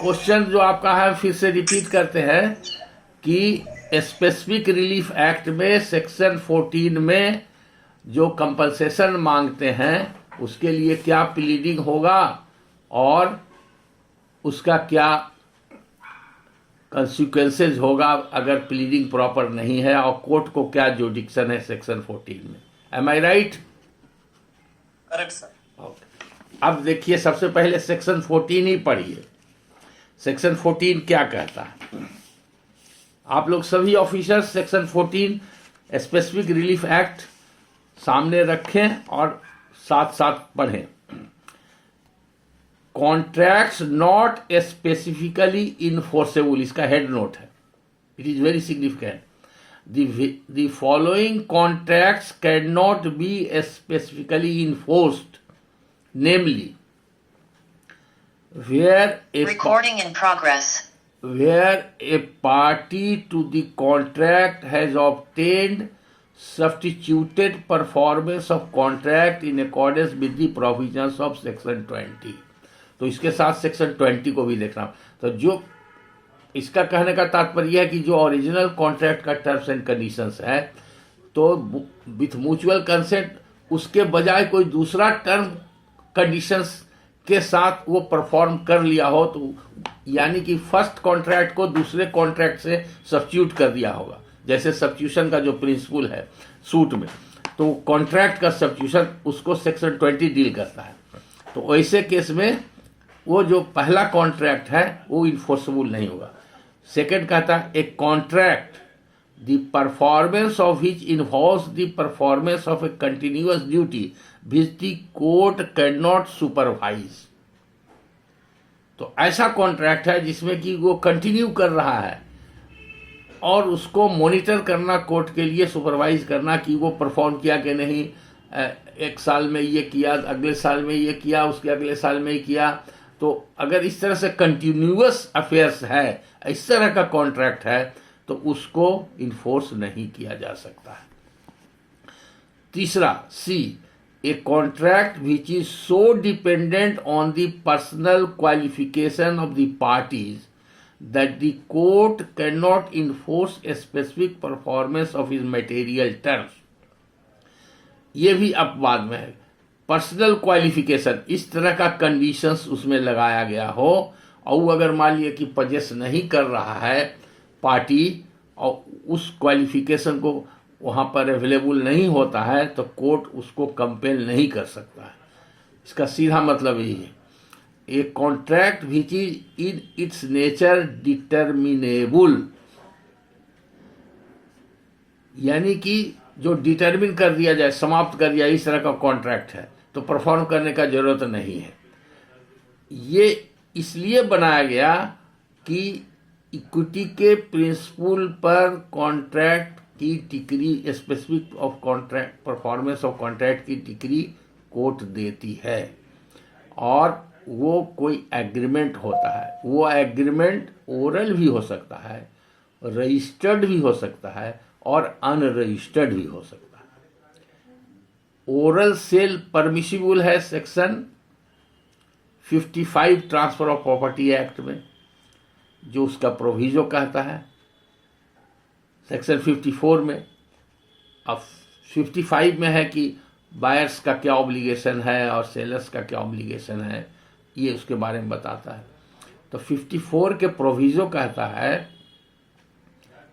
Question जो आपका है फिर से रिपीट करते हैं कि स्पेसिफिक रिलीफ एक्ट में सेक्शन 14 में जो कंपनसेशन मांगते हैं उसके लिए क्या प्लीडिंग होगा और उसका क्या कंसिक्वेंसेज होगा अगर प्लीडिंग प्रॉपर नहीं है, और कोर्ट को क्या जुडिक्शन है सेक्शन 14 में। एम आई राइट? Correct sir. अब देखिए, सबसे पहले सेक्शन 14 ही पढ़िए। सेक्शन 14 क्या कहता है? आप लोग सभी officers section 14 specific relief act सामने रखें और साथ साथ पढ़ें। कॉन्ट्रैक्ट्स नॉट स्पेसिफिकली इनफोर्सेबल, इसका हेड नोट है, it is very significant. The following contracts cannot be specifically enforced, namely, where Recording in progress. where a party to the contract has obtained substituted performance of contract in accordance with the provisions of section 20। तो इसके साथ section 20 को भी देखना। तो जो इसका कहने का तात्पर्य है कि जो ओरिजिनल कॉन्ट्रैक्ट का टर्म्स एंड कंडीशंस है, तो विथ म्यूचुअल कंसेंट उसके बजाय कोई दूसरा टर्म कंडीशंस के साथ वो परफॉर्म कर लिया हो, तो यानी कि फर्स्ट कॉन्ट्रैक्ट को दूसरे कॉन्ट्रैक्ट से सब्स्टिट्यूट कर दिया होगा। जैसे सब्स्टिट्यूशन का जो प्रिंसिपल है सूट में, तो कॉन्ट्रैक्ट का सब्स्टिट्यूशन उसको सेक्शन 20 डील करता है। तो ऐसे केस में वो जो पहला कॉन्ट्रैक्ट है वो इन्फोर्सेबल नहीं होगा। सेकेंड कहता है, a contract the performance of which involves the performance of A continuous duty which the court can not supervise. तो ऐसा कॉन्ट्रैक्ट है जिसमें कि वो कंटिन्यू कर रहा है और उसको मॉनिटर करना, कोर्ट के लिए सुपरवाइज करना कि वो परफॉर्म किया कि नहीं, एक साल में ये किया, अगले साल में ये किया, उसके अगले साल में ही किया। तो अगर इस तरह से कंटिन्यूअस अफेयर्स है, इस तरह का कॉन्ट्रैक्ट है, तो उसको इन्फोर्स नहीं किया जा सकता है। तीसरा, C, a contract which is so dependent on the personal qualification of the parties that the court can not enforce a specific performance of his material terms. ये भी अपवाद में है। पर्सनल क्वालिफिकेशन, इस तरह का कंडीशंस उसमें लगाया गया हो, और वो अगर मान लिया कि पजेस नहीं कर रहा है पार्टी और उस क्वालिफिकेशन को वहाँ पर अवेलेबल नहीं होता है, तो कोर्ट उसको कंपेल नहीं कर सकता है। इसका सीधा मतलब यही है। ए contract which is in its nature determinable, यानी कि जो डिटर्मिन कर दिया जाए, समाप्त कर दिया, इस तरह का कॉन्ट्रैक्ट है, तो परफॉर्म करने का जरूरत नहीं है। ये इसलिए बनाया गया कि इक्विटी के प्रिंसिपल पर कॉन्ट्रैक्ट की degree, specific of contract performance of contract की डिग्री कोर्ट देती है, और वो कोई एग्रीमेंट होता है। वो एग्रीमेंट ओरल भी हो सकता है, रजिस्टर्ड भी हो सकता है और अनरजिस्टर्ड भी हो सकता है। ओरल सेल परमिसिबल है section 55 transfer of property act में, जो उसका प्रोविजो कहता है सेक्शन 54 में। अब 55 में है कि बायर्स का क्या ऑब्लिगेशन है और सेलर्स का क्या ऑब्लिगेशन है, ये उसके बारे में बताता है। तो 54 के प्रोविजो कहता है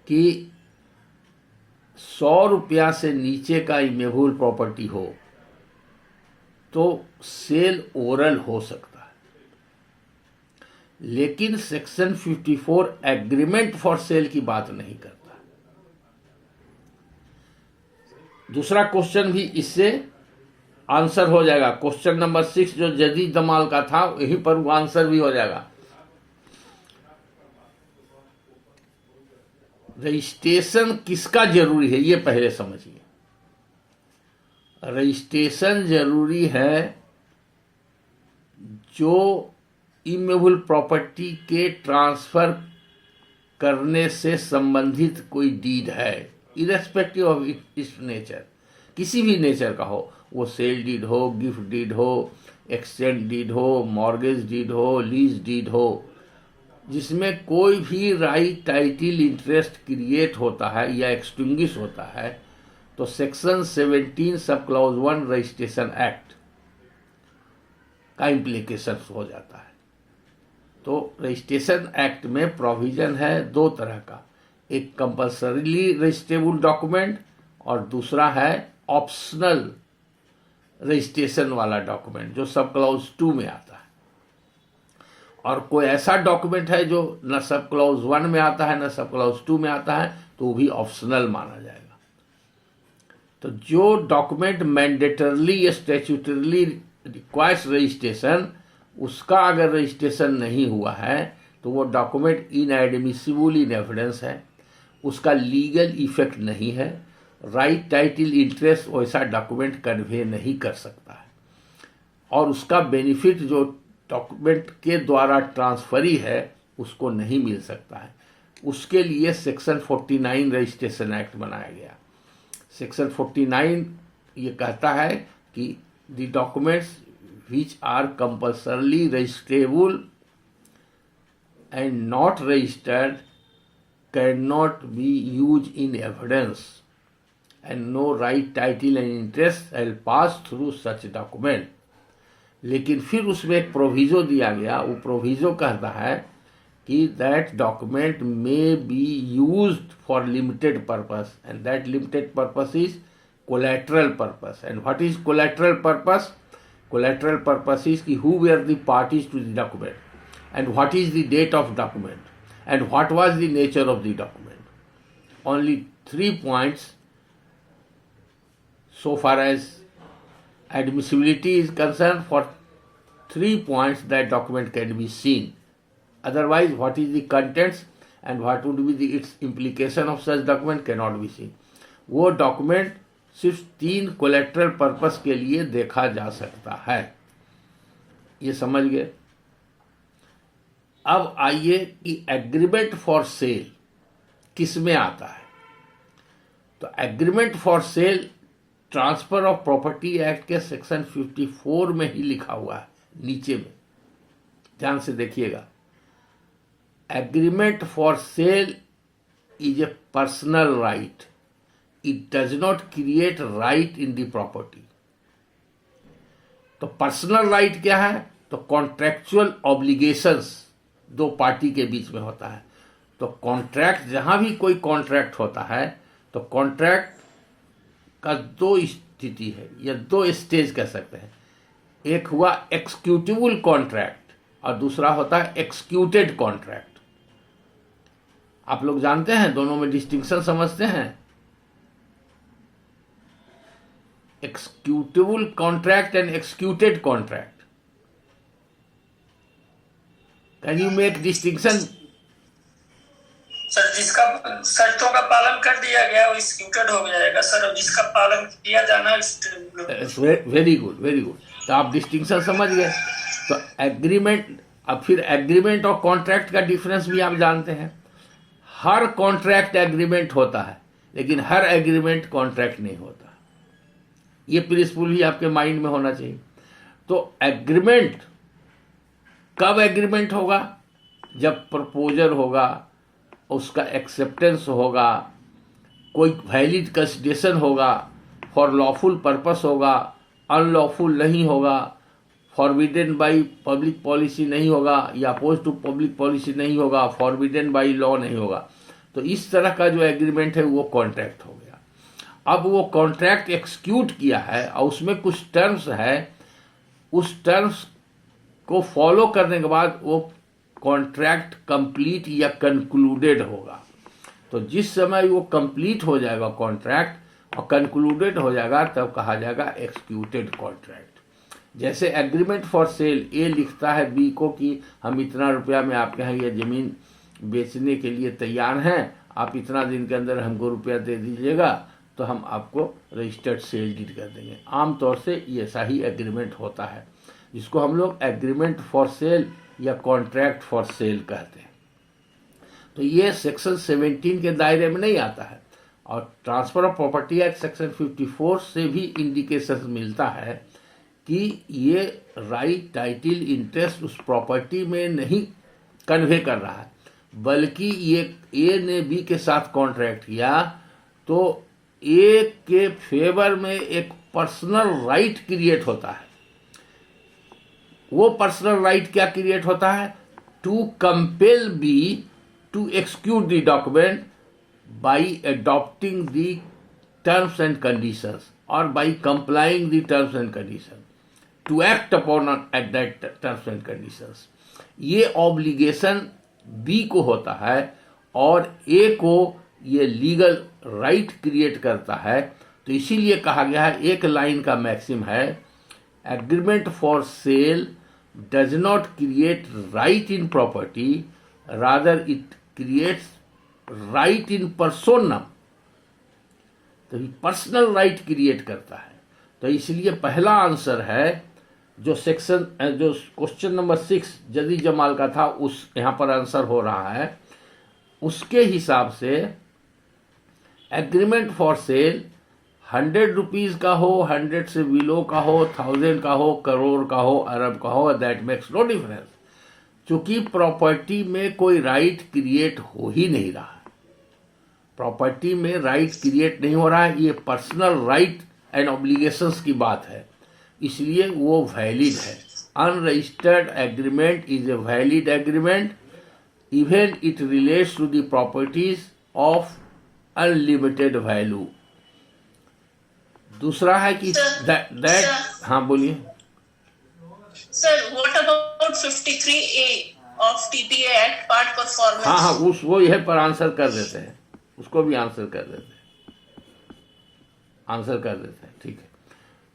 कि 100 रुपया से नीचे का इमेबल प्रॉपर्टी हो तो सेल ओरल हो सकता है, लेकिन सेक्शन 54 एग्रीमेंट फॉर सेल की बात नहीं करता। दूसरा क्वेश्चन भी इससे आंसर हो जाएगा। क्वेश्चन नंबर 6 जो जदीद दमाल का था, यहीं पर वो आंसर भी हो जाएगा। रजिस्ट्रेशन किसका जरूरी है, ये पहले समझिए। रजिस्ट्रेशन जरूरी है जो इमूवेबल प्रॉपर्टी के ट्रांसफर करने से संबंधित कोई डीड है, इरेस्पेक्टिव ऑफ इट्स नेचर, किसी भी नेचर का हो, वो सेल डीड हो, गिफ्ट डीड हो, एक्सचेंज डीड हो, मॉर्गेज डीड हो, लीज डीड हो, जिसमें कोई भी राइट टाइटिल इंटरेस्ट क्रिएट होता है या एक्सटिंग्विश होता है तो section 17 sub clause 1 registration act का इम्प्लीकेशन हो जाता है। तो रजिस्ट्रेशन एक्ट में प्रोविजन है दो तरह का, एक कंपल्सरीली रजिस्ट्रेबल डॉक्यूमेंट और दूसरा है ऑप्शनल रजिस्ट्रेशन वाला डॉक्यूमेंट जो सब क्लॉज 2 में आता है। और कोई ऐसा डॉक्यूमेंट है जो न सब क्लॉज 1 में आता है न सब क्लॉज 2 में आता है तो वो भी ऑप्शनल माना जाएगा। तो जो डॉक्यूमेंट मैंडेटरली या स्टैट्यूटरली रिक्वायर्स रजिस्ट्रेशन, उसका अगर रजिस्ट्रेशन नहीं हुआ है तो वो डॉक्यूमेंट इनएडमिसिबल इन एविडेंस है, उसका लीगल इफेक्ट नहीं है। राइट टाइटिल इंटरेस्ट वैसा डॉक्यूमेंट कन्वे नहीं कर सकता है और उसका बेनिफिट जो डॉक्यूमेंट के द्वारा ट्रांसफरी है उसको नहीं मिल सकता है। उसके लिए सेक्शन 49 रजिस्ट्रेशन एक्ट बनाया गया। सेक्शन 49 ये कहता है कि the documents which are compulsorily registrable and not registered can not be use in evidence and no right title and interest shall pass through such document. लेकिन फिर उसमें एक प्रोविजो दिया गया, वो प्रोविजो कहता है कि that document may be used for limited purpose and that limited purpose is collateral purpose. And what is collateral purpose? Collateral purpose is कि who were the parties to the document and what is the date of document and what was the nature of the document. Only 3 points so far as admissibility is concerned. For 3 points that document can be seen. Otherwise, what is the contents and what would be its implication of such document cannot be seen. वो document सिर्फ 3 collateral purpose के लिए देखा जा सकता है। ये समझ गए। अब आइए कि एग्रीमेंट फॉर सेल किस में आता है। तो agreement for cell transfer of property act के सेक्शन 54 में ही लिखा हुआ है, नीचे में ध्यान से देखिएगा। Agreement for cell is a personal right, it does not create right in the property. तो पर्सनल राइट क्या है? तो कॉन्ट्रैक्चुअल ऑब्लिगेशंस दो पार्टी के बीच में होता है। तो कॉन्ट्रैक्ट, जहां भी कोई कॉन्ट्रैक्ट होता है तो कॉन्ट्रैक्ट का 2 स्थिति है या 2 स्टेज कह सकते हैं। एक हुआ एक्सिक्यूटिबल कॉन्ट्रैक्ट और दूसरा होता है एक्सिक्यूटेड कॉन्ट्रैक्ट। आप लोग जानते हैं, दोनों में डिस्टिंक्शन समझते हैं। Executable contract and executed contract, can you make distinction? Sir, जिसका शर्तों का पालन कर दिया गया वो एक्सिक्यूटेड हो जाएगा सर, और जिसका पालन किया जाना वेरी गुड, वेरी गुड। तो आप डिस्टिंक्शन समझ गए। तो एग्रीमेंट, अब फिर एग्रीमेंट और कॉन्ट्रैक्ट का डिफरेंस भी आप जानते हैं। हर कॉन्ट्रैक्ट एग्रीमेंट होता है लेकिन हर एग्रीमेंट कॉन्ट्रैक्ट नहीं होता। ये प्रिंसिपल भी आपके माइंड में होना चाहिए। तो एग्रीमेंट कब एग्रीमेंट होगा? जब प्रपोजल होगा, उसका एक्सेप्टेंस होगा, कोई वैलिड कंसिडरेशन होगा, फॉर लॉफुल पर्पस होगा, अनलॉफुल नहीं होगा, फॉरबिडन बाय पब्लिक पॉलिसी नहीं होगा या अपोज टू पब्लिक पॉलिसी नहीं होगा, फॉरबिडन बाय लॉ नहीं होगा। तो इस तरह का जो एग्रीमेंट है वो कॉन्ट्रैक्ट हो गया। अब वो कॉन्ट्रैक्ट एक्सिक्यूट किया है और उसमें कुछ टर्म्स है, उस टर्म्स को फॉलो करने के बाद वो कॉन्ट्रैक्ट कंप्लीट या कंक्लूडेड होगा। तो जिस समय वो कंप्लीट हो जाएगा कॉन्ट्रैक्ट और कंक्लूडेड हो जाएगा तब कहा जाएगा एक्सिक्यूटेड कॉन्ट्रैक्ट। जैसे एग्रीमेंट फॉर सेल, ए लिखता है बी को कि हम इतना रुपया में आपके यहाँ ये ज़मीन बेचने के लिए तैयार हैं, आप इतना दिन के अंदर हमको रुपया दे दीजिएगा तो हम आपको रजिस्टर्ड सेल डीड कर देंगे। आमतौर से ये ऐसा ही एग्रीमेंट होता है जिसको हम लोग एग्रीमेंट फॉर सेल या कॉन्ट्रैक्ट फॉर सेल कहते हैं। तो ये सेक्शन 17 के दायरे में नहीं आता है। और transfer of property act section 54 से भी इंडिकेशन मिलता है कि ये राइट टाइटिल इंटरेस्ट उस प्रॉपर्टी में नहीं कन्वे कर रहा है, बल्कि ये ए ने बी के साथ कॉन्ट्रैक्ट किया तो ए के फेवर में एक पर्सनल राइट क्रिएट होता है। वो पर्सनल राइट क्या क्रिएट होता है? To compel B to execute the document by adopting the terms and conditions और by complying the terms and condition, to act upon at that terms and conditions. ये obligation B को होता है और ए को ये लीगल राइट क्रिएट करता है। तो इसीलिए कहा गया है, एक लाइन का मैक्सिम है, agreement for sale does not create right in property, rather it creates right in personam. तो पर्सनल राइट क्रिएट करता है। तो इसलिए पहला आंसर है जो क्वेश्चन नंबर 6 जदी जमाल का था, उस यहाँ पर आंसर हो रहा है। उसके हिसाब से एग्रीमेंट फॉर सेल 100 रुपीज़ का हो, 100 से बिलो का हो, 1000 का हो, करोड़ का हो, अरब का हो, दैट मेक्स नो डिफरेंस। चूंकि प्रॉपर्टी में कोई राइट क्रिएट हो ही नहीं रहा है, प्रॉपर्टी में राइट क्रिएट नहीं हो रहा है, ये पर्सनल राइट एंड ऑब्लिगेशंस की बात है, इसलिए वो वैलिड है। Unregistered agreement is a valid agreement even it relates to the properties of unlimited value. दूसरा है कि दैट हाँ बोलिए sir, what about 53A of TPA act part performance? हाँ वो यह पर आंसर कर देते हैं, उसको भी आंसर कर देते हैं, ठीक है।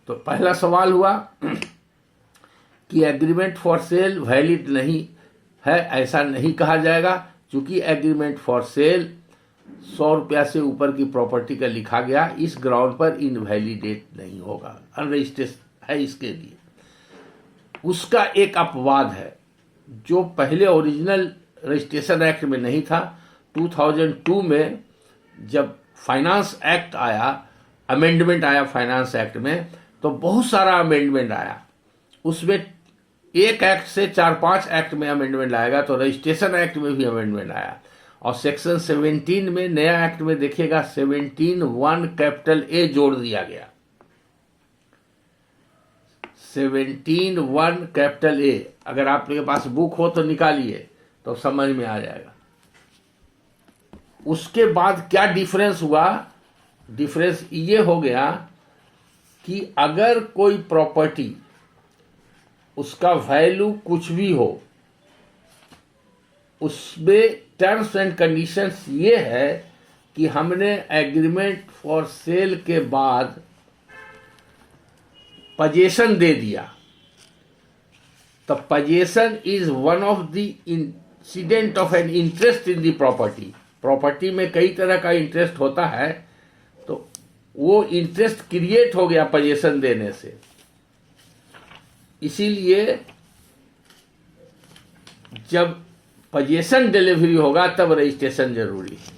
तो पहला सवाल हुआ कि एग्रीमेंट फॉर सेल वैलिड नहीं है, ऐसा नहीं कहा जाएगा, क्योंकि एग्रीमेंट फॉर सेल 100 रुपया से ऊपर की प्रॉपर्टी का लिखा गया, इस ग्राउंड पर इनवैलिडेट नहीं होगा, अनरजिस्टर्ड है इसके लिए। उसका एक अपवाद है जो पहले ओरिजिनल रजिस्ट्रेशन एक्ट में नहीं था। 2002 में जब फाइनेंस एक्ट आया, अमेंडमेंट आया फाइनेंस एक्ट में, तो बहुत सारा अमेंडमेंट आया। उसमें एक एक्ट से 4-5 एक्ट में अमेंडमेंट आएगा, तो रजिस्ट्रेशन एक्ट में भी अमेंडमेंट आया। और सेक्शन 17 में नया एक्ट में देखिएगा 17(1) कैपिटल ए जोड़ दिया गया। 17(1) कैपिटल ए, अगर आपके पास बुक हो तो निकालिए तो समझ में आ जाएगा। उसके बाद क्या डिफरेंस हुआ? डिफरेंस ये हो गया कि अगर कोई प्रॉपर्टी उसका वैल्यू कुछ भी हो, उसमें टर्म्स एंड कंडीशंस ये है कि हमने एग्रीमेंट फॉर सेल के बाद पजेशन दे दिया, तो possession is one of the incident of an interest in the property. Property में कई तरह का इंटरेस्ट होता है, तो वो इंटरेस्ट क्रिएट हो गया पजेशन देने से। इसीलिए जब पजेशन डिलीवरी होगा तब रजिस्ट्रेशन जरूरी है।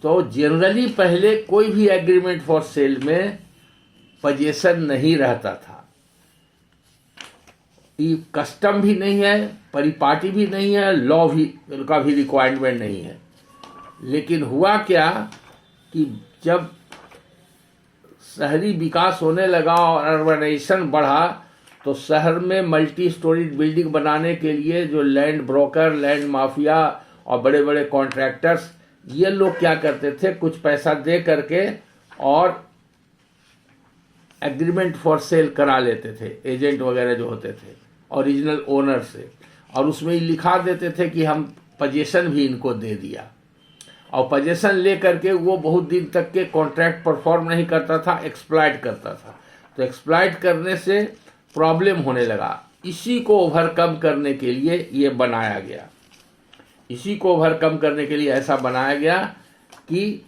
तो जनरली पहले कोई भी एग्रीमेंट फॉर सेल में पजेशन नहीं रहता था, ये कस्टम भी नहीं है, परिपाटी भी नहीं है, लॉ भी का भी रिक्वायरमेंट नहीं है। लेकिन हुआ क्या कि जब शहरी विकास होने लगा और अर्बनाइजेशन बढ़ा, तो शहर में मल्टी स्टोरीड बिल्डिंग बनाने के लिए जो लैंड ब्रोकर, लैंड माफिया और बड़े बड़े कॉन्ट्रैक्टर्स, ये लोग क्या करते थे, कुछ पैसा दे करके और एग्रीमेंट फॉर सेल करा लेते थे, एजेंट वगैरह जो होते थे ओरिजिनल ओनर से, और उसमें लिखा देते थे कि हम पजेशन भी इनको दे दिया। और पजेशन ले करके वो बहुत दिन तक के कॉन्ट्रैक्ट परफॉर्म नहीं करता था, एक्सप्लॉइट करता था। तो एक्सप्लॉइट करने से प्रॉब्लम होने लगा। इसी को ओवरकम करने के लिए ये बनाया गया, इसी को ओवरकम करने के लिए ऐसा बनाया गया कि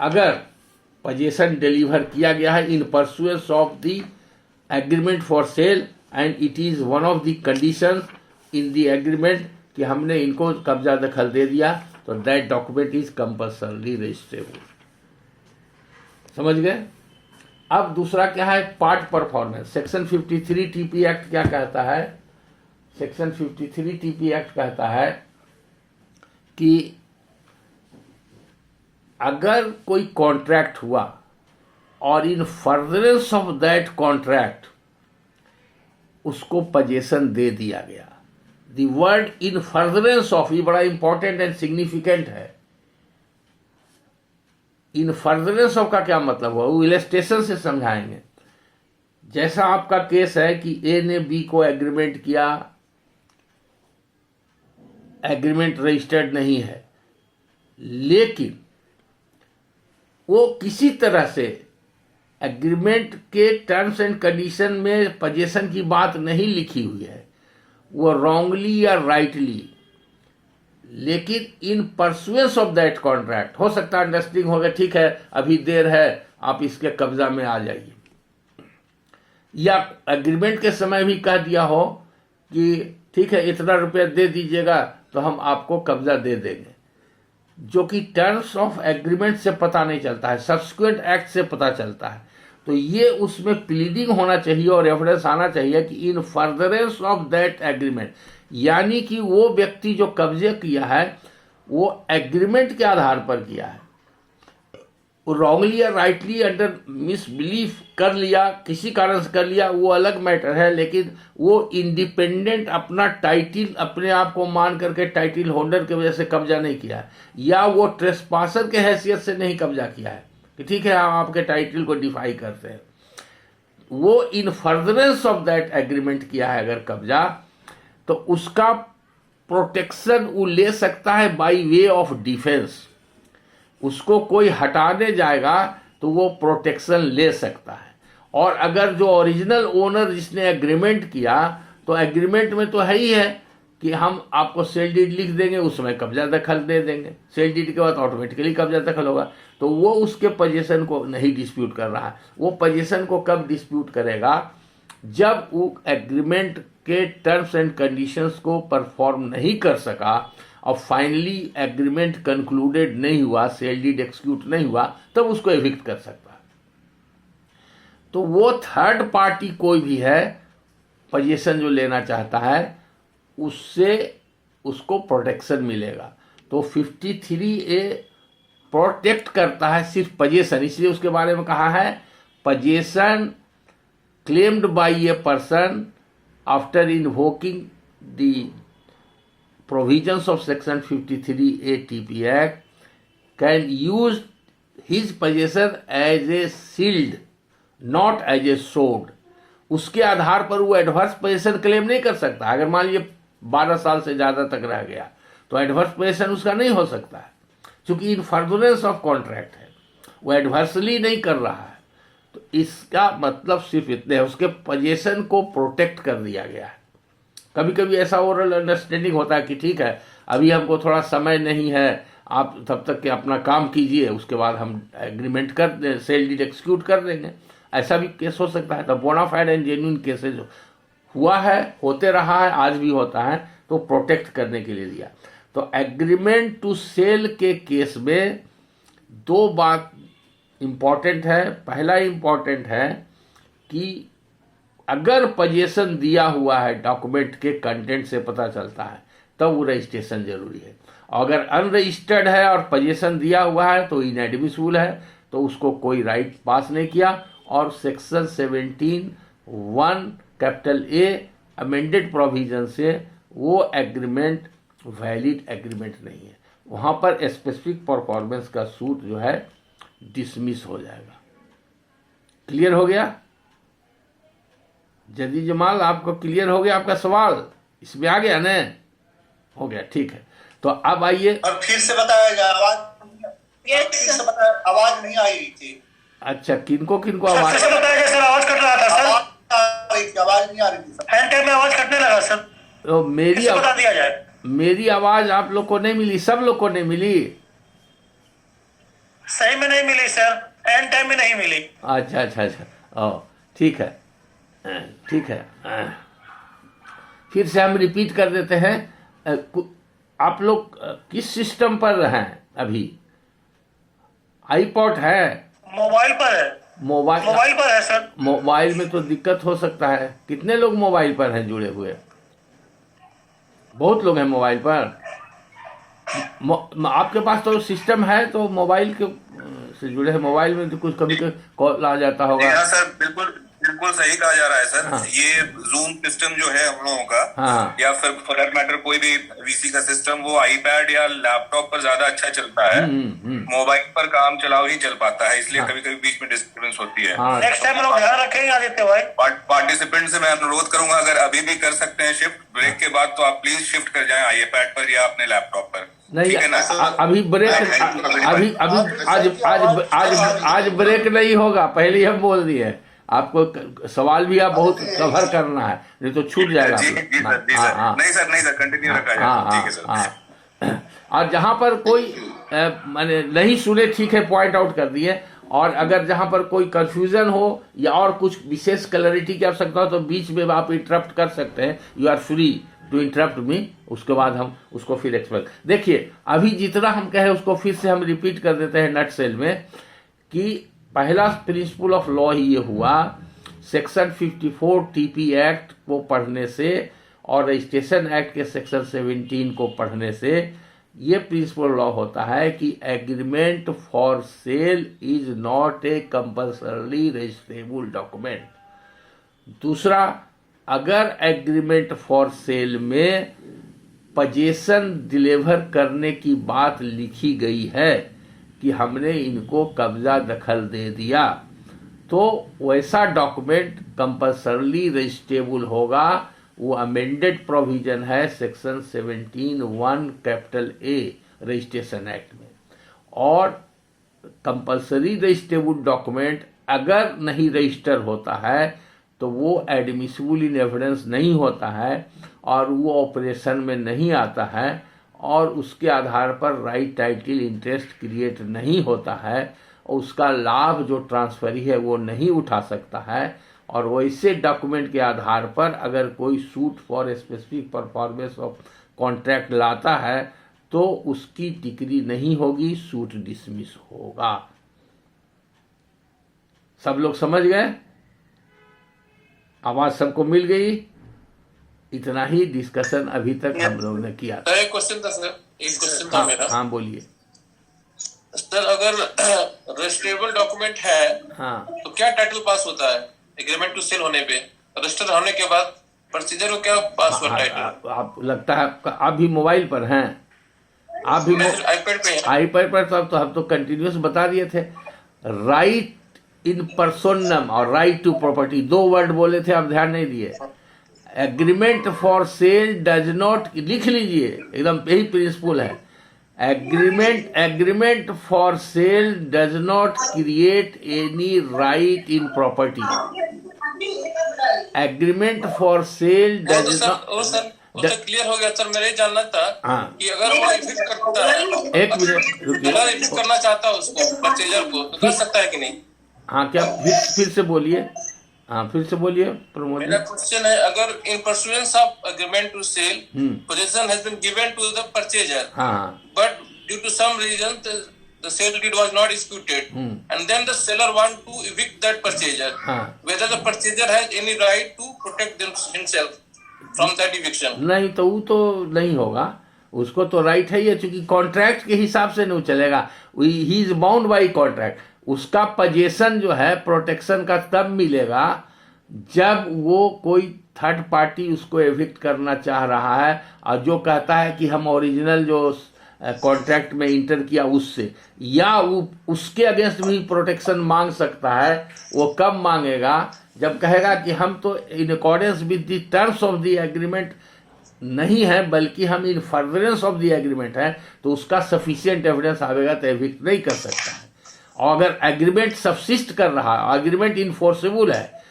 अगर पजेशन डिलीवर किया गया है इन pursuance of the agreement for cell and it is one of the conditions in the agreement कि हमने इनको कब्जा दखल दे दिया, तो that document is compulsorily registrable. समझ गए? अब दूसरा क्या है, part performance. Section 53 TP act क्या कहता है? सेक्शन 53 टीपी एक्ट कहता है कि अगर कोई कॉन्ट्रैक्ट हुआ और इन फर्दरेंस ऑफ दैट कॉन्ट्रैक्ट उसको पजेशन दे दिया गया, the word in furtherance of ये बड़ा इंपॉर्टेंट एंड सिग्निफिकेंट है। इन फर्दरेंस ऑफ का क्या मतलब हुआ, वो इलस्ट्रेशन से समझाएंगे। जैसा आपका केस है कि ए ने बी को एग्रीमेंट किया, एग्रीमेंट रजिस्टर्ड नहीं है, लेकिन वो किसी तरह से एग्रीमेंट के टर्म्स एंड कंडीशन में पजेशन की बात नहीं लिखी हुई है, वो रॉन्गली या राइटली, लेकिन इन परसुएंस ऑफ दैट कॉन्ट्रैक्ट हो सकता है अंडरस्टैंडिंग हो गया, ठीक है अभी देर है, आप इसके कब्जा में आ जाइए, या एग्रीमेंट के समय भी कह दिया हो कि ठीक है इतना रुपया दे दीजिएगा तो हम आपको कब्जा दे देंगे, जो कि टर्म्स ऑफ एग्रीमेंट से पता नहीं चलता है, सब्सिक्वेंट एक्ट से पता चलता है। तो ये उसमें प्लीडिंग होना चाहिए और रेफरेंस आना चाहिए कि इन फर्दरेंस ऑफ दैट एग्रीमेंट, यानी कि वो व्यक्ति जो कब्जे किया है वो एग्रीमेंट के आधार पर किया है, रॉन्गली या राइटली अंडर मिसबिलीफ कर लिया, किसी कारण से कर लिया, वो अलग मैटर है, लेकिन वो इंडिपेंडेंट अपना टाइटिल अपने आप को मान करके टाइटिल होल्डर की वजह से कब्जा नहीं किया है, या वो ट्रेसपासर के हैसियत से नहीं कब्जा किया है कि ठीक है हम आपके टाइटिल को डिफाई करते हैं, वो इन फर्दरेंस ऑफ दैट एग्रीमेंट किया है अगर कब्जा, तो उसका प्रोटेक्शन वो ले सकता है बाय वे ऑफ डिफेंस। उसको कोई हटाने जाएगा तो वो प्रोटेक्शन ले सकता है। और अगर जो ओरिजिनल ओनर जिसने एग्रीमेंट किया, तो एग्रीमेंट में तो है ही है कि हम आपको सेल डीड लिख देंगे, उसमें कब्जा दखल दे देंगे, सेल डीड के बाद ऑटोमेटिकली कब्जा दखल होगा, तो वो उसके पोजीशन को नहीं डिस्प्यूट कर रहा है। वो पोजीशन को कब डिस्प्यूट करेगा, जब वो एग्रीमेंट के टर्म्स एंड कंडीशंस को परफॉर्म नहीं कर सका और फाइनली एग्रीमेंट कंक्लूडेड नहीं हुआ, सेल डीड एक्सिक्यूट नहीं हुआ, तब उसको एविक्ट कर सकता है। तो वो थर्ड पार्टी कोई भी है पोजीशन जो लेना चाहता है, उससे उसको प्रोटेक्शन मिलेगा। तो 53A प्रोटेक्ट करता है सिर्फ पोजीशन, इसलिए उसके बारे में कहा है position claimed by a person after invoking the provisions of section 53A TP Act can use his possession as a shield, not as a sword. उसके आधार पर वो एडवर्स पोजीशन क्लेम नहीं कर सकता। अगर मान लीजिए 12 साल से ज़्यादा तक रह गया तो एडवर्स पोजीशन उसका नहीं हो सकता है, क्योंकि इन फर्दरेंस ऑफ कॉन्ट्रैक्ट है, वो एडवर्सली नहीं कर रहा है। तो इसका मतलब सिर्फ इतने है, उसके पोजीशन को प्रोटेक्ट कर दिया गया है। कभी कभी ऐसा ओरल अंडरस्टैंडिंग होता है कि ठीक है अभी हमको थोड़ा समय नहीं है, आप तब तक के अपना काम कीजिए, उसके बाद हम एग्रीमेंट कर दें, सेल डीड एक्सिक्यूट कर देंगे। ऐसा भी केस हो सकता है। तो बोनाफाइड एंड जेन्युइन केसेज हुआ है, होते रहा है, आज भी होता है, तो प्रोटेक्ट करने के लिए दिया। तो एग्रीमेंट टू सेल के केस में दो बात इम्पॉर्टेंट है। पहला इम्पॉर्टेंट है कि अगर पोजीशन दिया हुआ है, डॉक्यूमेंट के कंटेंट से पता चलता है, तब वो रजिस्ट्रेशन जरूरी है। अगर अनरजिस्टर्ड है और पोजीशन दिया हुआ है तो इनएडमिसिबल है, तो उसको कोई राइट पास नहीं किया। और section 17(1) capital A amended provision से वो एग्रीमेंट वैलिड एग्रीमेंट नहीं है, वहाँ पर स्पेसिफिक परफॉर्मेंस का सूट जो है डिसमिस हो जाएगा। क्लियर हो गया जदी जमाल, आपको क्लियर हो गया आपका सवाल, इसमें आ गया ना? हो गया, ठीक है। तो अब आइए, और फिर से बताया जाए, आवाज नहीं आ रही थी। अच्छा, किनको किनको आवाज बताया सर? आवाज कट रहा था सर, आवाज नहीं आ रही थी हैंड टाइम में आवाज कटने लगा सर। तो बता दिया जाए, मेरी आवाज आप लोग को नहीं मिली? सब लोग को नहीं मिली? सही में नहीं मिली सर, एंड टाइम में नहीं मिली। अच्छा अच्छा अच्छा, ओ ठीक है, ठीक है। फिर से हम रिपीट कर देते हैं। आप लोग किस सिस्टम पर हैं अभी? आईपॉड है? मोबाइल पर है। मोबाइल पर है सर। मोबाइल में तो दिक्कत हो सकता है। कितने लोग मोबाइल पर हैं जुड़े हुए? बहुत लोग हैं मोबाइल पर। आपके पास तो सिस्टम है तो मोबाइल के से जुड़े हैं, मोबाइल में तो कुछ कभी कॉल आ जाता होगा। हाँ सर, बिल्कुल बिल्कुल सही कहा जा रहा है सर। हाँ। ये जूम सिस्टम जो है हम लोगों का, हाँ। या फिर फॉर दैट मैटर कोई भी वीसी का सिस्टम, वो आईपैड या लैपटॉप पर ज्यादा अच्छा चलता है। मोबाइल पर काम चलाओ ही चल पाता है, इसलिए कभी कभी बीच में डिस्टर्बेंस होती है। हाँ। नेक्स्ट टाइम लोग ध्यान रखेंगे आदित्य भाई। पार्टिसिपेंट से मैं अनुरोध करूंगा, अगर अभी भी कर सकते हैं शिफ्ट ब्रेक के बाद, तो आप प्लीज शिफ्ट कर जाएं आईपैड पर या अपने लैपटॉप पर। नहीं, ठीक है ना? अभी ब्रेक, अभी आज ब्रेक नहीं होगा, पहले ही हम बोल दिए। आपको सवाल भी आप बहुत कवर करना है, नहीं तो छूट जाएगा। जी सर, नहीं सर, कंटिन्यू रखा जाए। ठीक है सर। और जहाँ पर कोई माने नहीं सुने, ठीक है, पॉइंट आउट कर दिए। और अगर जहाँ पर कोई कंफ्यूजन हो या और कुछ विशेष क्लैरिटी की आवश्यकता हो तो बीच में आप इंटरप्ट कर सकते हैं। You are free to interrupt me, उसके बाद हम उसको फिर एक्सप्लेन। देखिए, अभी जितना हम कहे उसको फिर से हम रिपीट कर देते हैं नट सेल में, कि पहला प्रिंसिपल ऑफ लॉ ही ये हुआ, सेक्शन 54 टीपी एक्ट को पढ़ने से और रजिस्ट्रेशन एक्ट के सेक्शन 17 को पढ़ने से ये प्रिंसिपल लॉ होता है कि agreement for cell is not a compulsory registrable document. दूसरा, अगर एग्रीमेंट फॉर सेल में पोजेसन डिलीवर करने की बात लिखी गई है कि हमने इनको कब्जा दखल दे दिया, तो वैसा डॉक्यूमेंट कंपल्सरली रजिस्ट्रेबल होगा। वो अमेंडेड प्रोविजन है section 17(1) capital A registration act में। और कंपल्सरी रजिस्ट्रेबल डॉक्यूमेंट अगर नहीं रजिस्टर होता है तो वो एडमिसिबल इन एविडेंस नहीं होता है और वो ऑपरेशन में नहीं आता है, और उसके आधार पर राइट टाइटल इंटरेस्ट क्रिएट नहीं होता है, और उसका लाभ जो ट्रांसफरी है वो नहीं उठा सकता है। और वैसे डॉक्यूमेंट के आधार पर अगर कोई suit for specific performance of contract लाता है तो उसकी टिकरी नहीं होगी, सूट डिसमिस होगा। सब लोग समझ गए? आवाज सबको मिल गई? इतना ही डिस्कशन अभी तक हम लोगों ने किया था। एक क्वेश्चन था सर, एक क्वेश्चन था मेरा। हाँ बोलिए सर, अगर रजिस्ट्रेबल डॉक्यूमेंट है, हाँ, तो क्या टाइटल पास होता है एग्रीमेंट टू सेल होने पे? रजिस्टर होने के बाद प्रोसीजर को क्या पास हुआ टाइटल? आप लगता है आप भी मोबाइल पर हैं, आप भी आईपैड पे हैं। आईपैड पर तो हम तो कंटिन्यूस बता दिए थे। राइट इन पर्सोनम और राइट टू प्रॉपर्टी, दो वर्ड बोले थे, आप ध्यान नहीं दिए। Agreement for sale does not, लिख लीजिए, एकदम यही प्रिंसिपल है। Agreement for sale does not create any right in property. Agreement for sale does not, clear हो गया सर। मेरे जानना था कि अगर वो एविक्ट करता है, एक मिनट रुकिए, अगर एविक्ट करना चाहता है उसको परचेजर को, तो कर सकता है कि नहीं? हाँ, क्या फिर से बोलिए। हाँ, फिर से बोलिए प्रमोद। मेरा क्वेश्चन है, अगर in pursuance of agreement to sale position has been given to the purchaser, but due to some reason the sale deed was not executed, and then the seller want to evict that purchaser, whether the purchaser has any right to protect himself from that eviction? नहीं, तो वो तो नहीं होगा, उसको तो right है ये, चूंकि कॉन्ट्रैक्ट के हिसाब से नहीं चलेगा। He is bound by contract. उसका पोजीशन जो है प्रोटेक्शन का तब मिलेगा जब वो कोई थर्ड पार्टी उसको एविक्ट करना चाह रहा है और जो कहता है कि हम ओरिजिनल जो कॉन्ट्रैक्ट में इंटर किया उससे, या वो उसके अगेंस्ट भी प्रोटेक्शन मांग सकता है। वो कब मांगेगा? जब कहेगा कि हम तो in accordance with the terms of the agreement नहीं है, बल्कि हम इन फर्दरेंस ऑफ द एग्रीमेंट है, तो उसका सफिशिएंट एविडेंस आवेगा तो एविक्ट नहीं कर सकता है। और अगर एग्रीमेंट सबसिस्ट कर रहा है, एग्रीमेंट इनफोर्सेबल है,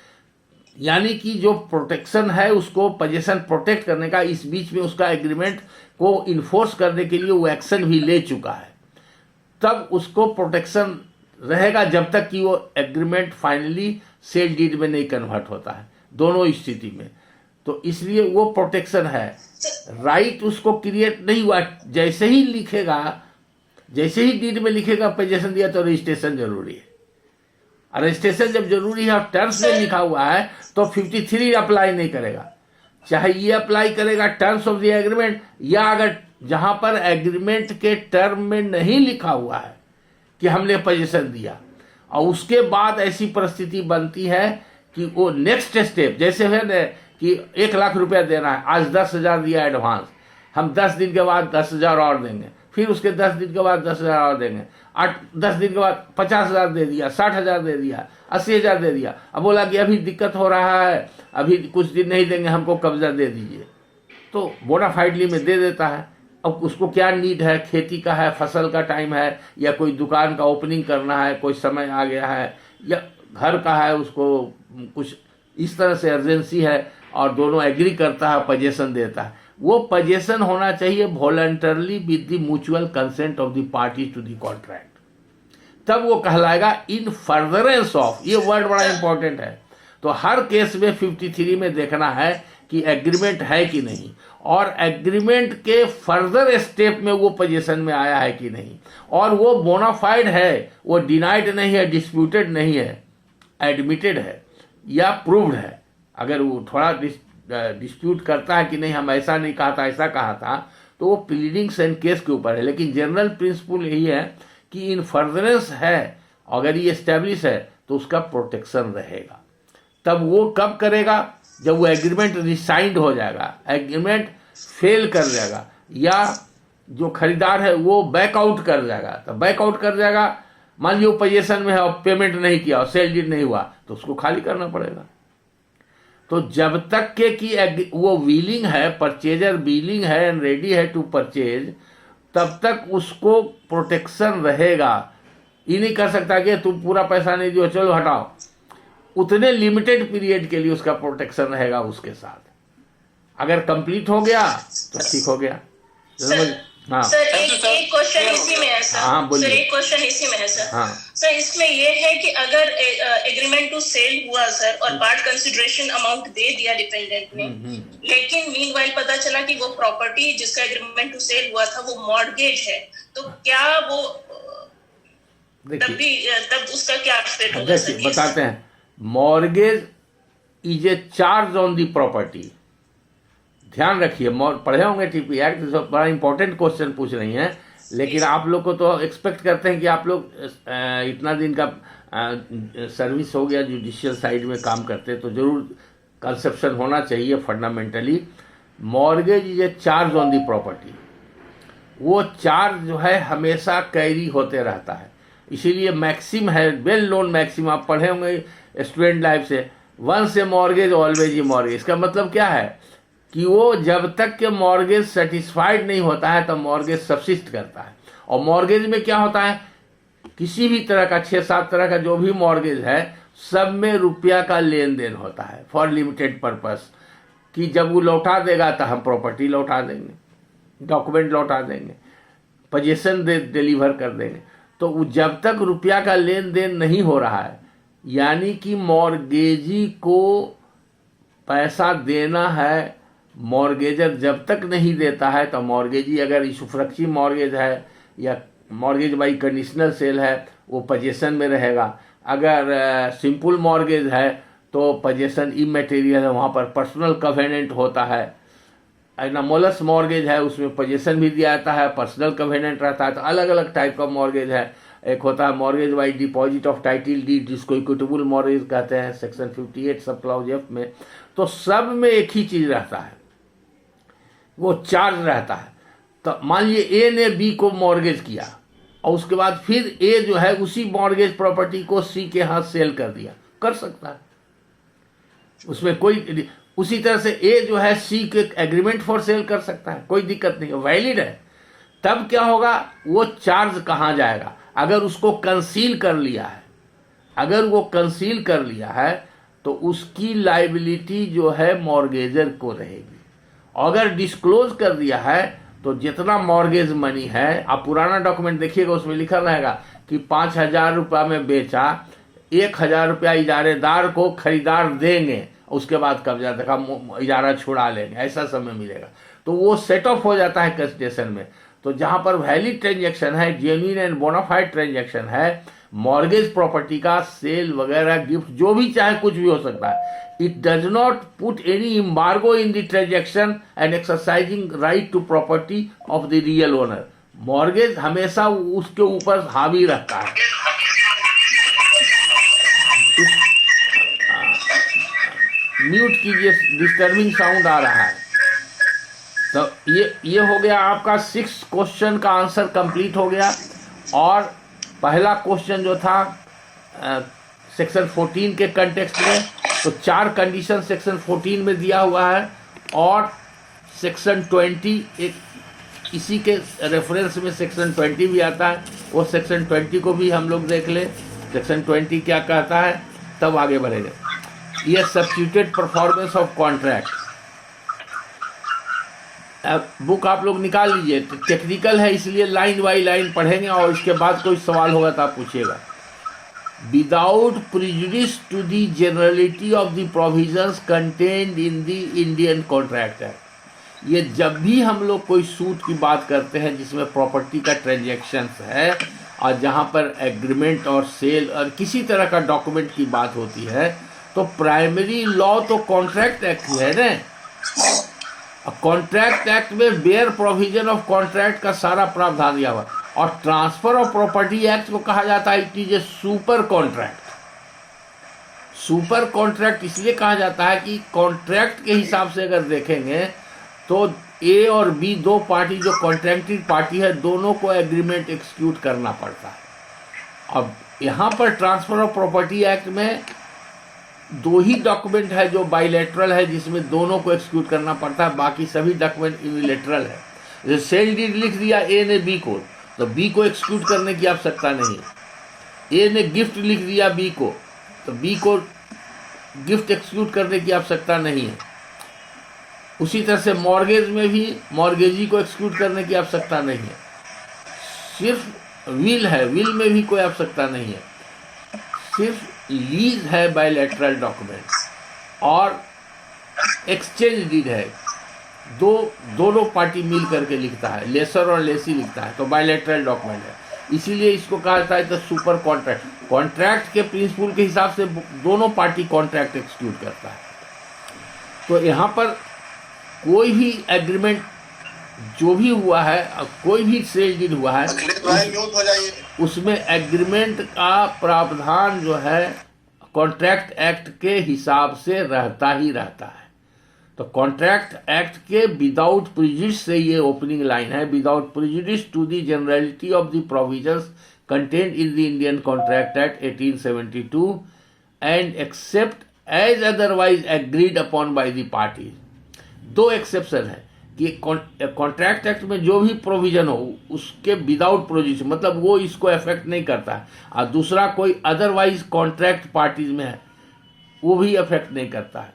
यानी कि जो प्रोटेक्शन है उसको पोजीशन प्रोटेक्ट करने का, इस बीच में उसका एग्रीमेंट को इन्फोर्स करने के लिए वो एक्शन भी ले चुका है, तब उसको प्रोटेक्शन रहेगा जब तक कि वो एग्रीमेंट फाइनली सेल डीड में नहीं कन्वर्ट होता है, दोनों स्थिति में। तो इसलिए वो प्रोटेक्शन है, राइट उसको क्रिएट नहीं हुआ। जैसे ही लिखेगा, जैसे ही डीड में लिखेगा पोजीशन दिया, तो रजिस्ट्रेशन जरूरी है। रजिस्ट्रेशन जब जरूरी है और टर्म्स में लिखा हुआ है तो 53 अप्लाई नहीं करेगा। चाहे ये अप्लाई करेगा टर्म्स ऑफ द एग्रीमेंट, या अगर जहां पर एग्रीमेंट के टर्म में नहीं लिखा हुआ है कि हमने पोजीशन दिया, और उसके बाद ऐसी परिस्थिति बनती है कि वो नेक्स्ट स्टेप, जैसे है ना कि 1 लाख रुपया देना है, आज 10,000 दिया एडवांस, हम 10 दिन के बाद 10,000 और देंगे, फिर उसके 10 दिन के बाद 10,000 और देंगे, 10 दिन के बाद 50,000 दे दिया, 60,000 दे दिया, 80,000 दे दिया, अब बोला कि अभी दिक्कत हो रहा है, अभी कुछ दिन नहीं देंगे, हमको कब्जा दे दीजिए, तो बोनाफाइडली में दे देता है। अब उसको क्या नीड है, खेती का है, फसल का टाइम है, या कोई दुकान का ओपनिंग करना है, कोई समय आ गया है, या घर का है, उसको कुछ इस तरह से अर्जेंसी है, और दोनों एग्री करता है, पोजीशन देता है। वो पोजीशन होना चाहिए voluntarily with the mutual consent of the party to the contract, तब वो कहलाएगा इन फर्दरेंस ऑफ, ये वर्ड बड़ा इंपॉर्टेंट है। तो हर केस में 53 में देखना है कि एग्रीमेंट है कि नहीं, और एग्रीमेंट के फर्दर स्टेप में वो पोजीशन में आया है कि नहीं, और वो बोनाफाइड है, वो डिनाइड नहीं है, डिस्प्यूटेड नहीं है, एडमिटेड है या प्रूव्ड है। अगर वो थोड़ा डिस्प्यूट करता है कि नहीं हम ऐसा नहीं कहा था, ऐसा कहा था, तो वो प्लीडिंग्स एंड केस के ऊपर है। लेकिन जनरल प्रिंसिपल यही है कि इन फर्दरेंस है, अगर ये एस्टेब्लिश है तो उसका प्रोटेक्शन रहेगा। तब वो कब करेगा, जब वो एग्रीमेंट रिसाइंड हो जाएगा, एग्रीमेंट फेल कर जाएगा, या जो खरीदार है वो बैकआउट कर जाएगा। तो बैकआउट कर जाएगा, मान लीजिए पोजीशन में है और पेमेंट नहीं किया और सेल डीड नहीं हुआ, तो उसको खाली करना पड़ेगा। तो जब तक के कि वो विलिंग है, परचेजर विलिंग है एंड रेडी है टू परचेज, तब तक उसको प्रोटेक्शन रहेगा। ये नहीं कर सकता कि तुम पूरा पैसा नहीं दियो चलो हटाओ, उतने लिमिटेड पीरियड के लिए उसका प्रोटेक्शन रहेगा उसके साथ। अगर कंप्लीट हो गया तो ठीक हो गया। हाँ सर एक क्वेश्चन इसी में है सर। हाँ बोलिए। सर एक क्वेश्चन इसी में है सर। हाँ सर इसमें ये है कि अगर एग्रीमेंट टू सेल हुआ सर और पार्ट कंसिडरेशन अमाउंट दे दिया डिपेंडेंट ने, लेकिन मीनवाइल पता चला कि वो प्रॉपर्टी जिसका एग्रीमेंट टू सेल हुआ था वो मॉर्गेज है, तो क्या वो तब उसका क्या एफेक्ट होगा सर? बताते हैं। Mortgage is a charge on the property. ध्यान रखिए, पढ़े होंगे टीपी एक्ट, बड़ा इंपॉर्टेंट क्वेश्चन पूछ रही हैं, लेकिन आप लोग को तो एक्सपेक्ट करते हैं कि आप लोग इतना दिन का सर्विस हो गया, जुडिशियल साइड में काम करते हैं, तो जरूर कंसेप्शन होना चाहिए fundamentally. Mortgage is a charge on the property. वो चार्ज जो है हमेशा कैरी होते रहता है, इसीलिए मैक्सिम है, वेल नोन मैक्सिम, आप पढ़े होंगे स्टूडेंट लाइफ से, once a mortgage always a mortgage. इसका मतलब क्या है कि वो जब तक के मॉर्गेज सेटिस्फाइड नहीं होता है तब मॉर्गेज सब्सिस्ट करता है। और मॉर्गेज में क्या होता है, किसी भी तरह का 6-7 तरह का जो भी मॉर्गेज है, सब में रुपया का लेन देन होता है फॉर लिमिटेड पर्पस, कि जब वो लौटा देगा तो हम प्रॉपर्टी लौटा देंगे, डॉक्यूमेंट लौटा देंगे, पोजीशन डिलीवर कर देंगे। तो जब तक रुपया का लेन देन नहीं हो रहा है, यानी कि मॉर्गेजी को पैसा देना है, मॉर्गेजर जब तक नहीं देता है तो मॉर्गेजी, अगर सुरक्षित मॉर्गेज है या मॉर्गेज बाई कंडीशनल सेल है, वो पोजीशन में रहेगा। अगर सिंपल मॉर्गेज है तो पोजीशन इमैटेरियल है, वहाँ पर पर्सनल कवेनेंट होता है। एनामोलस मॉर्गेज है, उसमें पोजीशन भी दिया जाता है, पर्सनल कवेनेंट रहता है। तो अलग अलग टाइप का मॉर्गेज है। एक होता है mortgage by deposit of title deed, जिसको इक्विटेबल मॉर्गेज कहते हैं, सेक्शन 58 सब क्लॉज एफ में। तो सब में एक ही चीज रहता है, वो चार्ज रहता है। तो मान लीजिए ए ने बी को मॉर्गेज किया और उसके बाद फिर ए जो है उसी मॉर्गेज प्रॉपर्टी को सी के हाथ सेल कर दिया, कर सकता है, उसमें कोई, उसी तरह से ए जो है सी के एग्रीमेंट फॉर सेल कर सकता है, कोई दिक्कत नहीं है, वैलिड है। तब क्या होगा, वो चार्ज कहाँ जाएगा, अगर उसको कंसील कर लिया है, अगर वो कंसील कर लिया है तो उसकी लाइबिलिटी जो है मॉर्गेजर को रहेगी। अगर डिस्क्लोज कर दिया है तो जितना मॉर्गेज मनी है, आप पुराना डॉक्यूमेंट देखिएगा, उसमें लिखा रहेगा कि 5,000 रुपया में बेचा, 1,000 रुपया इजारेदार को खरीदार देंगे, उसके बाद कब्जा देखा इजारा छुड़ा लेंगे, ऐसा समय मिलेगा। तो वो सेट ऑफ हो जाता है कंसिडरेशन में। तो जहां पर वैलिड ट्रांजैक्शन है, जेन्युइन एंड बोनाफाइड ट्रांजैक्शन है, मॉर्गेज प्रॉपर्टी का सेल वगैरह, गिफ्ट, जो भी चाहे कुछ भी हो सकता है. It does not put any embargo in the transaction and exercising right to property of the real owner. Mortgage हमेशा उसके ऊपर हावी रहता है. म्यूट कीजिए, डिस्टर्बिंग साउंड आ रहा है. तो ये हो गया आपका 6 क्वेश्चन का आंसर कंप्लीट हो गया. और पहला क्वेश्चन जो था सेक्शन 14 के कंटेक्स्ट में, तो 4 कंडीशन सेक्शन 14 में दिया हुआ है. और सेक्शन 20 एक इसी के रेफरेंस में सेक्शन 20 भी आता है. वो सेक्शन 20 को भी हम लोग देख लें, सेक्शन 20 क्या कहता है, तब आगे बढ़ेंगे. ये substituted performance of contract. Book आप लोग निकाल लीजिए, टेक्निकल है इसलिए लाइन बाई लाइन पढ़ेंगे, और इसके बाद कोई सवाल होगा तो आप पूछिएगा. Without prejudice to the generality of the provisions contained in the Indian contract act. ये जब भी हम लोग कोई सूट की बात करते हैं जिसमें प्रॉपर्टी का ट्रांजैक्शंस है, और जहाँ पर एग्रीमेंट और सेल और किसी तरह का डॉक्यूमेंट की बात होती है, तो प्राइमरी लॉ तो कॉन्ट्रैक्ट एक्ट ही है ना. कॉन्ट्रैक्ट एक्ट में बेयर प्रोविजन ऑफ कॉन्ट्रैक्ट का सारा प्रावधान दिया हुआ. और ट्रांसफर ऑफ प्रॉपर्टी एक्ट को कहा जाता है it is A super contract. Super contract इसलिए कहा जाता है कि कॉन्ट्रैक्ट के हिसाब से अगर देखेंगे तो ए और बी, दो पार्टी जो कॉन्ट्रैक्टिंग पार्टी है, दोनों को एग्रीमेंट एक्सिक्यूट करना पड़ता है. अब यहाँ पर ट्रांसफर ऑफ प्रॉपर्टी एक्ट में 2 ही डॉक्यूमेंट है जो बाइलेटरल है, जिसमें दोनों को एक्सिक्यूट करना पड़ता है. बाकी सभी डॉक्यूमेंट यूनिलेटरल है. जैसे सेल डीड लिख दिया ए ने बी को, तो बी को एक्सिक्यूट करने की आवश्यकता नहीं है. ए ने गिफ्ट लिख दिया बी को, तो बी को गिफ्ट एक्सिक्यूट करने की आवश्यकता नहीं है. उसी तरह से मॉर्गेज में भी मॉर्गेजी को एक्सिक्यूट करने की आवश्यकता नहीं है. सिर्फ विल है, विल में भी कोई आवश्यकता नहीं है. सिर्फ लीज है बायलैटरल डॉक्यूमेंट, और एक्सचेंज डीड है, दोनों पार्टी मिल करके लिखता है, लेसर और लेसी लिखता है, तो बायलैटरल डॉक्यूमेंट है. इसीलिए इसको कहा जाता है तो सुपर कॉन्ट्रैक्ट. कॉन्ट्रैक्ट के प्रिंसिपल के हिसाब से दोनों पार्टी कॉन्ट्रैक्ट एक्सिक्यूट करता है. तो यहाँ पर कोई भी एग्रीमेंट जो भी हुआ है, कोई भी सेल डीड हुआ है, उसमें एग्रीमेंट का प्रावधान जो है कॉन्ट्रैक्ट एक्ट के हिसाब से रहता ही रहता है. तो कॉन्ट्रैक्ट एक्ट के विदाउट प्रिजुडिस से ये ओपनिंग लाइन है, without prejudice to the generality of the provisions contained in the Indian contract act 1872 and except as otherwise agreed upon by the party. 2 exception है कि कॉन्ट्रैक्ट एक्ट में जो भी provision हो उसके विदाउट प्रोविजन, मतलब वो इसको अफेक्ट नहीं करता है. और दूसरा कोई अदरवाइज कॉन्ट्रैक्ट पार्टीज में है वो भी अफेक्ट नहीं करता है.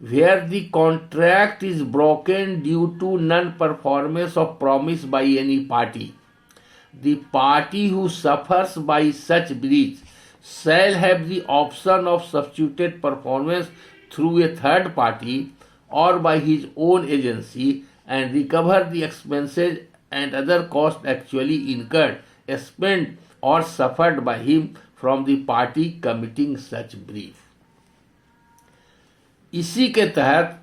Where the contract is broken due to non performance of promise by any party, the party who suffers by such breach shall have the option of substituted performance through a third party or by his own agency and recover the expenses and other costs actually incurred, spent or suffered by him from the party committing such breach. इसी के तहत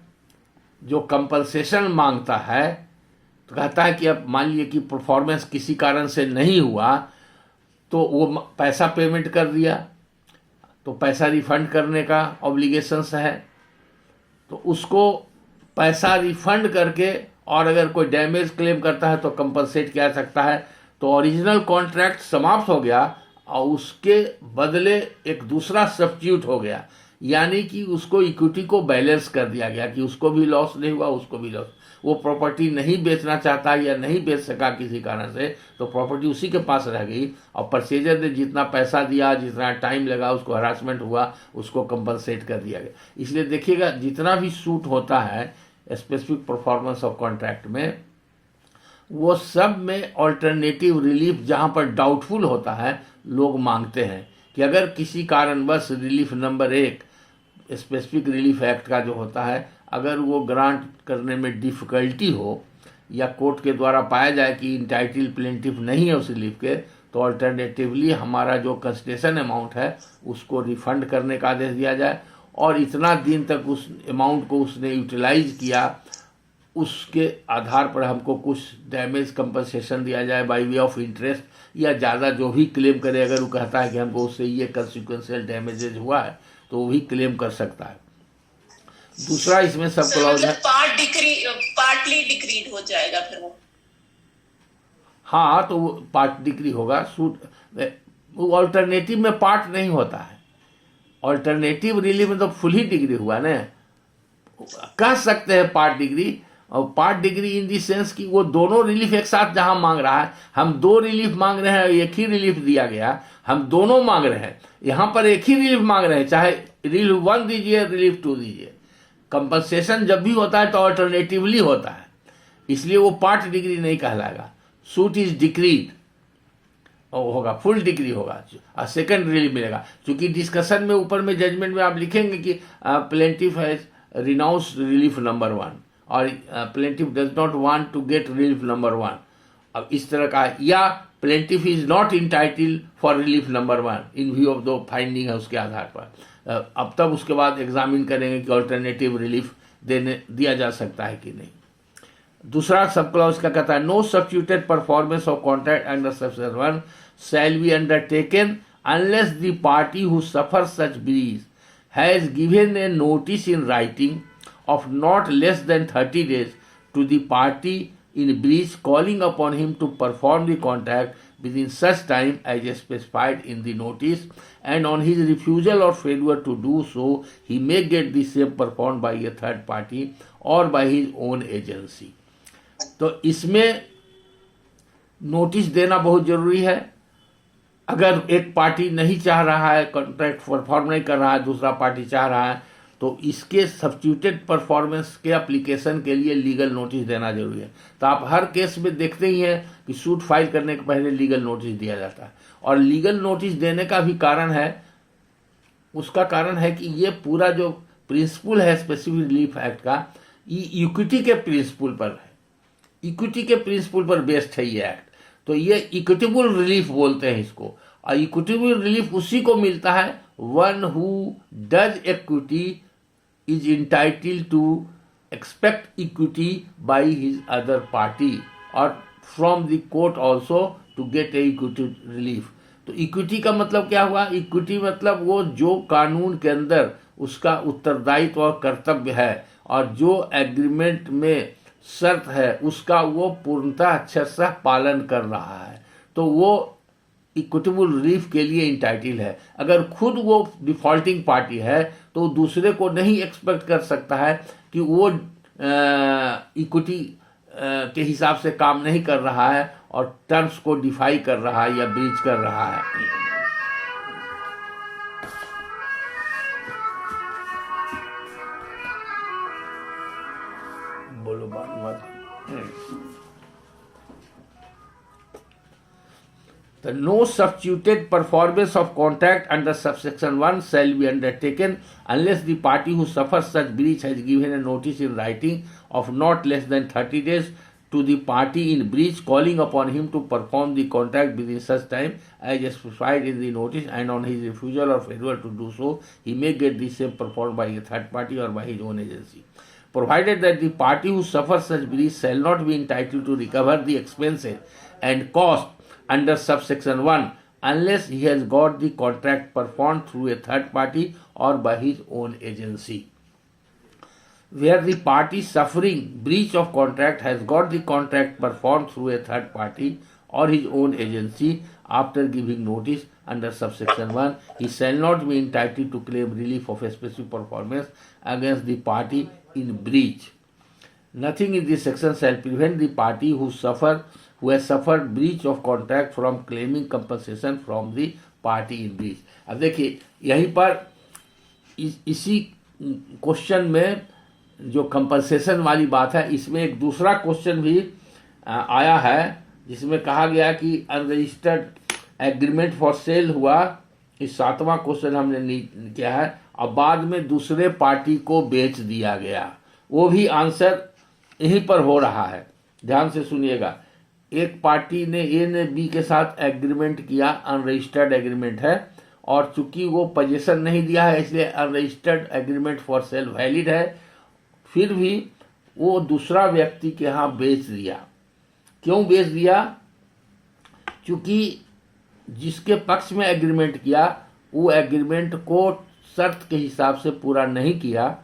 जो compensation मांगता है, तो कहता है कि अब मान लीजिए कि परफॉर्मेंस किसी कारण से नहीं हुआ, तो वो पैसा पेमेंट कर दिया, तो पैसा रिफंड करने का ऑब्लिगेशंस है, तो उसको पैसा रिफंड करके, और अगर कोई डैमेज क्लेम करता है तो कंपनसेट किया सकता है. तो ओरिजिनल कॉन्ट्रैक्ट समाप्त हो गया और उसके बदले एक दूसरा सब्स्टिट्यूट हो गया, यानी कि उसको इक्विटी को बैलेंस कर दिया गया कि उसको भी लॉस नहीं हुआ, उसको भी लॉस. वो प्रॉपर्टी नहीं बेचना चाहता या नहीं बेच सका किसी कारण से, तो प्रॉपर्टी उसी के पास रह गई, और परचेजर ने जितना पैसा दिया, जितना टाइम लगा, उसको हरासमेंट हुआ, उसको कंपनसेट कर दिया गया. इसलिए देखिएगा जितना भी सूट होता है स्पेसिफिक परफॉर्मेंस ऑफ कॉन्ट्रैक्ट में, वो सब में ऑल्टरनेटिव रिलीफ जहाँ पर डाउटफुल होता है लोग मांगते हैं कि अगर किसी कारणवश relief number 1 specific relief act का जो होता है, अगर वो ग्रांट करने में डिफ़िकल्टी हो या कोर्ट के द्वारा पाया जाए कि इंटाइटल प्लेंटिफ नहीं है उस रिलीफ के, तो तो अल्टरनेटिवली हमारा जो कंसेशन अमाउंट है उसको रिफंड करने का आदेश दिया जाए, और इतना दिन तक उस अमाउंट को उसने यूटिलाइज किया उसके आधार पर हमको कुछ डैमेज कंपनसेशन दिया जाए बाय वे ऑफ इंटरेस्ट, या ज़्यादा जो भी क्लेम करे, अगर वो कहता है कि हमको उससे ये कंसिक्वेंशियल डैमेजेज हुआ है तो वो भी क्लेम कर सकता है। दूसरा इसमें सब क्लॉज है, पार्टली डिक्रीड हो जाएगा फिर हाँ तो वो पार्ट डिग्री होगा। सूट वो अल्टरनेटिव में पार्ट नहीं होता है, अल्टरनेटिव रिलीफ में तो फुल ही डिग्री हुआ ना, कह सकते हैं पार्ट डिग्री। और part degree in the sense कि वो दोनों रिलीफ एक साथ जहां मांग रहा है, हम दो रिलीफ मांग रहे हैं, एक ही रिलीफ दिया गया, हम दोनों मांग रहे हैं, यहाँ पर एक ही रिलीफ मांग रहे हैं, चाहे रिलीफ 1 दीजिए रिलीफ 2 दीजिए। कंपनसेशन जब भी होता है तो अल्टरनेटिवली होता है, इसलिए वो पार्ट डिग्री नहीं कहलाएगा। सूट इज डिक्रीड होगा, फुल डिग्री होगा, सेकंड रिलीफ मिलेगा। क्योंकि डिस्कशन में ऊपर में जजमेंट में आप लिखेंगे कि plaintiff has renounced relief number 1 और plaintiff does not want to get relief number 1, अब इस तरह का, या plaintiff is not entitled for relief number 1 in view of दो फाइंडिंग है उसके आधार पर। अब तब उसके बाद एग्जामिन करेंगे कि अल्टरनेटिव रिलीफ दिया जा सकता है कि नहीं। दूसरा सब क्लॉज का कहता है no substituted performance of contract under section 1 shall be undertaken unless the party who suffer such breach has given a notice in writing of not less than 30 days to the party in breach, calling upon him to perform the contract within such time as specified in the notice, and on his refusal or failure to do so, he may get the same performed by a third party or by his own agency. तो इसमें notice देना बहुत जरूरी है। अगर एक party नहीं चाह रहा है, कॉन्ट्रैक्ट परफॉर्म नहीं कर रहा है, दूसरा पार्टी चाह रहा है, तो इसके सब्स्टिट्यूटेड परफॉर्मेंस के एप्लीकेशन के लिए लीगल नोटिस देना जरूरी है। तो आप हर केस में देखते ही हैं कि सूट फाइल करने के पहले लीगल नोटिस दिया जाता है, और लीगल नोटिस देने का भी कारण है, उसका कारण है कि ये पूरा जो प्रिंसिपल है स्पेसिफिक रिलीफ एक्ट का, ये इक्विटी के प्रिंसिपल पर है, इक्विटी के प्रिंसिपल पर बेस्ड है ये एक्ट। तो ये इक्विटेबल रिलीफ बोलते हैं इसको, और इक्विटेबल रिलीफ उसी को मिलता है one who does equity is entitled to expect equity by his other party or from the court also to get a equity relief। तो इक्विटी का मतलब क्या हुआ? इक्विटी मतलब वो जो कानून के अंदर उसका उत्तरदायित्व और कर्तव्य है और जो एग्रीमेंट में शर्त है उसका वो पूर्णतः अच्छे से पालन कर रहा है, तो वो इक्विटेबल रिलीफ के लिए इंटाइटल है। अगर खुद वो डिफॉल्टिंग पार्टी है तो दूसरे को नहीं एक्सपेक्ट कर सकता है कि वो इक्विटी के हिसाब से काम नहीं कर रहा है और टर्म्स को डिफाई कर रहा है या ब्रीच कर रहा है। बोलो बात। The no substituted performance of contract under subsection 1 shall be undertaken unless the party who suffers such breach has given a notice in writing of not less than 30 days to the party in breach, calling upon him to perform the contract within such time as specified in the notice, and on his refusal or failure to do so, he may get the same performed by a third party or by his own agency, provided that the party who suffers such breach shall not be entitled to recover the expenses and cost under subsection 1 unless he has got the contract performed through a third party or by his own agency. Where the party suffering breach of contract has got the contract performed through a third party or his own agency after giving notice under subsection 1, he shall not be entitled to claim relief of a specific performance against the party in breach. Nothing in this section shall prevent the party who has suffered breach of contract from claiming compensation from the party in breach। अब देखिए यहीं पर इसी question में जो compensation वाली बात है, इसमें एक दूसरा क्वेश्चन भी आया है जिसमें कहा गया कि अनरजिस्टर्ड एग्रीमेंट फॉर सेल हुआ, इस 7वां क्वेश्चन हमने किया है, और बाद में दूसरे पार्टी को बेच दिया गया, वो भी आंसर यहीं पर हो रहा है। ध्यान से सुनिएगा, एक पार्टी ने ए ने बी के साथ एग्रीमेंट किया, अनरजिस्टर्ड एग्रीमेंट है, और चूंकि वो पोजीशन नहीं दिया है इसलिए unregistered agreement for cell valid है, फिर भी वो दूसरा व्यक्ति के यहाँ बेच दिया। क्यों बेच दिया? चूंकि जिसके पक्ष में एग्रीमेंट किया वो एग्रीमेंट को शर्त के हिसाब से पूरा नहीं किया,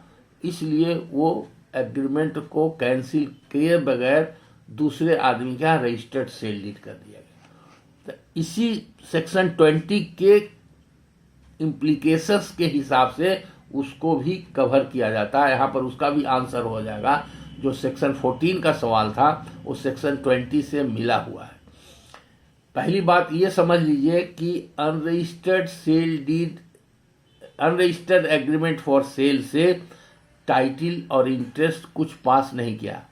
इसलिए वो एग्रीमेंट को कैंसिल किए बगैर दूसरे आदमी का रजिस्टर्ड सेल डीड कर दिया गया। तो इसी सेक्शन 20 के इम्प्लीकेशंस के हिसाब से उसको भी कवर किया जाता है। यहाँ पर उसका भी आंसर हो जाएगा। जो सेक्शन 14 का सवाल था वो सेक्शन 20 से मिला हुआ है। पहली बात ये समझ लीजिए कि unregistered sale deed, unregistered agreement for sale से टाइटल और इंटरेस्ट कुछ पास नहीं किया,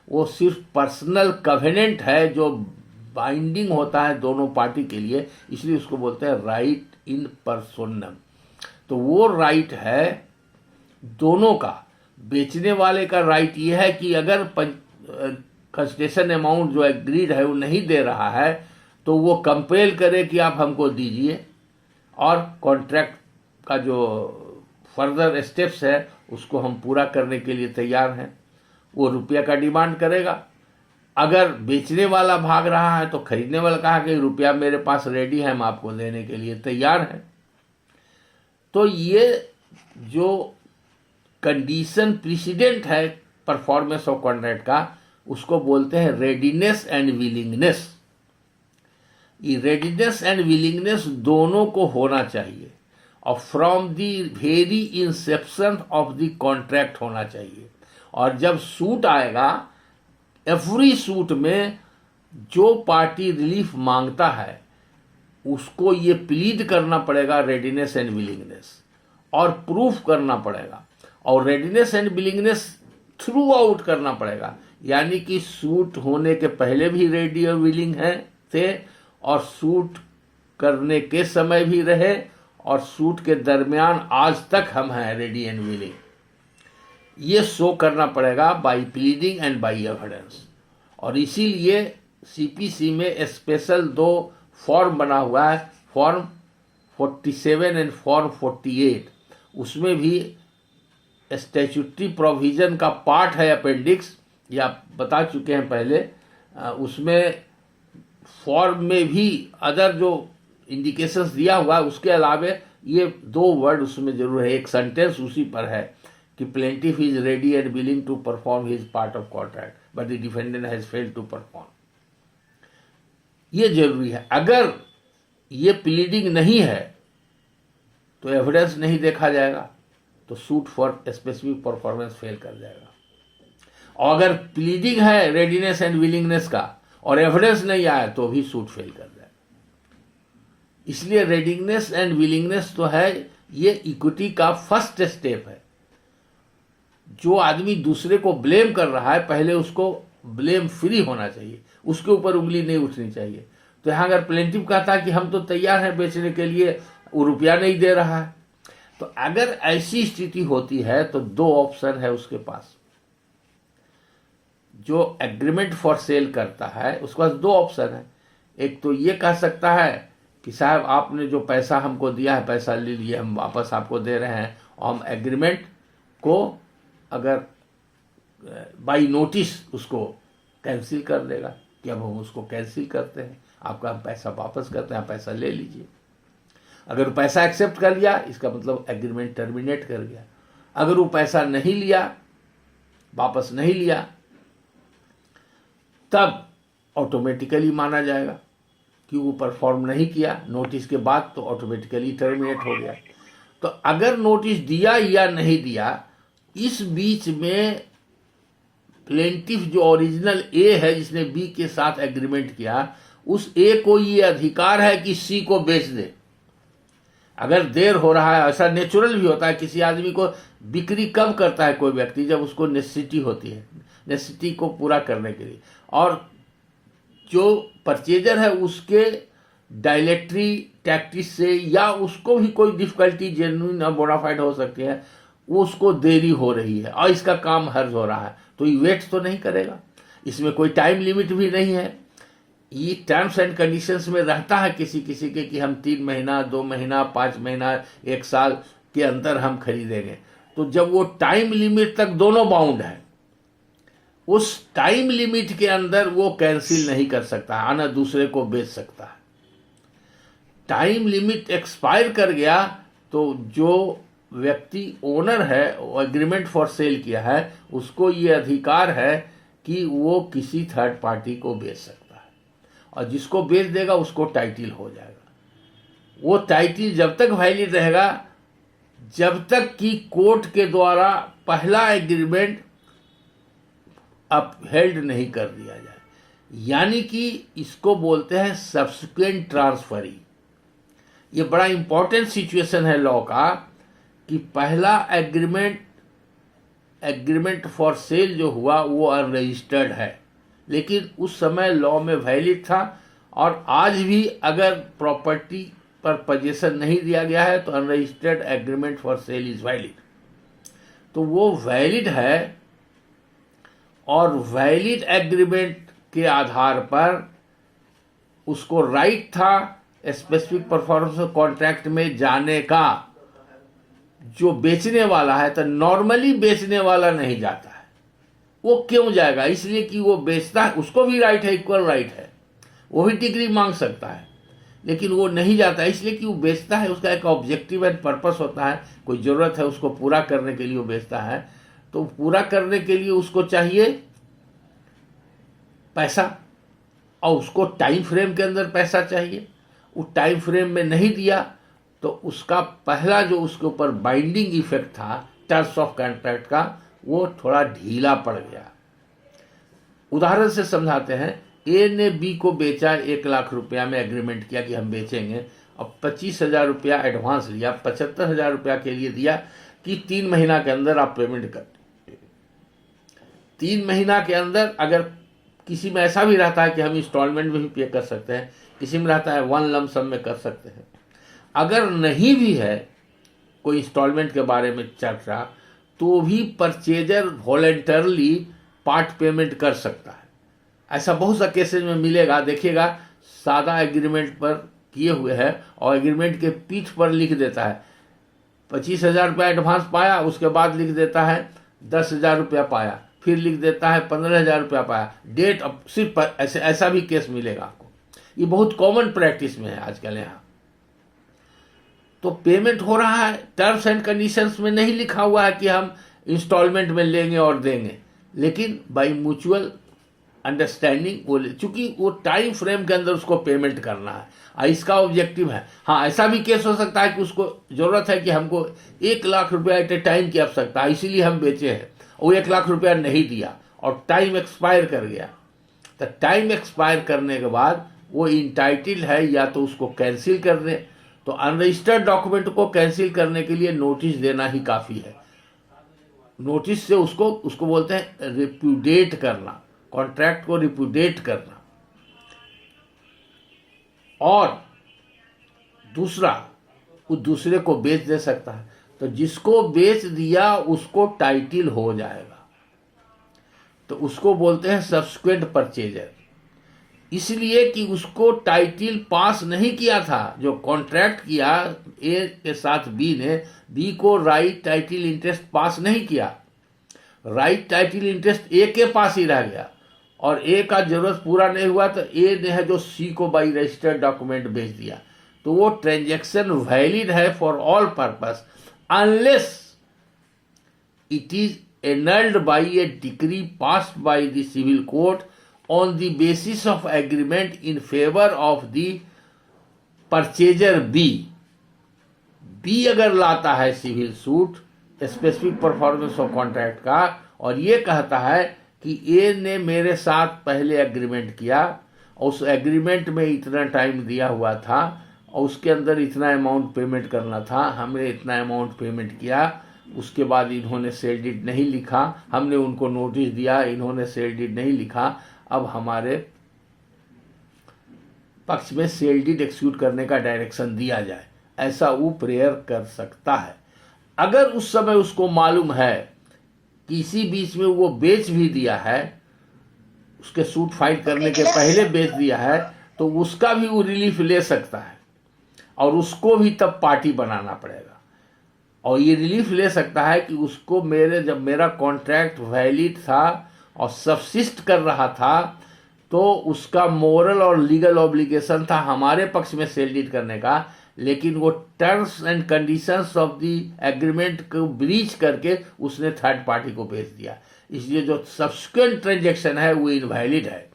वो सिर्फ पर्सनल कवेनेंट है जो बाइंडिंग होता है दोनों पार्टी के लिए, इसलिए उसको बोलते हैं राइट इन पर्सोनम। तो वो राइट है दोनों का। बेचने वाले का राइट ये है कि अगर कंसेशन अमाउंट जो एग्रीड है वो नहीं दे रहा है तो वो कंपेल करे कि आप हमको दीजिए, और कॉन्ट्रैक्ट का जो फर्दर स्टेप्स है उसको हम पूरा करने के लिए तैयार हैं। वो रुपया का डिमांड करेगा। अगर बेचने वाला भाग रहा है तो खरीदने वाला कहा कि रुपया मेरे पास रेडी है, हम आपको देने के लिए तैयार हैं। तो ये जो कंडीशन प्रेसिडेंट है परफॉर्मेंस ऑफ कॉन्ट्रैक्ट का, उसको बोलते हैं रेडीनेस एंड विलिंगनेस। ये रेडीनेस एंड विलिंगनेस दोनों को होना चाहिए, और from the very Inception of the contract होना चाहिए। और जब सूट आएगा, एवरी सूट में जो पार्टी रिलीफ मांगता है उसको ये प्लीड करना पड़ेगा रेडीनेस एंड विलिंगनेस, और प्रूफ करना पड़ेगा, और readiness and willingness through out करना पड़ेगा। यानी कि सूट होने के पहले भी रेडी और विलिंग थे, और सूट करने के समय भी रहे, और सूट के दरमियान आज तक हम हैं रेडी एंड विलिंग। ये शो करना पड़ेगा by pleading and by evidence. और इसीलिए सीपीसी में स्पेशल 2 फॉर्म बना हुआ है, फॉर्म 47 एंड फॉर्म 48। उसमें भी स्टैट्यूटरी प्रोविजन का पार्ट है अपेंडिक्स, या बता चुके हैं पहले। उसमें फॉर्म में भी अदर जो इंडिकेशंस दिया हुआ है उसके अलावे ये 2 वर्ड उसमें जरूर है। एक सेंटेंस उसी पर है कि plaintiff is ready and willing to perform his part of contract but the defendant has failed to perform. ये जरूरी है। अगर ये प्लीडिंग नहीं है तो एविडेंस नहीं देखा जाएगा, तो suit for specific performance fail कर जाएगा। और अगर प्लीडिंग है रेडीनेस एंड विलिंगनेस का और एविडेंस नहीं आया तो भी सूट फेल कर जाएगा। इसलिए रेडीनेस एंड विलिंगनेस तो है, ये इक्विटी का फर्स्ट स्टेप है। जो आदमी दूसरे को ब्लेम कर रहा है पहले उसको ब्लेम फ्री होना चाहिए, उसके ऊपर उंगली नहीं उठनी चाहिए। तो यहाँ अगर प्लेंटिफ कहता है कि हम तो तैयार हैं बेचने के लिए, वो रुपया नहीं दे रहा है, तो अगर ऐसी स्थिति होती है तो 2 ऑप्शन है उसके पास। जो एग्रीमेंट फॉर सेल करता है उसके पास 2 ऑप्शन है। एक तो ये कह सकता है कि साहब आपने जो पैसा हमको दिया है, पैसा ले लिए, हम वापस आपको दे रहे हैं, और हम एग्रीमेंट को अगर बाई नोटिस उसको कैंसिल कर देगा कि अब हम उसको कैंसिल करते हैं, आपका पैसा वापस करते हैं, आप पैसा ले लीजिए। अगर पैसा एक्सेप्ट कर लिया इसका मतलब एग्रीमेंट टर्मिनेट कर गया। अगर वो पैसा नहीं लिया, वापस नहीं लिया, तब ऑटोमेटिकली माना जाएगा कि वो परफॉर्म नहीं किया नोटिस के बाद, तो ऑटोमेटिकली टर्मिनेट हो गया। तो अगर नोटिस दिया या नहीं दिया, इस बीच में प्लेंटिफ जो ओरिजिनल ए है जिसने बी के साथ एग्रीमेंट किया, उस ए को ये अधिकार है कि सी को बेच दे। अगर देर हो रहा है, ऐसा नेचुरल भी होता है, किसी आदमी को बिक्री कब करता है कोई व्यक्ति, जब उसको नेसेसिटी होती है, नेसेसिटी को पूरा करने के लिए, और जो परचेजर है उसके डायलेक्ट्री टैक्टिस से या उसको भी कोई डिफिकल्टी जेन्युइन और बोनाफाइड हो सकती है, वो उसको देरी हो रही है और इसका काम हर्ज हो रहा है, तो ये वेट तो नहीं करेगा। इसमें कोई टाइम लिमिट भी नहीं है ये टर्म्स एंड कंडीशंस में रहता है किसी किसी के कि हम 3 महीना 2 महीना 5 महीना 1 साल के अंदर हम खरीदेंगे। तो जब वो टाइम लिमिट तक दोनों बाउंड है, उस टाइम लिमिट के अंदर वो कैंसिल नहीं कर सकता, आना दूसरे को बेच सकता है। टाइम लिमिट एक्सपायर कर गया तो जो व्यक्ति ओनर है, एग्रीमेंट फॉर सेल किया है, उसको ये अधिकार है कि वो किसी थर्ड पार्टी को बेच सकता है, और जिसको बेच देगा उसको टाइटिल हो जाएगा। वो टाइटिल जब तक वैलिड रहेगा जब तक कि कोर्ट के द्वारा पहला एग्रीमेंट अपहेल्ड नहीं कर दिया जाए, यानी कि इसको बोलते हैं सब्सिक्वेंट ट्रांसफरी। ये बड़ा इंपॉर्टेंट सिचुएशन है लॉ का कि पहला एग्रीमेंट फॉर सेल जो हुआ वो अनरजिस्टर्ड है, लेकिन उस समय लॉ में वैलिड था, और आज भी अगर प्रॉपर्टी पर पोजीशन नहीं दिया गया है तो unregistered agreement for cell is valid. तो वो वैलिड है, और वैलिड एग्रीमेंट के आधार पर उसको राइट था स्पेसिफिक परफॉर्मेंस कॉन्ट्रैक्ट में जाने का। जो बेचने वाला है तो नॉर्मली बेचने वाला नहीं जाता है। वो क्यों जाएगा? इसलिए कि वो बेचता है, उसको भी राइट है, इक्वल राइट है, वो भी डिग्री मांग सकता है, लेकिन वो नहीं जाता इसलिए कि वो बेचता है। उसका एक ऑब्जेक्टिव एंड पर्पस होता है, कोई ज़रूरत है उसको पूरा करने के लिए वो बेचता है। तो पूरा करने के लिए उसको चाहिए पैसा, और उसको टाइम फ्रेम के अंदर पैसा चाहिए। वो टाइम फ्रेम में नहीं दिया तो उसका पहला जो उसके ऊपर बाइंडिंग इफेक्ट था टर्म्स ऑफ कॉन्ट्रैक्ट का, वो थोड़ा ढीला पड़ गया। उदाहरण से समझाते हैं। ए ने बी को बेचा 1 लाख रुपया में एग्रीमेंट किया कि हम बेचेंगे, और 25,000 रुपया एडवांस लिया, 75,000 रुपया के लिए दिया कि 3 महीना के अंदर आप पेमेंट कर। 3 महीना के अंदर अगर किसी में ऐसा भी रहता है कि हम इंस्टॉलमेंट में भी पे कर सकते हैं, किसी में रहता है 1 लम सम में कर सकते हैं। अगर नहीं भी है कोई इंस्टॉलमेंट के बारे में चर्चा, तो भी परचेजर वॉलेंटरली पार्ट पेमेंट कर सकता है। ऐसा बहुत सा केसेज में मिलेगा, देखिएगा सादा एग्रीमेंट पर किए हुए है और एग्रीमेंट के पीठ पर लिख देता है 25,000 रुपया एडवांस पाया, उसके बाद लिख देता है 10,000 रुपया पाया, फिर लिख देता है 15,000 रुपया पाया, डेट अब सिर्फ ऐसा भी केस मिलेगा आपको। ये बहुत कॉमन प्रैक्टिस में है आजकल यहाँ। तो पेमेंट हो रहा है, टर्म्स एंड कंडीशंस में नहीं लिखा हुआ है कि हम इंस्टॉलमेंट में लेंगे और देंगे, लेकिन बाई म्यूचुअल अंडरस्टैंडिंग बोले, चूंकि वो टाइम फ्रेम के अंदर उसको पेमेंट करना है, इसका ऑब्जेक्टिव है। हाँ, ऐसा भी केस हो सकता है कि उसको जरूरत है कि हमको 1 लाख रुपया एट ए टाइम की आवश्यकता है, इसीलिए हम बेचे हैं, वो 1 लाख रुपया नहीं दिया और टाइम एक्सपायर कर गया। तो टाइम एक्सपायर करने के बाद वो इंटाइटल है या तो उसको कैंसिल कर दे। तो अनरजिस्टर्ड डॉक्यूमेंट को कैंसिल करने के लिए नोटिस देना ही काफ़ी है। नोटिस से उसको बोलते हैं रिप्यूडेट करना, कॉन्ट्रैक्ट को रिप्यूडेट करना। और दूसरा, वो दूसरे को बेच दे सकता है, तो जिसको बेच दिया उसको टाइटिल हो जाएगा, तो उसको बोलते हैं सब्सिक्वेंट परचेजर। इसलिए कि उसको टाइटिल पास नहीं किया था, जो कॉन्ट्रैक्ट किया ए के साथ बी ने, बी को राइट टाइटिल इंटरेस्ट पास नहीं किया, राइट टाइटिल इंटरेस्ट ए के पास ही रह गया, और ए का जरूरत पूरा नहीं हुआ तो ए ने है जो सी को बाई रजिस्टर्ड डॉक्यूमेंट बेच दिया। तो वो ट्रांजैक्शन वैलिड है for all purpose unless it is annulled by a decree passed by the civil court on the basis of agreement in favor of the purchaser B। B अगर लाता है civil suit specific performance of contract का, और ये कहता है कि ए ने मेरे साथ पहले एग्रीमेंट किया, उस एग्रीमेंट में इतना टाइम दिया हुआ था और उसके अंदर इतना अमाउंट पेमेंट करना था, हमने इतना अमाउंट पेमेंट किया, उसके बाद इन्होंने सेल डीड नहीं लिखा, हमने उनको नोटिस दिया, इन्होंने सेल डीड नहीं लिखा, अब हमारे पक्ष में सेल डीड एक्सिक्यूट करने का डायरेक्शन दिया जाए, ऐसा वो प्रेयर कर सकता है। अगर उस समय उसको मालूम है कि इसी बीच में वो बेच भी दिया है उसके सूट फाइट करने के पहले बेच दिया है तो उसका भी वो रिलीफ ले सकता है, और उसको भी तब पार्टी बनाना पड़ेगा। और ये रिलीफ ले सकता है कि उसको जब मेरा कॉन्ट्रैक्ट वैलिड था और सब्सिस्ट कर रहा था तो उसका मोरल और लीगल ऑब्लिगेशन था हमारे पक्ष में सेल डीड करने का, लेकिन वो terms and conditions of the agreement को ब्रीच करके उसने थर्ड पार्टी को भेज दिया, इसलिए जो सब्सिक्वेंट ट्रांजैक्शन है वो इनवैलिड है।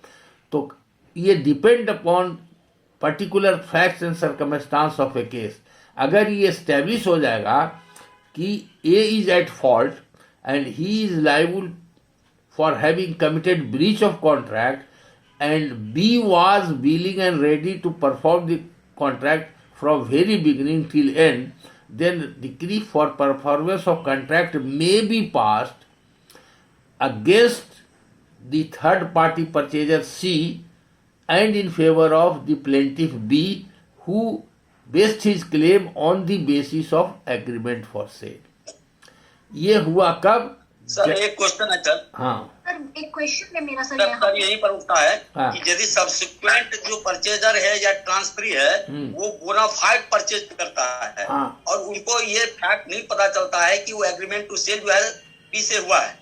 तो ये depend upon particular facts and circumstance of a case. अगर ये एस्टेब्लिश हो जाएगा कि A is at fault and he is liable for having committed breach of contract and B was willing and ready to perform the contract from very beginning till end, then decree for performance of contract may be passed against the third party purchaser C and in favor of the plaintiff B who based his claim on the basis of agreement for sale। ये हुआ कब? Sir एक question है sir. हाँ sir एक question है मेरा sir sir यही पर उठता है हाँ। कि यदि सब्सिक्वेंट जो परचेजर है या ट्रांसफरी है वो बोनाफाइड परचेज करता है हाँ। और उनको ये फैक्ट नहीं पता चलता है कि वो एग्रीमेंट टू सेल जो है बी से हुआ है,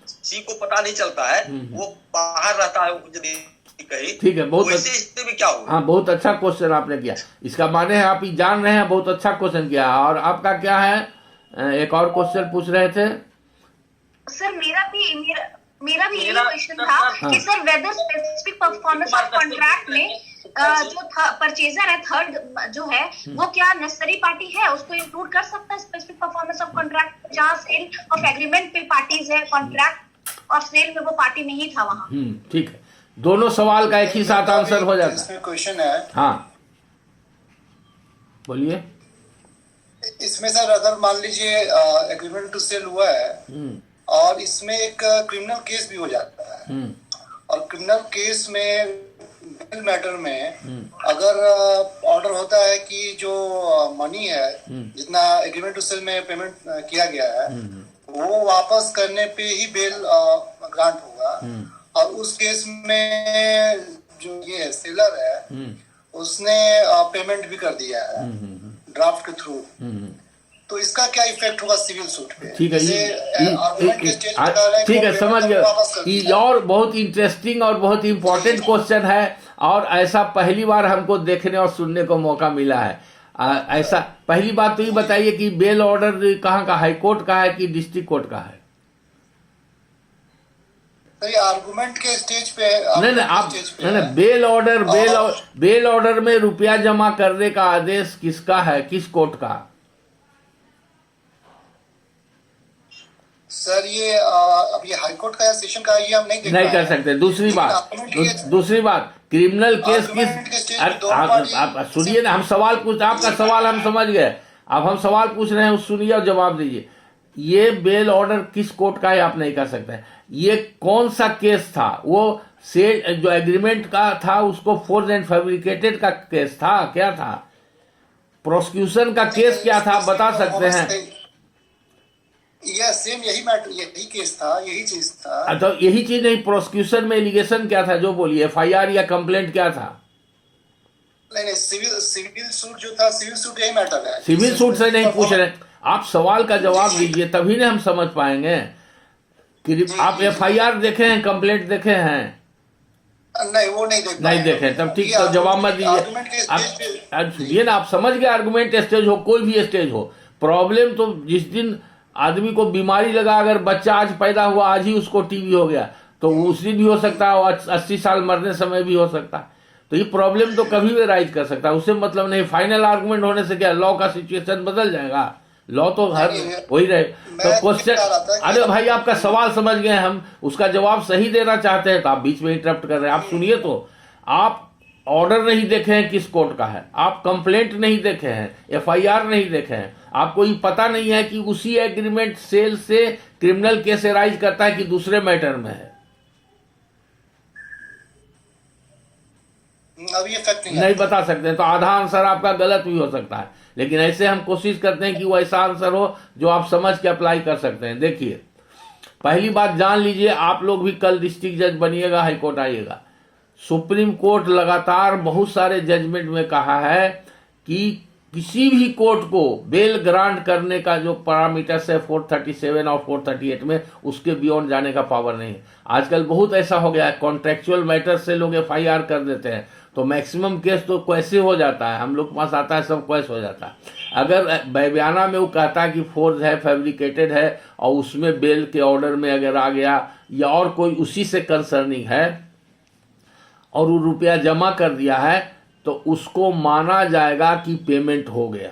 सी को पता नहीं चलता है, वो बाहर रहता है यदि कहीं, ठीक है, बहुत वैसे स्थिति में क्या होगा? हाँ बहुत अच्छा क्वेश्चन आपने किया। इसका माने है आप ये जान रहे हैं, बहुत अच्छा क्वेश्चन किया। और आपका क्या है, एक और क्वेश्चन पूछ रहे थे सर? मेरा भी यही क्वेश्चन था कि sir whether specific performance of contract में जो परचेजर है थर्ड जो है वो क्या नेसेसरी पार्टी है, उसको इंक्लूड कर सकता है स्पेसिफिक परफॉर्मेंस ऑफ कॉन्ट्रैक्ट? जहाँ सेल ऑफ एग्रीमेंट पे पार्टीज है, कॉन्ट्रैक्ट ऑफ सेल में वो पार्टी नहीं था वहाँ। ठीक है, दोनों सवाल का एक ही साथ आंसर हो जाता है। इसमें क्वेश्चन है, हाँ बोलिए। इसमें सर अगर मान लीजिए एग्रीमेंट टू सेल हुआ है और इसमें एक क्रिमिनल केस भी हो जाता है, और क्रिमिनल केस में बेल मैटर में अगर ऑर्डर होता है कि जो मनी है जितना एग्रीमेंट टू सेल में पेमेंट किया गया है वो वापस करने पे ही बेल ग्रांट होगा, और उस केस में जो ये सेलर है उसने पेमेंट भी कर दिया है ड्राफ्ट के थ्रू, तो इसका क्या इफेक्ट होगा सिविल सूट पे? ठीक है, ठीक है, समझ गए। ये और बहुत इंटरेस्टिंग और बहुत इंपॉर्टेंट क्वेश्चन है, और ऐसा पहली बार हमको देखने और सुनने को मौका मिला है। ऐसा पहली बात तो ये बताइए कि बेल ऑर्डर कहाँ का, हाई कोर्ट का है कि डिस्ट्रिक्ट कोर्ट का है? तो ये आर्गुमेंट के स्टेज पे नहीं आप बेल ऑर्डर में रुपया जमा करने का आदेश किसका है, किस कोर्ट का? सर ये अब ये हाई कोर्ट का या सेशन का ये हम नहीं कर सकते। दूसरी बात क्रिमिनल केस किस, आप सुनिए ना, हम सवाल पूछ, आपका सवाल हम समझ गए, अब हम सवाल पूछ रहे हैं सुनिए और जवाब दीजिए। ये बेल ऑर्डर किस कोर्ट का है आप नहीं कर सकते। ये कौन सा केस था? वो सेल जो एग्रीमेंट का था उसको फोर्स एंड फैब्रिकेटेड का केस था, क्या था? प्रोसिक्यूशन का केस क्या था बता सकते हैं? सेम यही मैटर, यही केस था, यही चीज था। तो यही चीज नहीं, प्रोसिक्यूशन में एलिगेशन क्या था जो बोलिए, एफआईआर या कंप्लेंट क्या था? नहीं सिविल सूट जो था, सिविल सूट यही मैटर है। सिविल सूट से नहीं पूछ रहे, आप सवाल का जवाब दीजिए तभी ना हम समझ पाएंगे कि आप एफआईआर देखे हैं, कंप्लेंट देखे हैं? नहीं वो नहीं देखे, तब ठीक, तो जवाब मत दीजिए। आप सुनिए ना, आप समझ गए आर्गुमेंट स्टेज हो, कोई भी स्टेज हो, प्रॉब्लम तो जिस दिन आदमी को बीमारी लगा, अगर बच्चा आज पैदा हुआ आज ही उसको टीबी हो गया तो उस दिन भी हो सकता है, 80 साल मरने समय भी हो सकता है। तो ये प्रॉब्लम तो कभी भी राइज कर सकता है, उससे मतलब नहीं। फाइनल आर्गुमेंट होने से क्या लॉ का सिचुएशन बदल जाएगा? लॉ तो हर वही रहे। तो क्वेश्चन, अरे भाई आपका सवाल समझ गए, हम उसका जवाब सही देना चाहते हैं तो आप बीच में इंटरप्ट कर रहे हैं। आप सुनिए, तो आप ऑर्डर नहीं देखे हैं किस कोर्ट का है, आप कंप्लेंट नहीं देखे हैं, एफआईआर नहीं देखे हैं, आपको ये पता नहीं है कि उसी एग्रीमेंट सेल से क्रिमिनल केस राइज करता है कि दूसरे मैटर में है। अभी ये फैक्ट नहीं बता सकते, तो आधा आंसर आपका गलत भी हो सकता है, लेकिन ऐसे हम कोशिश करते हैं कि वो ऐसा आंसर हो जो आप समझ के अप्लाई कर सकते हैं। देखिए पहली बात जान लीजिए, आप लोग भी कल डिस्ट्रिक्ट जज बनिएगा, हाई कोर्ट आइएगा। सुप्रीम कोर्ट लगातार बहुत सारे जजमेंट में कहा है कि किसी भी कोर्ट को बेल ग्रांट करने का जो पैरामीटर्स है 437 और 438 में, उसके बियॉन्ड जाने का पावर नहीं है। आजकल बहुत ऐसा हो गया है, कॉन्ट्रेक्चुअल मैटर से लोग FIR कर देते हैं, तो मैक्सिमम केस तो कैसे हो जाता है, हम लोग के पास आता है सब कैस हो जाता है। अगर बयाना में वो कहता है कि फोर्ज है, फैब्रिकेटेड है, और उसमें बेल के ऑर्डर में अगर आ गया या और कोई उसी से कंसर्निंग है और वो रुपया जमा कर दिया है, तो उसको माना जाएगा कि पेमेंट हो गया।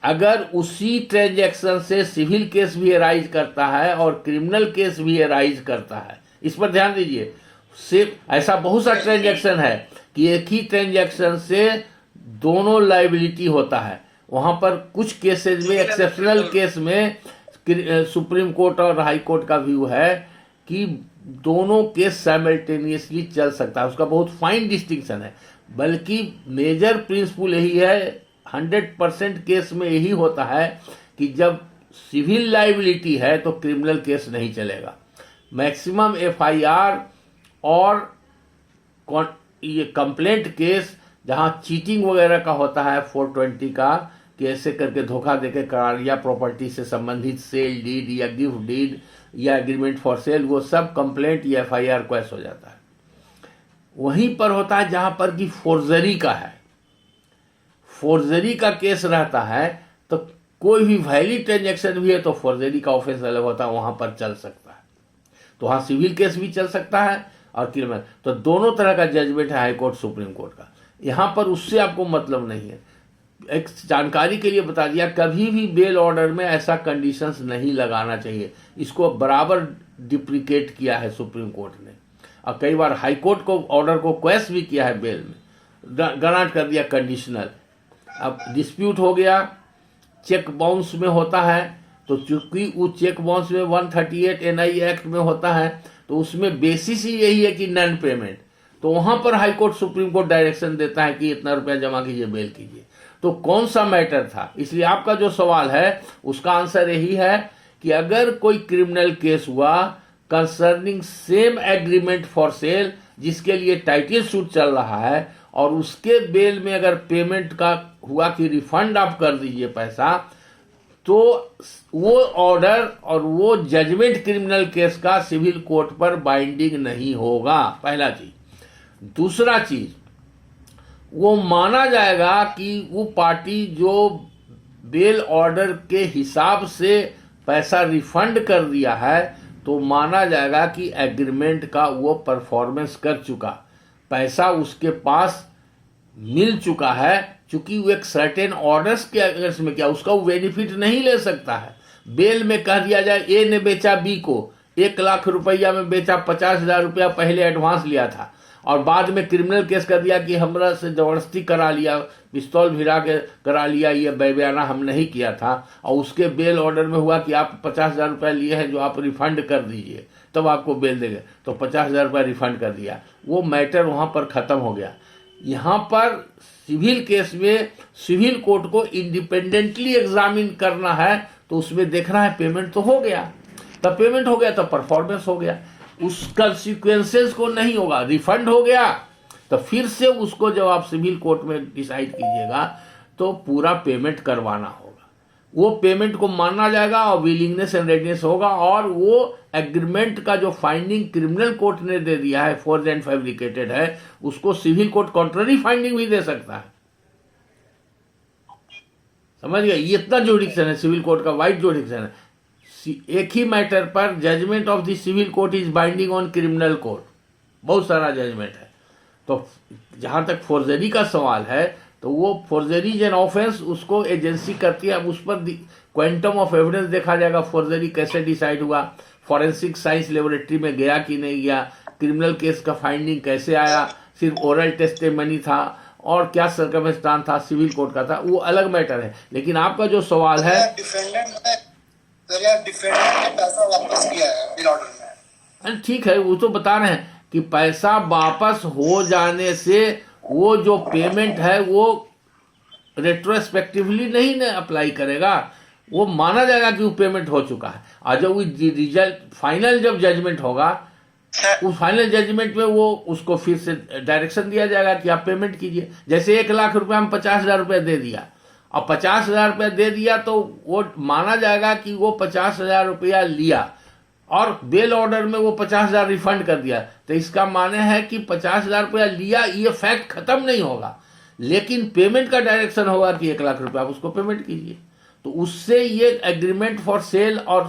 अगर उसी ट्रांजैक्शन से सिविल केस भी अराइज करता है और क्रिमिनल केस भी अराइज करता है, इस पर ध्यान दीजिए। सिर्फ ऐसा बहुत सा ट्रांजैक्शन है कि एक ही ट्रांजैक्शन से दोनों लायबिलिटी होता है। वहां पर कुछ केसेस में, एक्सेप्शनल केस में सुप्रीम कोर्ट और हाई कोर्ट का व्यू है कि दोनों केस साइमल्टेनियसली चल सकता है, उसका बहुत फाइन डिस्टिंक्शन है। बल्कि मेजर प्रिंसिपल यही है, 100% केस में यही होता है कि जब सिविल लायबिलिटी है तो क्रिमिनल केस नहीं चलेगा। मैक्सिमम FIR और ये कंप्लेंट केस जहां चीटिंग वगैरह का होता है 420 का, कि ऐसे करके धोखा देके करा लिया प्रॉपर्टी से संबंधित सेल डीड या गिफ्ट डीड या एग्रीमेंट फॉर सेल, वो सब कंप्लेंट या FIR केस हो जाता है। वहीं पर होता है जहां पर कि फोर्जरी का है, फोर्जरी का केस रहता है, तो कोई भी वैलिड ट्रांजैक्शन भी है तो फोर्जरी का ऑफेंस अलग होता है, वहां पर चल सकता है। तो वहां सिविल केस भी चल सकता है और क्रिमिनल, तो दोनों तरह का जजमेंट है हाई कोर्ट सुप्रीम कोर्ट का। यहां पर उससे आपको मतलब नहीं है। एक जानकारी के लिए बता दिया, कभी भी बेल ऑर्डर में ऐसा कंडीशंस नहीं लगाना चाहिए, इसको बराबर डिप्रिकेट किया है सुप्रीम कोर्ट ने। और कई बार हाई कोर्ट को ऑर्डर को क्वेश्चन भी किया है, बेल में ग्रांट कर दिया कंडीशनल। अब डिस्प्यूट हो गया, चेक बाउंस में होता है, तो चूंकि वो चेक बाउंस में 138 NI एक्ट में होता है, तो उसमें बेसिस ही यही है कि नॉन पेमेंट, तो वहां पर high court supreme court direction देता है कि इतना रुपया जमा कीजिए, बेल कीजिए। तो कौन सा मैटर था, इसलिए आपका जो सवाल है उसका आंसर यही है कि अगर कोई क्रिमिनल केस हुआ concerning same agreement for cell जिसके लिए टाइटल सूट चल रहा है, और उसके बेल में अगर पेमेंट का हुआ कि रिफंड आप कर दीजिए पैसा, तो वो ऑर्डर और वो जजमेंट क्रिमिनल केस का सिविल कोर्ट पर बाइंडिंग नहीं होगा, पहला चीज। दूसरा चीज, वो माना जाएगा कि वो पार्टी जो बेल ऑर्डर के हिसाब से पैसा रिफंड कर दिया है, तो माना जाएगा कि एग्रीमेंट का वो परफॉर्मेंस कर चुका, पैसा उसके पास मिल चुका है। चूंकि वो एक सर्टेन ऑर्डर्स के अगेंस्ट में क्या उसका वो बेनिफिट नहीं ले सकता है। बेल में कह दिया जाए ए ने बेचा बी को 1 लाख रुपया में बेचा, 50,000 रुपया पहले एडवांस लिया था, और बाद में क्रिमिनल केस कर दिया कि हमरा से जबरदस्ती करा लिया, पिस्तौल भिड़ा के करा लिया, ये बयाना हम नहीं किया था, और उसके बेल ऑर्डर में हुआ कि आप 50,000 रुपया लिए हैं जो आप रिफंड कर दीजिए, तब आपको बेल देंगे, तो 50,000 रुपया रिफंड कर दिया, वो मैटर वहां पर खत्म हो गया। यहाँ पर सिविल केस में सिविल कोर्ट को इंडिपेंडेंटली एग्जामिन करना है, तो उसमें देखना है पेमेंट तो हो गया, तब पेमेंट हो गया तब परफॉर्मेंस हो गया, उस कंसिक्वेंसेस को नहीं होगा। रिफंड हो गया तो फिर से उसको जब आप सिविल कोर्ट में डिसाइड कीजिएगा तो पूरा पेमेंट करवाना होगा, वो पेमेंट को माना जाएगा और विलिंगनेस एंड रेडीनेस होगा, और वो एग्रीमेंट का जो फाइंडिंग क्रिमिनल कोर्ट ने दे दिया है फोर्ज एंड फैब्रिकेटेड है, उसको सिविल कोर्ट कॉन्ट्ररी फाइंडिंग भी दे सकता है। समझ गए, ये इतना जुडिक्शन है सिविल कोर्ट का, वाइड जुडिक्शन है। एक ही मैटर पर judgment of the civil court is binding on criminal court, बहुत सारा जजमेंट है। तो जहां तक फोर्जरी का सवाल है, तो वो फोर्जरी एन ऑफेंस उसको एजेंसी करती है, अब उस पर क्वांटम ऑफ एविडेंस देखा जाएगा, फोर्जरी कैसे डिसाइड हुआ, फॉरेंसिक साइंस लेबोरेटरी में गया कि नहीं गया, क्रिमिनल केस का फाइंडिंग कैसे आया, सिर्फ ओरल टेस्टिमनी था और क्या सर्कमस्टांस था, सिविल कोर्ट का था, वो अलग मैटर है। लेकिन आपका जो सवाल है, डिफेंडेंट ने पैसा वापस किया है बिल ऑर्डर में, ठीक है, वो तो बता रहे हैं कि पैसा वापस हो जाने से वो जो पेमेंट है वो रेट्रोस्पेक्टिवली नहीं ना अप्लाई करेगा, वो माना जाएगा कि वो पेमेंट हो चुका है। और जब वो रिजल्ट फाइनल जब जजमेंट होगा, उस फाइनल जजमेंट में वो उसको फिर से डायरेक्शन दिया जाएगा कि आप पेमेंट कीजिए। जैसे 1 लाख रुपया में 50,000 रुपया दे दिया और 50,000 रुपया दे दिया, तो वो माना जाएगा कि वो 50,000 रुपया लिया और बेल ऑर्डर में वो 50,000 रिफंड कर दिया। तो इसका माने है कि 50,000 रुपया लिया, ये फैक्ट खत्म नहीं होगा, लेकिन पेमेंट का डायरेक्शन होगा कि 1 लाख रुपया आप उसको पेमेंट कीजिए। तो उससे ये एग्रीमेंट फॉर सेल और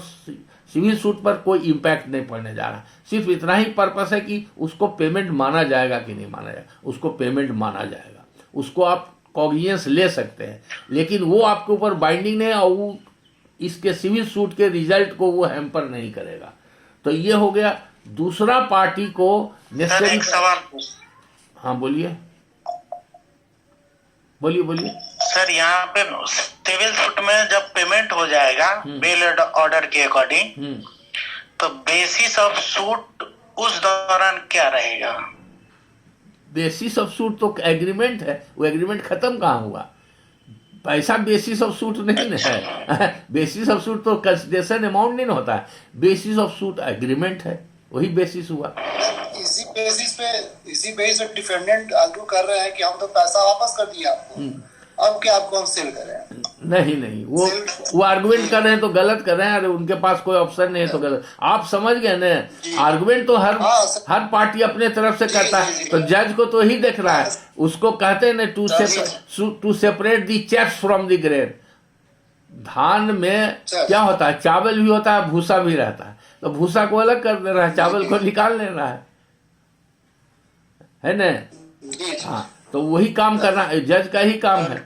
सिविल सूट पर कोई इम्पैक्ट नहीं पड़ने जा रहा। सिर्फ इतना ही पर्पस है कि उसको पेमेंट माना जाएगा कि नहीं माना जाएगा। उसको पेमेंट माना जाएगा, उसको आप कॉग्निजेंस ले सकते हैं, लेकिन वो आपके ऊपर बाइंडिंग नहीं है और वो इसके सिविल सूट के रिजल्ट को वो हैम्पर नहीं करेगा। तो ये हो गया। दूसरा पार्टी को नेसेसरी सवाल। हाँ बोलिए बोलिए बोलिए। सर यहाँ पे सिविल सूट में जब पेमेंट हो जाएगा बेल ऑर्डर के अकॉर्डिंग, तो बेसिस ऑफ सूट उस दौरान क्या रहेगा? बेसिस ऑफ सूट तो एग्रीमेंट है, वो एग्रीमेंट खत्म कहाँ हुआ? पैसा बेसिस ऑफ सूट नहीं है। बेसिस ऑफ सूट तो कंसिडरेशन अमाउंट नहीं होता है, बेसिस ऑफ सूट एग्रीमेंट है, वही बेसिस हुआ। इसी बेस पे डिफेंडेंट आर्ग्यू कर रहे हैं कि हम तो पैसा वापस कर दिया आपको, अब क्या आपको हम सेल करें? नहीं, वो आर्गुमेंट कर रहे हैं तो गलत कर रहे हैं। अरे उनके पास कोई ऑप्शन नहीं है तो गलत। आप समझ गए ना, आर्गुमेंट तो हर पार्टी अपने तरफ से करता है। तो जज को तो ही देख रहा है, उसको कहते हैं ना to separate the chaffs from the grain. धान में क्या होता है, चावल भी होता है, भूसा भी रहता है। तो भूसा को अलग कर दे रहा है, चावल को निकाल ले रहा है ना? हाँ, तो वही काम करना जज का ही काम है।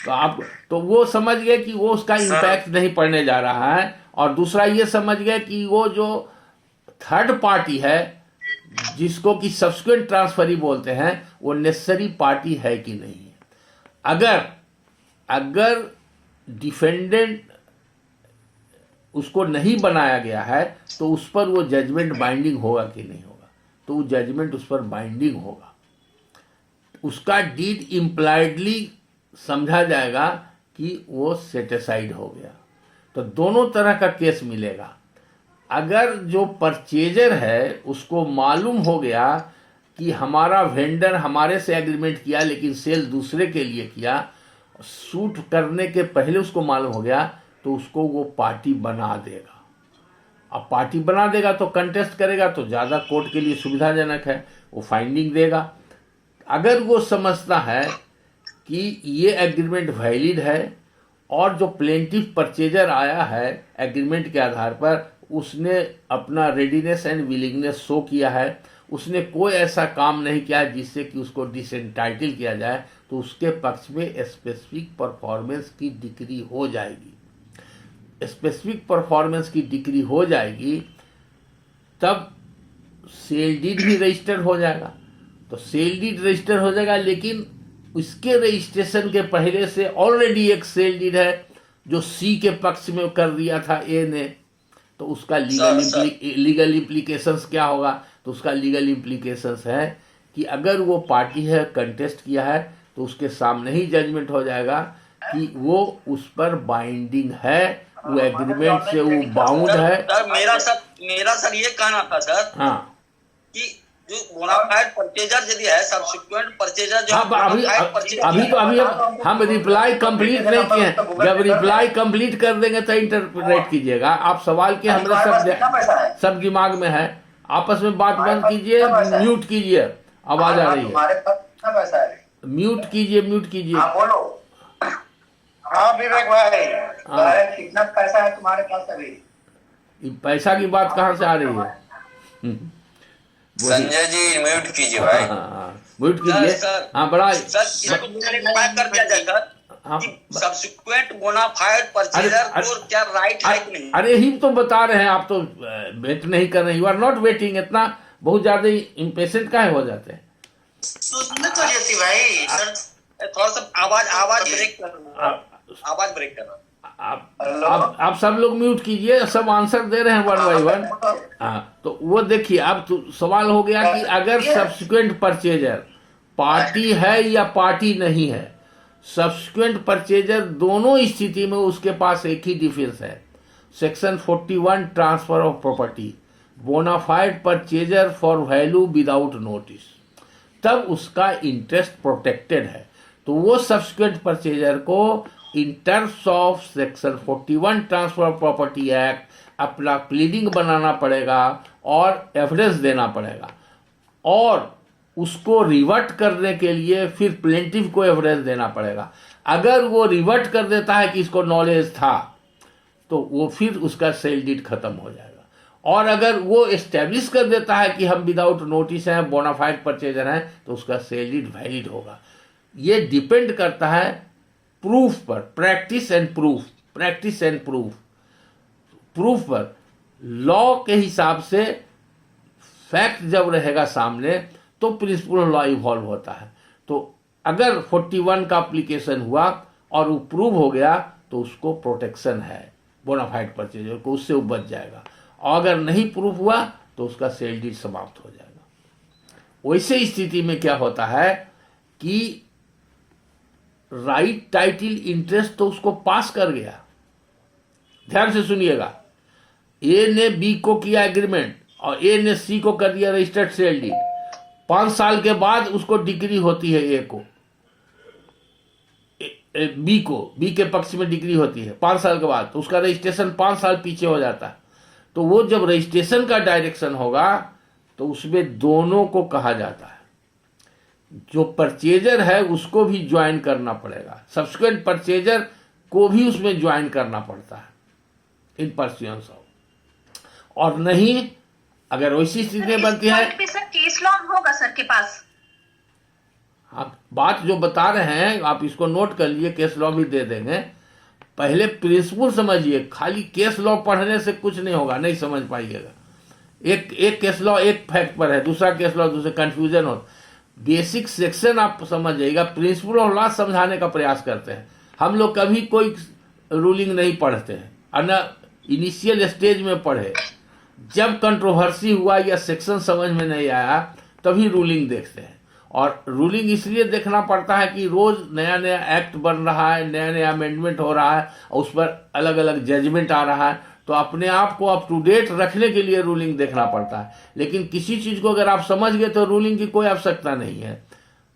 तो आप तो वो समझ गए कि वो उसका इम्पैक्ट नहीं पड़ने जा रहा है। और दूसरा ये समझ गए कि वो जो थर्ड पार्टी है, जिसको कि सब्सिक्वेंट ट्रांसफरी बोलते हैं, वो नेसेसरी पार्टी है कि नहीं। अगर डिफेंडेंट उसको नहीं बनाया गया है तो उस पर वो जजमेंट बाइंडिंग होगा कि नहीं होगा? तो वो जजमेंट उस पर बाइंडिंग होगा। उसका डीड इम्प्लाइडली समझा जाएगा कि वो सेटिसाइड हो गया। तो दोनों तरह का केस मिलेगा। अगर जो परचेजर है उसको मालूम हो गया कि हमारा वेंडर हमारे से एग्रीमेंट किया लेकिन सेल दूसरे के लिए किया, सूट करने के पहले उसको मालूम हो गया, तो उसको वो पार्टी बना देगा। अब पार्टी बना देगा तो कंटेस्ट करेगा, तो ज़्यादा कोर्ट के लिए सुविधाजनक है, वो फाइंडिंग देगा। अगर वो समझता है कि ये एग्रीमेंट वैलिड है और जो प्लेंटिफ परचेजर आया है एग्रीमेंट के आधार पर, उसने अपना रेडीनेस एंड विलिंगनेस शो किया है, उसने कोई ऐसा काम नहीं किया जिससे कि उसको डिसएंटाइटल किया जाए, तो उसके पक्ष में स्पेसिफिक परफॉर्मेंस की डिक्री हो जाएगी। स्पेसिफिक परफॉर्मेंस की डिक्री हो जाएगी तब सेल डीड भी रजिस्टर हो जाएगा। तो सेल डीड रजिस्टर हो जाएगा, लेकिन उसके रजिस्ट्रेशन के पहले से ऑलरेडी एक सेल डीड है जो सी के पक्ष में कर दिया था ए ने। तो उसका लीगल इम्प्लीकेशंस क्या होगा? तो उसका लीगल इम्प्लीकेशंस है कि अगर वो पार्टी है, कंटेस्ट किया है, तो उसके सामने ही जजमेंट हो जाएगा कि वो उस पर बाइंडिंग है, वो एग्रीमेंट से वो बाउंड है। मेरा सर ये कहना था सर, हाँ, कि जो बोनाफाइड परचेजर यदि है, सब्सिक्वेंट परचेजर जो अभी हम रिप्लाई कंप्लीट नहीं किए हैं। जब रिप्लाई कंप्लीट कर देंगे तो इंटरप्रेट कीजिएगा। आप सवाल के हमारे सब दिमाग में है, आपस में बात बंद कीजिए, म्यूट कीजिए, आवाज आ रही है, म्यूट कीजिए। हाँ विवेक भाई, कितना पैसा है तुम्हारे पास अभी? पैसा की बात कहाँ से आ रही है? संजय जी म्यूट कीजिए भाई। म्यूट कीजिए। हाँ, बड़ा कर दिया जाएगा कि सब्सिक्वेंट बोनाफाइड परचेजर को क्या राइट है कि नहीं? अरे ही तो बता रहे हैं, आप तो वेट नहीं कर रहे, यू आर नॉट वेटिंग। इतना बहुत ज्यादा इम्पेशेंट काहे हो जाते हैं? सुनने तो देती भाई सर, थोड़ा सा आवाज ब्रेक कर रहा। आप सब लोग म्यूट कीजिए, सब आंसर दे रहे हैं वन बाई वन। हाँ, तो वो देखिए, अब तो सवाल हो गया कि अगर सब्सिक्वेंट परचेजर पार्टी है या पार्टी नहीं है, सब्सिक्वेंट परचेजर दोनों स्थिति में उसके पास एक ही डिफेंस है, section 41 transfer of property, bonafide purchaser for value without notice, तब उसका इंटरेस्ट प्रोटेक्टेड है। तो वो सब्सिक्वेंट परचेजर को in terms of section 41 transfer of property act अपना प्लीडिंग बनाना पड़ेगा और एविडेंस देना पड़ेगा, और उसको रिवर्ट करने के लिए फिर प्लेंटिफ को एविडेंस देना पड़ेगा। अगर वो रिवर्ट कर देता है कि इसको नॉलेज था, तो वो फिर उसका सेल डीड खत्म हो जाएगा। और अगर वो एस्टेब्लिश कर देता है कि हम विदाउट नोटिस हैं, बोनाफाइड परचेजर हैं, तो उसका सेल डीड वैलिड होगा। ये डिपेंड करता है प्रूफ पर, प्रैक्टिस एंड प्रूफ पर। लॉ के हिसाब से फैक्ट जब रहेगा सामने तो प्रिंसिपल लॉ इवॉल्व होता है। तो अगर 41 का एप्लीकेशन हुआ और वो प्रूव हो गया तो उसको प्रोटेक्शन है बोनाफाइड परचेजर को, उससे वो बच जाएगा। और अगर नहीं प्रूफ हुआ तो उसका सेल डीड समाप्त हो जाएगा। वैसे स्थिति में क्या होता है कि राइट टाइटल इंटरेस्ट तो उसको पास कर गया। ध्यान से सुनिएगा, ए ने बी को किया एग्रीमेंट और ए ने सी को कर दिया रजिस्टर्ड सेल डीड। 5 साल के बाद उसको डिक्री होती है, ए को बी के पक्ष में डिक्री होती है 5 साल के बाद, तो उसका रजिस्ट्रेशन 5 साल पीछे हो जाता है। तो वो जब रजिस्ट्रेशन का डायरेक्शन होगा तो उसमें दोनों को कहा जाता है, जो परचेजर है उसको भी ज्वाइन करना पड़ेगा, सब्सिक्वेंट परचेजर को भी उसमें ज्वाइन करना पड़ता है इन परस्यूएंस ऑफ। और नहीं अगर वैसी स्थिति बनती है, सर केस लॉ होगा सर के पास। आप बात जो बता रहे हैं आप इसको नोट कर लिए, केस लॉ भी दे देंगे। पहले प्रिंसिपल समझिए, खाली केस लॉ पढ़ने से कुछ नहीं होगा, नहीं समझ पाइएगा। एक केस लॉ एक फैक्ट पर है, दूसरा केस लॉ दूसरे, कंफ्यूजन हो। बेसिक सेक्शन आप समझ जाइएगा। प्रिंसिपल ऑफ लॉ समझाने का प्रयास करते हैं हम लोग, कभी कोई रूलिंग नहीं पढ़ते हैं, और न इनिशियल स्टेज में पढ़े। जब कंट्रोवर्सी हुआ या सेक्शन समझ में नहीं आया तभी रूलिंग देखते हैं। और रूलिंग इसलिए देखना पड़ता है कि रोज नया नया एक्ट बन रहा है, नया नया अमेंडमेंट हो रहा है, और उस पर अलग अलग जजमेंट आ रहा है। तो अपने आप को अप टू डेट रखने के लिए रूलिंग देखना पड़ता है। लेकिन किसी चीज को अगर आप समझ गए तो रूलिंग की कोई आवश्यकता नहीं है।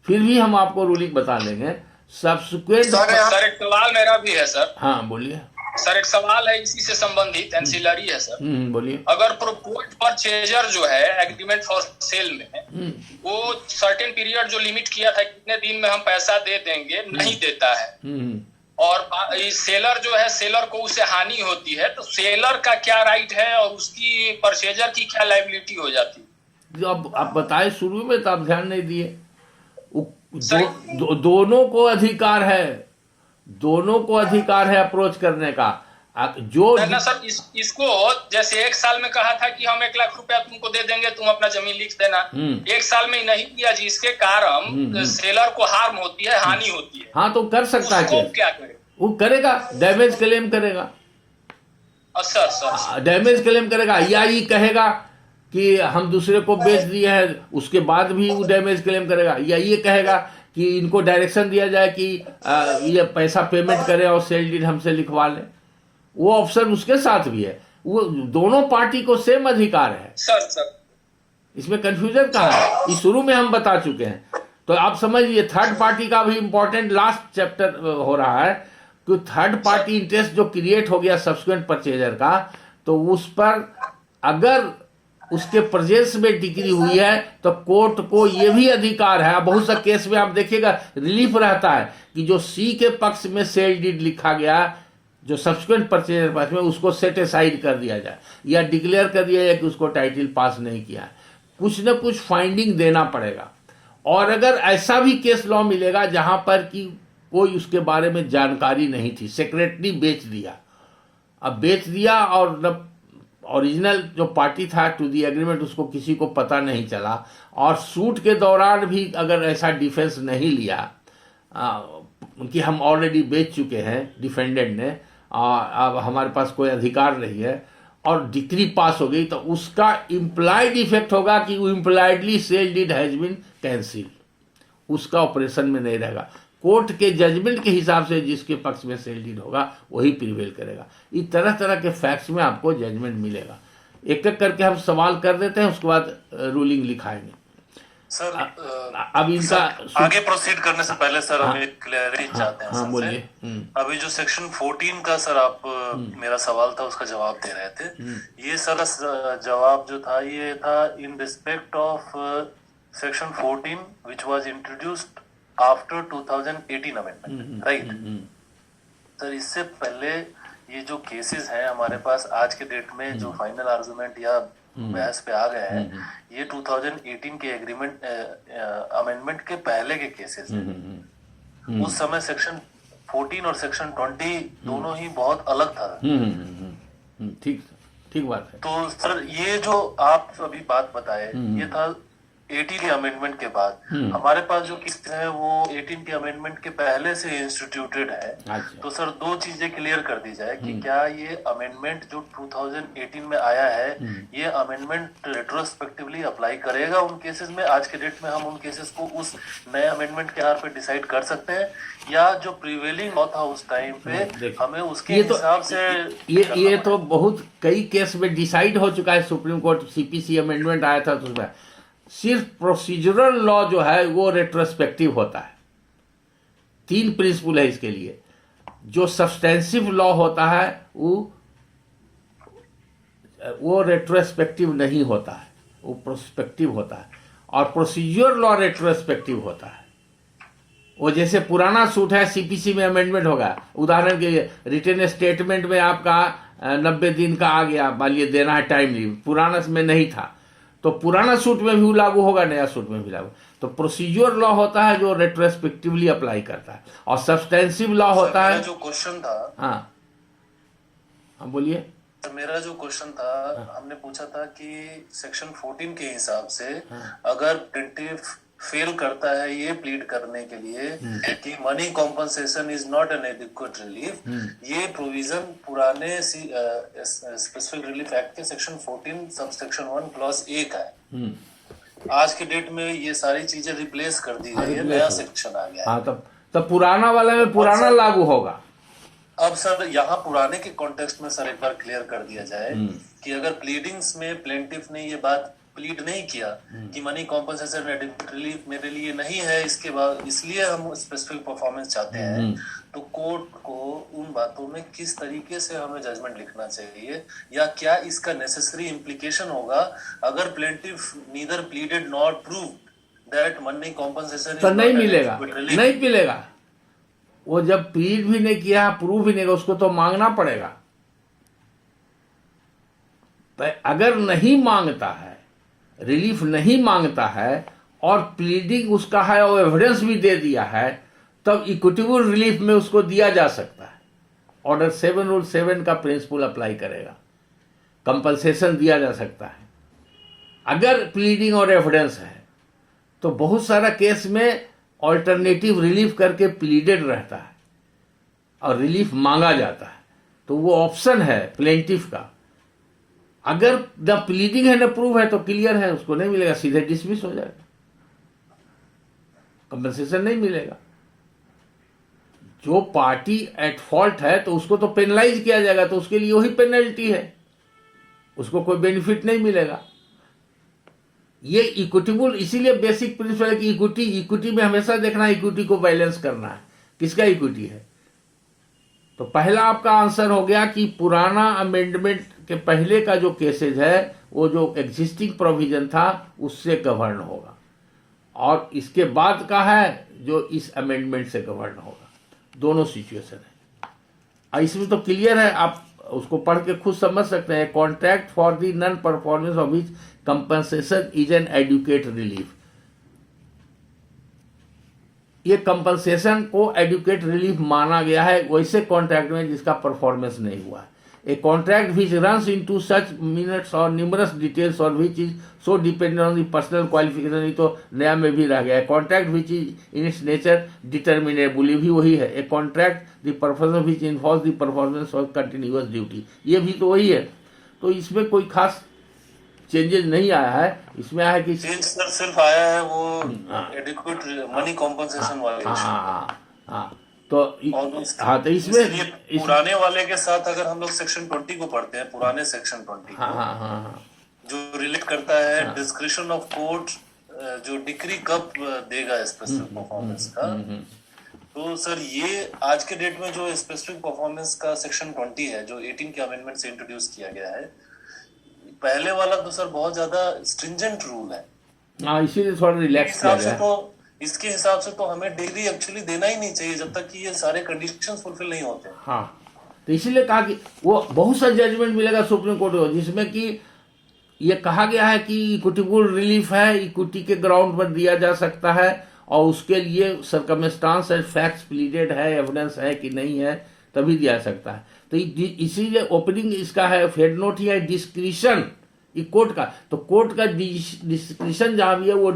फिर भी हम आपको रूलिंग बता देंगे। सब्सिक्वेंट सर एक सवाल मेरा भी है सर। हाँ बोलिए सर, एक सवाल है इसी से संबंधित, एंसिलरी है सर। बोलिए। अगर प्रपोज्ड परचेजर जो है एग्रीमेंट फॉर सेल में वो सर्टेन पीरियड जो लिमिट किया था कितने दिन में हम पैसा दे देंगे, नहीं देता है, और सेलर जो है, सेलर को उससे हानि होती है, तो सेलर का क्या राइट है और उसकी परचेजर की क्या लायबिलिटी हो जाती है? जो आप बताए शुरू में तो आप ध्यान नहीं दिए। दोनों को अधिकार है, दोनों को अधिकार है अप्रोच करने का। जो ना सर, इसको जैसे 1 साल में कहा था कि हम 1 लाख रुपया तुमको दे देंगे, तुम अपना जमीन लिख देना। 1 साल में नहीं दिया, जिसके कारण सेलर को हार्म होती है, हानि होती है। हाँ तो कर सकता है, क्या करे? वो करेगा, डैमेज क्लेम करेगा। सर डैमेज क्लेम करेगा, या ये कहेगा कि हम दूसरे को बेच दिए हैं, उसके बाद भी वो डैमेज क्लेम करेगा। या ये कहेगा कि इनको डायरेक्शन दिया जाए कि ये पैसा पेमेंट करें और सेल डीड हमसे लिखवा लें। वो ऑप्शन उसके साथ भी है। वो दोनों पार्टी को सेम अधिकार है। सर इसमें कंफ्यूजन कहाँ है, ये शुरू में हम बता चुके हैं। तो आप समझिए, थर्ड पार्टी का भी इंपॉर्टेंट लास्ट चैप्टर हो रहा है कि थर्ड पार्टी इंटरेस्ट जो क्रिएट हो गया सब्सिक्वेंट परचेजर का, तो उस पर अगर उसके प्रेजेंस में डिक्री हुई है तो कोर्ट को यह भी अधिकार है। बहुत सा केस में आप देखिएगा रिलीफ रहता है कि जो सी के पक्ष में सेल डीड लिखा गया, जो सब्सिक्वेंट परचेजर पक्ष में, उसको सेट असाइड कर दिया जाए या डिक्लेयर कर दिया जाए कि उसको टाइटल पास नहीं किया है। कुछ न कुछ फाइंडिंग देना पड़ेगा। और अगर ऐसा भी केस लॉ मिलेगा जहां पर कि कोई उसके बारे में जानकारी नहीं थी, सेक्रेटरी बेच दिया, अब बेच दिया और ओरिजिनल जो पार्टी था टू दी एग्रीमेंट उसको किसी को पता नहीं चला, और सूट के दौरान भी अगर ऐसा डिफेंस नहीं लिया कि हम ऑलरेडी बेच चुके हैं डिफेंडेंट ने, अब हमारे पास कोई अधिकार नहीं है, और डिक्री पास हो गई, तो उसका इम्प्लाइड इफेक्ट होगा कि वो impliedly sale deed has been cancel, उसका ऑपरेशन में नहीं रहेगा। कोर्ट के जजमेंट के हिसाब से जिसके पक्ष में सेल डीड होगा वही प्रिवेल करेगा। इस तरह तरह के फैक्ट्स में आपको जजमेंट मिलेगा। एक एक करके हम सवाल कर देते हैं, उसके बाद रूलिंग लिखाएंगे। सर अब इनका आगे प्रोसीड करने से पहले सर हम एक क्लैरिटी चाहते हैं। हाँ बोलिए। अभी जो सेक्शन 14 का सर आप मेरा सवाल था उसका जवाब दे रहे थे, ये सर जवाब जो था ये था in respect of section 14 which was introduced after 2018 amendment, right? Sir इससे पहले ये जो केसेस हैं हमारे पास आज के डेट में जो फाइनल आर्गुमेंट या बहस पे आ गए हैं, ये 2018 के एग्रीमेंट अमेंडमेंट के पहले के केसेस हैं। उस समय सेक्शन 14 और सेक्शन 20 दोनों ही बहुत अलग था। ठीक बात है। तो सर ये जो आप अभी बात बताए ये था 18 के अमेंडमेंट के बाद। हमारे पास जो केस है वो 18 के अमेंडमेंट के पहले से इंस्टीट्यूटेड है। अच्छा। तो सर दो चीजें क्लियर कर दी जाए कि क्या ये अमेंडमेंट जो 2018 में आया है ये अमेंडमेंट रेट्रोस्पेक्टिवली अप्लाई करेगा उन केसेस में? आज के डेट में हम उन केसेस को उस नए अमेंडमेंट के आधार पे डिसाइड कर सकते हैं, या जो प्रिवेलिंग लॉ था उस टाइम पे हमें उसके हिसाब से ये तो बहुत कई केस में डिसाइड हो चुका है। सुप्रीम कोर्ट सीपीसी अमेंडमेंट आया था तो उसमें सिर्फ प्रोसीजरल लॉ जो है वो रेट्रोस्पेक्टिव होता है। 3 प्रिंसिपल है इसके लिए। जो सब्सटेंसिव लॉ होता है वो रेट्रोस्पेक्टिव नहीं होता है, वो प्रोस्पेक्टिव होता है। और प्रोसीजर लॉ रेट्रोस्पेक्टिव होता है। वो जैसे पुराना सूट है सीपीसी में अमेंडमेंट होगा, उदाहरण के लिए रिटर्न स्टेटमेंट में आपका 90 दिन का आ गया, मान लीजिए देना है टाइम लिमिट, पुराना में नहीं था तो पुराना सूट में भी लागू होगा, नया सूट में भी लागू। तो प्रोसीजर लॉ होता है जो रेट्रोस्पेक्टिवली अप्लाई करता है, और सब्सटेंसिव लॉ होता है। जो क्वेश्चन था, हाँ बोलिए। तो मेरा जो क्वेश्चन था, हमने पूछा था कि सेक्शन 14 के हिसाब से अगर प्लेंटिफ फेल करता है ये प्लीड करने के लिए कि money compensation is not an adequate relief, ये प्रोविजन पुराने स्पेसिफिक रिलीफ एक्ट के section 14 sub section 1 clause A का है। आज के डेट में ये सारी चीजें रिप्लेस कर दी गई है, नया सेक्शन आ गया है। तब पुराना वाला में पुराना लागू होगा। अब सर यहाँ पुराने के कॉन्टेक्स्ट में सर एक बार क्लियर कर दिया जाए कि अगर प्लीडिंग्स में प्लेंटिफ ने ये बात प्लीड नहीं किया कि मनी कॉम्पनसेशन एडिक्वेट रिलीफ मेरे लिए नहीं है, इसके बाद इसलिए हम स्पेसिफिक परफॉर्मेंस चाहते हैं, तो कोर्ट को उन बातों में किस तरीके से हमें जजमेंट लिखना चाहिए, या क्या इसका नेसेसरी इम्प्लीकेशन होगा अगर plaintiff neither pleaded not proved that money compensation तो नहीं मिलेगा, नहीं मिलेगा। वो जब प्लीड भी नहीं किया, प्रूव भी नहीं, उसको तो मांगना पड़ेगा। तो अगर नहीं मांगता है, रिलीफ नहीं मांगता है और प्लीडिंग उसका है और एविडेंस भी दे दिया है, तब इक्विटेबल रिलीफ में उसको दिया जा सकता है। ऑर्डर 7 रूल 7 का प्रिंसिपल अप्लाई करेगा, कंपनसेशन दिया जा सकता है अगर प्लीडिंग और एविडेंस है। तो बहुत सारा केस में ऑल्टरनेटिव रिलीफ करके प्लीडेड रहता है और रिलीफ मांगा जाता है, तो वो ऑप्शन है प्लेंटिफ का। अगर द प्लीडिंग है न प्रूव है तो क्लियर है, उसको नहीं मिलेगा, सीधे डिसमिस हो जाएगा, कंपनसेशन नहीं मिलेगा। जो पार्टी एट फॉल्ट है तो उसको तो पेनलाइज किया जाएगा, तो उसके लिए वही पेनल्टी है, उसको कोई बेनिफिट नहीं मिलेगा। ये इक्विटेबल, इसीलिए बेसिक प्रिंसिपल है कि इक्विटी में हमेशा देखना है, इक्विटी को बैलेंस करना है, किसका इक्विटी है। तो पहला आपका आंसर हो गया कि पुराना अमेंडमेंट के पहले का जो केसेज है वो जो एग्जिस्टिंग प्रोविजन था उससे गवर्न होगा, और इसके बाद का है जो इस अमेंडमेंट से गवर्न होगा। दोनों सिचुएशन है, इसमें तो क्लियर है, आप उसको पढ़ के खुद समझ सकते हैं। Contract for the non performance of which compensation is an adequate relief. ये कंपनसेशन को एडुकेट रिलीफ माना गया है वैसे कॉन्ट्रैक्ट में जिसका परफॉर्मेंस नहीं हुआ है। ए कॉन्ट्रैक्ट विच रन्स इनटू सच मिनट्स और न्यूमरस डिटेल्स और विच is so dependent on the personal qualification, ये तो नया में भी रह गया है। Contract which is in its nature determinable, ये भी वही है। A contract the performance which involves the performance of continuous duty, ये भी तो वही है। तो इसमें कोई खास चेंजेस नहीं आया है, इसमें आया कि चेंज सिर्फ आया है वो एडिक्वेट मनी कॉम्पनसेशन वाले। तो हाँ, तो इसमें पुराने वाले के साथ अगर हम लोग सेक्शन 20 को पढ़ते हैं, पुराने सेक्शन 20 हाँ, जो रिलेट करता है डिस्क्रिप्शन ऑफ कोर्ट, जो डिक्री कब देगा स्पेसिफिक परफॉर्मेंस का, तो सर ये आज के डेट में जो स्पेसिफिक परफॉर्मेंस का सेक्शन 20 है, जो 18 के अमेंडमेंट से इंट्रोड्यूस किया गया है, पहले वाला तो सर बहुत ज्यादा स्ट्रिंजेंट रूल है। हाँ, इसीलिए थोड़ा रिलैक्स किया गया है। तो इसके हिसाब से तो हमें डिग्री एक्चुअली देना ही नहीं चाहिए जब तक कि ये सारे कंडीशंस फुलफिल नहीं होते। हाँ, तो इसीलिए कहा कि वो बहुत सा जजमेंट मिलेगा सुप्रीम कोर्ट को जिसमें कि ये कहा गया है कि इक्विटेबल रिलीफ है, इक्विटी के ग्राउंड पर दिया जा सकता है और उसके लिए सर्कमस्टांस एंड फैक्ट्स प्लीडेड है, एविडेंस है कि नहीं है, तभी दिया जा सकता है। तो इसीलिए ओपनिंग इसका है हेड नोट ही है डिस्क्रिशन कोर्ट का। तो कोर्ट का डिस्क्रिशन जहाँ भी है वो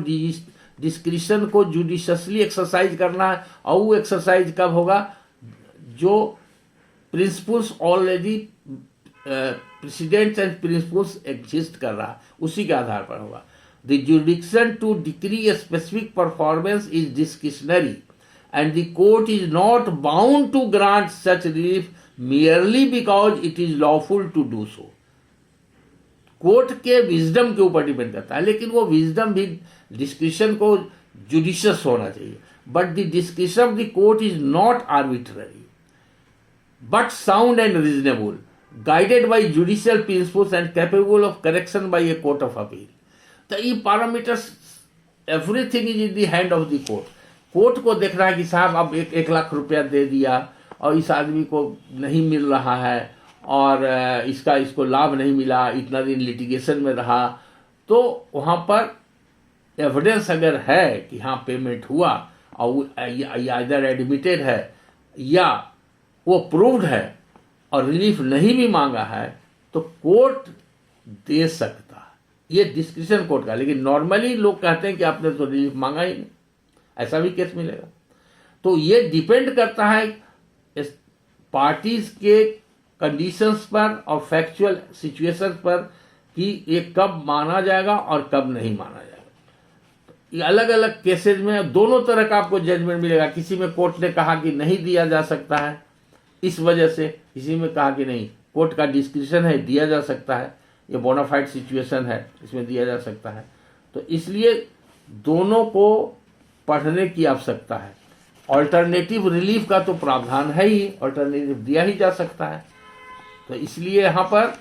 डिस्क्रिशन को जुडिशसली एक्सरसाइज करना है। और वो एक्सरसाइज कब होगा? जो principles already precedents and principles exist कर रहा है उसी के आधार पर होगा। The jurisdiction to decree a specific performance is discretionary and the court is not bound to grant such relief merely because it is lawful to do so। Court के wisdom के ऊपर डिपेंड करता है, लेकिन वो विजडम भी discretion को judicious होना चाहिए। But the discretion of the court is not arbitrary but sound and reasonable, guided by judicial principles and capable of correction by a court of appeal. तो ये parameters everything is in the hand of the court. Court को देखना है कि साहब अब 1 लाख रुपया दे दिया और इस आदमी को नहीं मिल रहा है और इसको लाभ नहीं मिला, इतना दिन लिटिगेशन में रहा, तो वहाँ पर एविडेंस अगर है कि हाँ पेमेंट हुआ और इधर एडमिटेड है या वो प्रूव्ड है और रिलीफ नहीं भी मांगा है तो कोर्ट दे सकता है। ये डिस्क्रिशन कोर्ट का। लेकिन नॉर्मली लोग कहते हैं कि आपने तो रिलीफ मांगा ही नहीं, ऐसा भी केस मिलेगा। तो ये डिपेंड करता है पार्टीज के कंडीशंस पर और फैक्चुअल सिचुएशन पर कि ये कब माना जाएगा और कब नहीं माना जाएगा। ये अलग अलग केसेस में दोनों तरह का आपको जजमेंट मिलेगा। किसी में कोर्ट ने कहा कि नहीं दिया जा सकता है इस वजह से, किसी में कहा कि नहीं कोर्ट का डिस्क्रिशन है दिया जा सकता है, ये बोनाफाइड सिचुएशन है इसमें दिया जा सकता है। तो इसलिए दोनों को पढ़ने की आवश्यकता है। ऑल्टरनेटिव रिलीफ का तो प्रावधान है ही, ऑल्टरनेटिव दिया ही जा सकता है। तो इसलिए यहाँ पर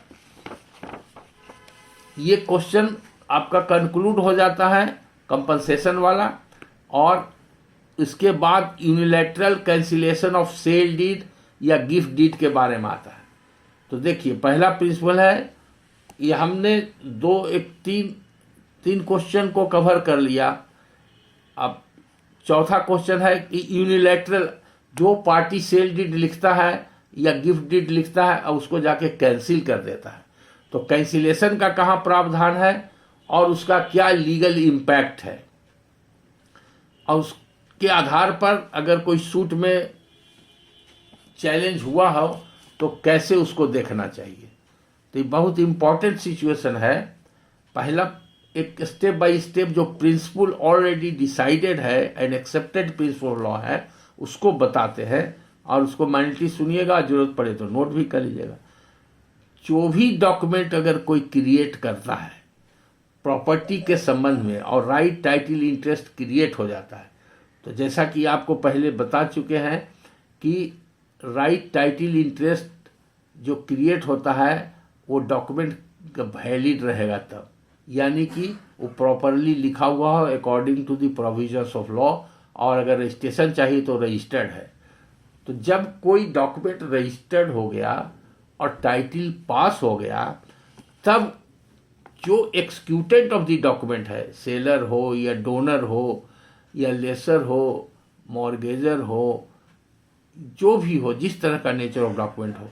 ये क्वेश्चन आपका कंक्लूड हो जाता है कंपनसेशन वाला। और इसके बाद unilateral cancellation of sale deed या गिफ्ट डीड के बारे में आता है। तो देखिए पहला प्रिंसिपल है, ये हमने तीन क्वेश्चन को कवर कर लिया। अब चौथा क्वेश्चन है कि यूनिलैटरल जो पार्टी सेल डीड लिखता है या गिफ्ट डीड लिखता है और उसको जाके कैंसिल कर देता है, तो कैंसिलेशन का कहाँ प्रावधान है और उसका क्या लीगल इम्पैक्ट है, और उसके आधार पर अगर कोई सूट में चैलेंज हुआ हो तो कैसे उसको देखना चाहिए। तो ये बहुत इम्पॉर्टेंट सिचुएशन है। पहला एक स्टेप बाय स्टेप जो प्रिंसिपल ऑलरेडी डिसाइडेड है एंड एक्सेप्टेड प्रिंसिपल लॉ है उसको बताते हैं और उसको माइंडली सुनिएगा, जरूरत पड़े तो नोट भी कर लीजिएगा। जो भी डॉक्यूमेंट अगर कोई क्रिएट करता है प्रॉपर्टी के संबंध में और राइट टाइटल इंटरेस्ट क्रिएट हो जाता है, तो जैसा कि आपको पहले बता चुके हैं कि राइट टाइटल इंटरेस्ट जो क्रिएट होता है वो डॉक्यूमेंट वैलिड रहेगा तब, यानी कि वो प्रॉपरली लिखा हुआ हो according to the provisions of law, और अगर रजिस्ट्रेशन चाहिए तो रजिस्टर्ड है। तो जब कोई डॉक्यूमेंट रजिस्टर्ड हो गया और टाइटल पास हो गया, तब जो एक्सिक्यूटेंट ऑफ द डॉक्यूमेंट है, सेलर हो या डोनर हो या लेसर हो, मॉर्गेजर हो, जो भी हो, जिस तरह का नेचर ऑफ डॉक्यूमेंट हो,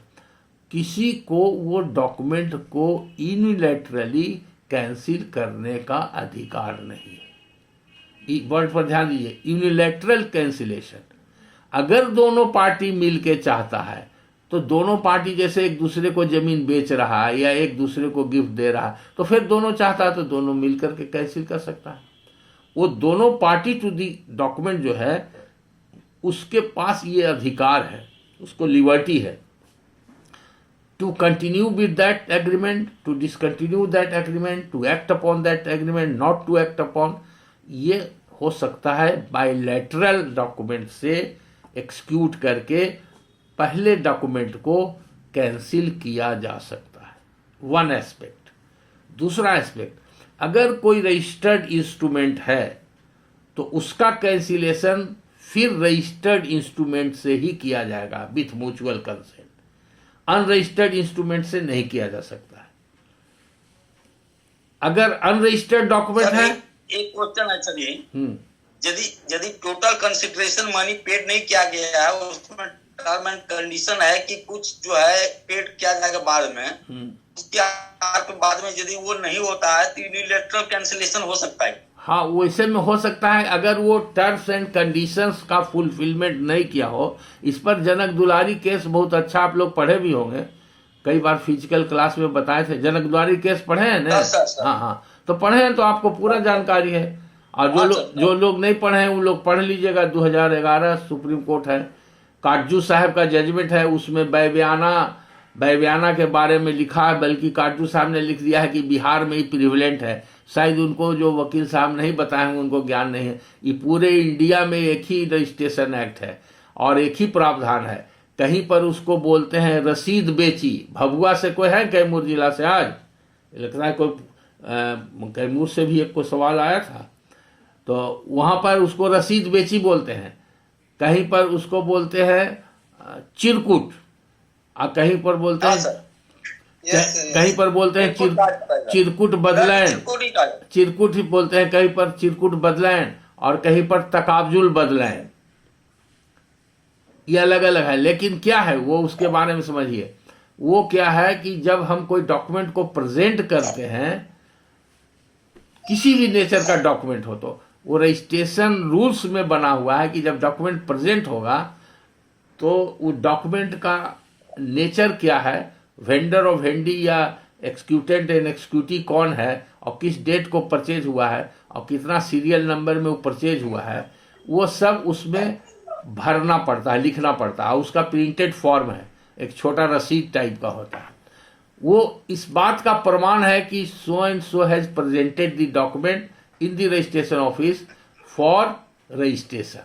किसी को वो डॉक्यूमेंट को यूनिलैटरली कैंसिल करने का अधिकार नहीं है। वर्ड पर ध्यान दीजिए, यूनिलैटरल कैंसिलेशन। अगर दोनों पार्टी मिल के चाहता है तो दोनों पार्टी जैसे एक दूसरे को जमीन बेच रहा है या एक दूसरे को गिफ्ट दे रहा है, तो फिर दोनों चाहता है तो दोनों मिल करके कैंसिल कर सकता है। वो दोनों पार्टी टू दी डॉक्यूमेंट जो है उसके पास ये अधिकार है, उसको लिबर्टी है to continue with that agreement, to discontinue that agreement, to act upon that agreement, not to act upon. ये हो सकता है बायलैटरल डॉक्यूमेंट से एक्सक्यूट करके पहले डॉक्यूमेंट को कैंसिल किया जा सकता है, वन एस्पेक्ट। दूसरा एस्पेक्ट, अगर कोई रजिस्टर्ड इंस्ट्रूमेंट है तो उसका कैंसिलेशन फिर रजिस्टर्ड इंस्ट्रूमेंट से ही किया जाएगा with mutual consent, unregistered instrument से नहीं किया जा सकता है। अगर अनरजिस्टर्ड डॉक्यूमेंट है, एक क्वेश्चन है सर, यदि टोटल कंसिडरेशन मनी पेड नहीं किया गया है, उसमें टर्म एंड कंडीशन है कि कुछ जो है पेड किया जाएगा बाद में, उसके आधार पर बाद में यदि वो नहीं होता है तो यूनिलैटरल कैंसिलेशन हो सकता है। हाँ, वैसे में हो सकता है अगर वो टर्म्स एंड कंडीशंस का फुलफिलमेंट नहीं किया हो। इस पर जनक दुलारी केस बहुत अच्छा आप लोग पढ़े भी होंगे, कई बार फिजिकल क्लास में बताए थे। जनक दुलारी केस पढ़े हैं ना? हाँ, तो पढ़े हैं तो आपको पूरा जानकारी है। और जो लोग नहीं पढ़े हैं वो लोग पढ़ लीजिएगा। 2011 सुप्रीम कोर्ट है, काटजू साहब का जजमेंट है, उसमें बैबियाना के बारे में लिखा है, बल्कि काटजू साहब ने लिख दिया है कि बिहार में ही प्रिविलेंट है। शायद उनको जो वकील साहब नहीं बताएंगे उनको ज्ञान नहीं है। ये पूरे इंडिया में एक ही रजिस्ट्रेशन एक्ट है और एक ही प्रावधान है। कहीं पर उसको बोलते हैं रसीद बेची। भभुआ से कोई है कैमूर जिला से? आज लगता है कोई कैमूर से भी एक को सवाल आया था, तो वहाँ पर उसको रसीद बेची बोलते हैं। कहीं पर उसको बोलते हैं चिरकुट, और कहीं पर बोलते हैं कहीं पर बोलते हैं चिरकुट बदलैन, चिरकुट ही बोलते हैं कहीं पर, चिरकुट बदलैन, और कहीं पर तकाबजुल बदलैन। ये अलग अलग है, लेकिन क्या है वो, उसके बारे में समझिए। वो क्या है कि जब हम कोई डॉक्यूमेंट को प्रेजेंट करते हैं, किसी भी नेचर का डॉक्यूमेंट हो, तो वो रजिस्ट्रेशन रूल्स में बना हुआ है कि जब डॉक्यूमेंट प्रेजेंट होगा तो वो डॉक्यूमेंट का नेचर क्या है, वेंडर और वेंडी या एक्सक्यूटेंट एंड एक्सक्यूटी कौन है, और किस डेट को परचेज हुआ है, और कितना सीरियल नंबर में वो परचेज हुआ है, वो सब उसमें भरना पड़ता है, लिखना पड़ता है। उसका प्रिंटेड फॉर्म है, एक छोटा रसीद टाइप का होता है। वो इस बात का प्रमाण है कि so and so has presented the document in the registration office for registration.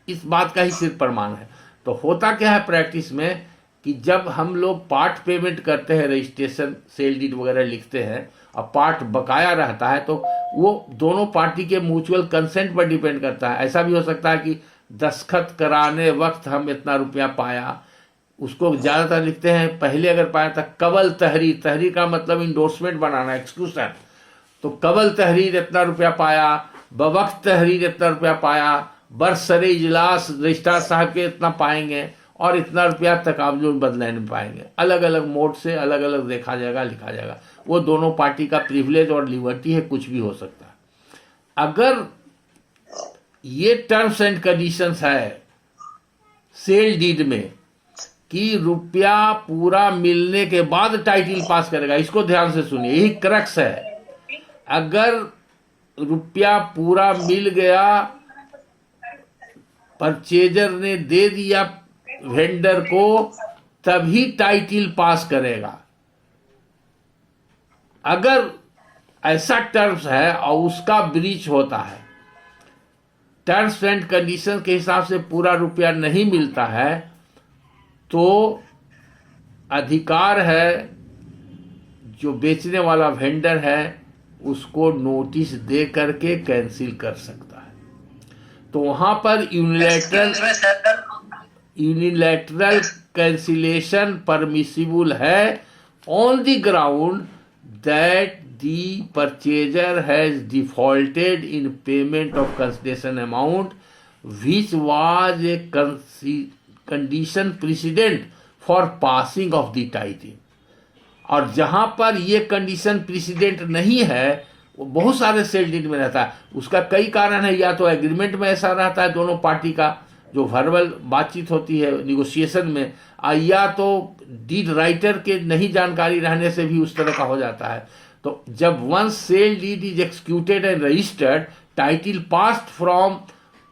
इस बात का ही सिर्फ प्रमाण है। तो होता क्या है प्रैक्टिस में कि जब हम लोग पार्ट पेमेंट करते हैं, रजिस्ट्रेशन सेल डीड वगैरह लिखते हैं, और पार्ट बकाया रहता है, तो वो दोनों पार्टी के म्यूचुअल कंसेंट पर डिपेंड करता है। ऐसा भी हो सकता है कि दस्तखत कराने वक्त हम इतना रुपया पाया, उसको ज़्यादातर लिखते हैं पहले अगर पाया था कबल तहरीर, तहरीर का मतलब इंडोर्समेंट बनाना, एक्सक्यूशन, तो कबल तहरीर इतना रुपया पाया, बवक्त तहरीर इतना रुपया पाया, बरसरे इजलास रजिस्ट्रार साहब के इतना पाएंगे, और इतना रुपया तकाबजुल बदलैन में पाएंगे। अलग अलग मोड से अलग अलग देखा जाएगा, लिखा जाएगा। वो दोनों पार्टी का प्रिविलेज और लिबर्टी है, कुछ भी हो सकता है। अगर ये टर्म्स एंड कंडीशंस है सेल डीड में कि रुपया पूरा मिलने के बाद टाइटिल पास करेगा, इसको ध्यान से सुनिए, यही क्रक्स है। अगर रुपया पूरा मिल गया, परचेजर ने दे दिया वेंडर को, तभी टाइटिल पास करेगा। अगर ऐसा टर्म्स है और उसका ब्रीच होता है, टर्म्स एंड कंडीशन के हिसाब से पूरा रुपया नहीं मिलता है, तो अधिकार है जो बेचने वाला वेंडर है उसको नोटिस दे करके कैंसिल कर सकता है। तो वहां पर यूनिलैटरल कैंसिलेशन परमिसिबल है on the ground that the purchaser has defaulted in payment of consideration amount which was a condition president for passing of the title. और जहां पर ये कंडीशन प्रेसिडेंट नहीं है, वो बहुत सारे सेल डीड में रहता है। उसका कई कारण है, या तो एग्रीमेंट में ऐसा रहता है दोनों पार्टी का जो वर्बल बातचीत होती है निगोशिएशन में, या तो डीड राइटर के नहीं जानकारी रहने से भी उस तरह का हो जाता है। तो जब one sale deed is executed and registered, title passed from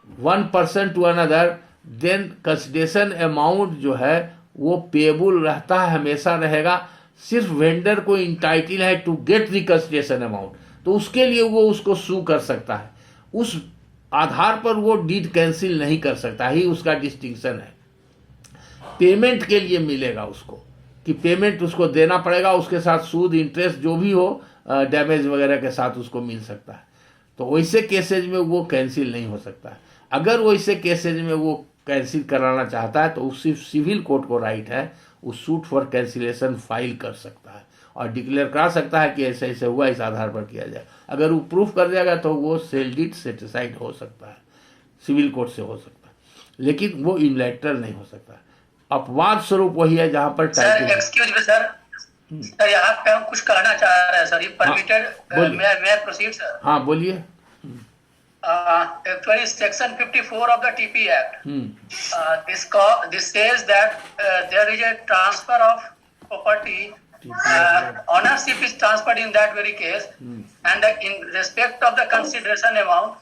one person to another, then consideration amount जो है वो पेबल रहता है, हमेशा रहेगा। सिर्फ वेंडर को इंटाइटल है to get the consideration amount, तो उसके लिए वो उसको सू कर सकता है। उस आधार पर वो डीड कैंसिल नहीं कर सकता, ही उसका डिस्टिंक्शन है। पेमेंट के लिए मिलेगा उसको, कि पेमेंट उसको देना पड़ेगा, उसके साथ सूद इंटरेस्ट जो भी हो डैमेज वगैरह के साथ उसको मिल सकता है। तो वैसे केसेज में वो कैंसिल नहीं हो सकता है। अगर वैसे केसेज में वो कैंसिल कराना चाहता है तो उस सिविल कोर्ट को राइट है, उस सूट फॉर कैंसिलेशन फाइल कर सकता है और डिक्लेयर करा सकता है कि ऐसे ऐसे हुआ, इस आधार पर किया जाए। अगर वो प्रूफ कर जाएगा तो वो सेल डीड सेटिसाइड हो सकता है, सिविल कोर्ट से हो सकता है, लेकिन वो यूनिलैटरल नहीं हो सकता। अपवाद स्वरूप वही है जहां पर sir excuse me sir, sir यहाँ पे हम कुछ कहना चाह रहे हैं सर, ये परमिटेड, मैं प्रोसीड सर? हाँ बोलिए। Actually, Section 54 of the TP Act, this says that there is a transfer of property, ownership is transferred in that very case, and in respect of the consideration amount,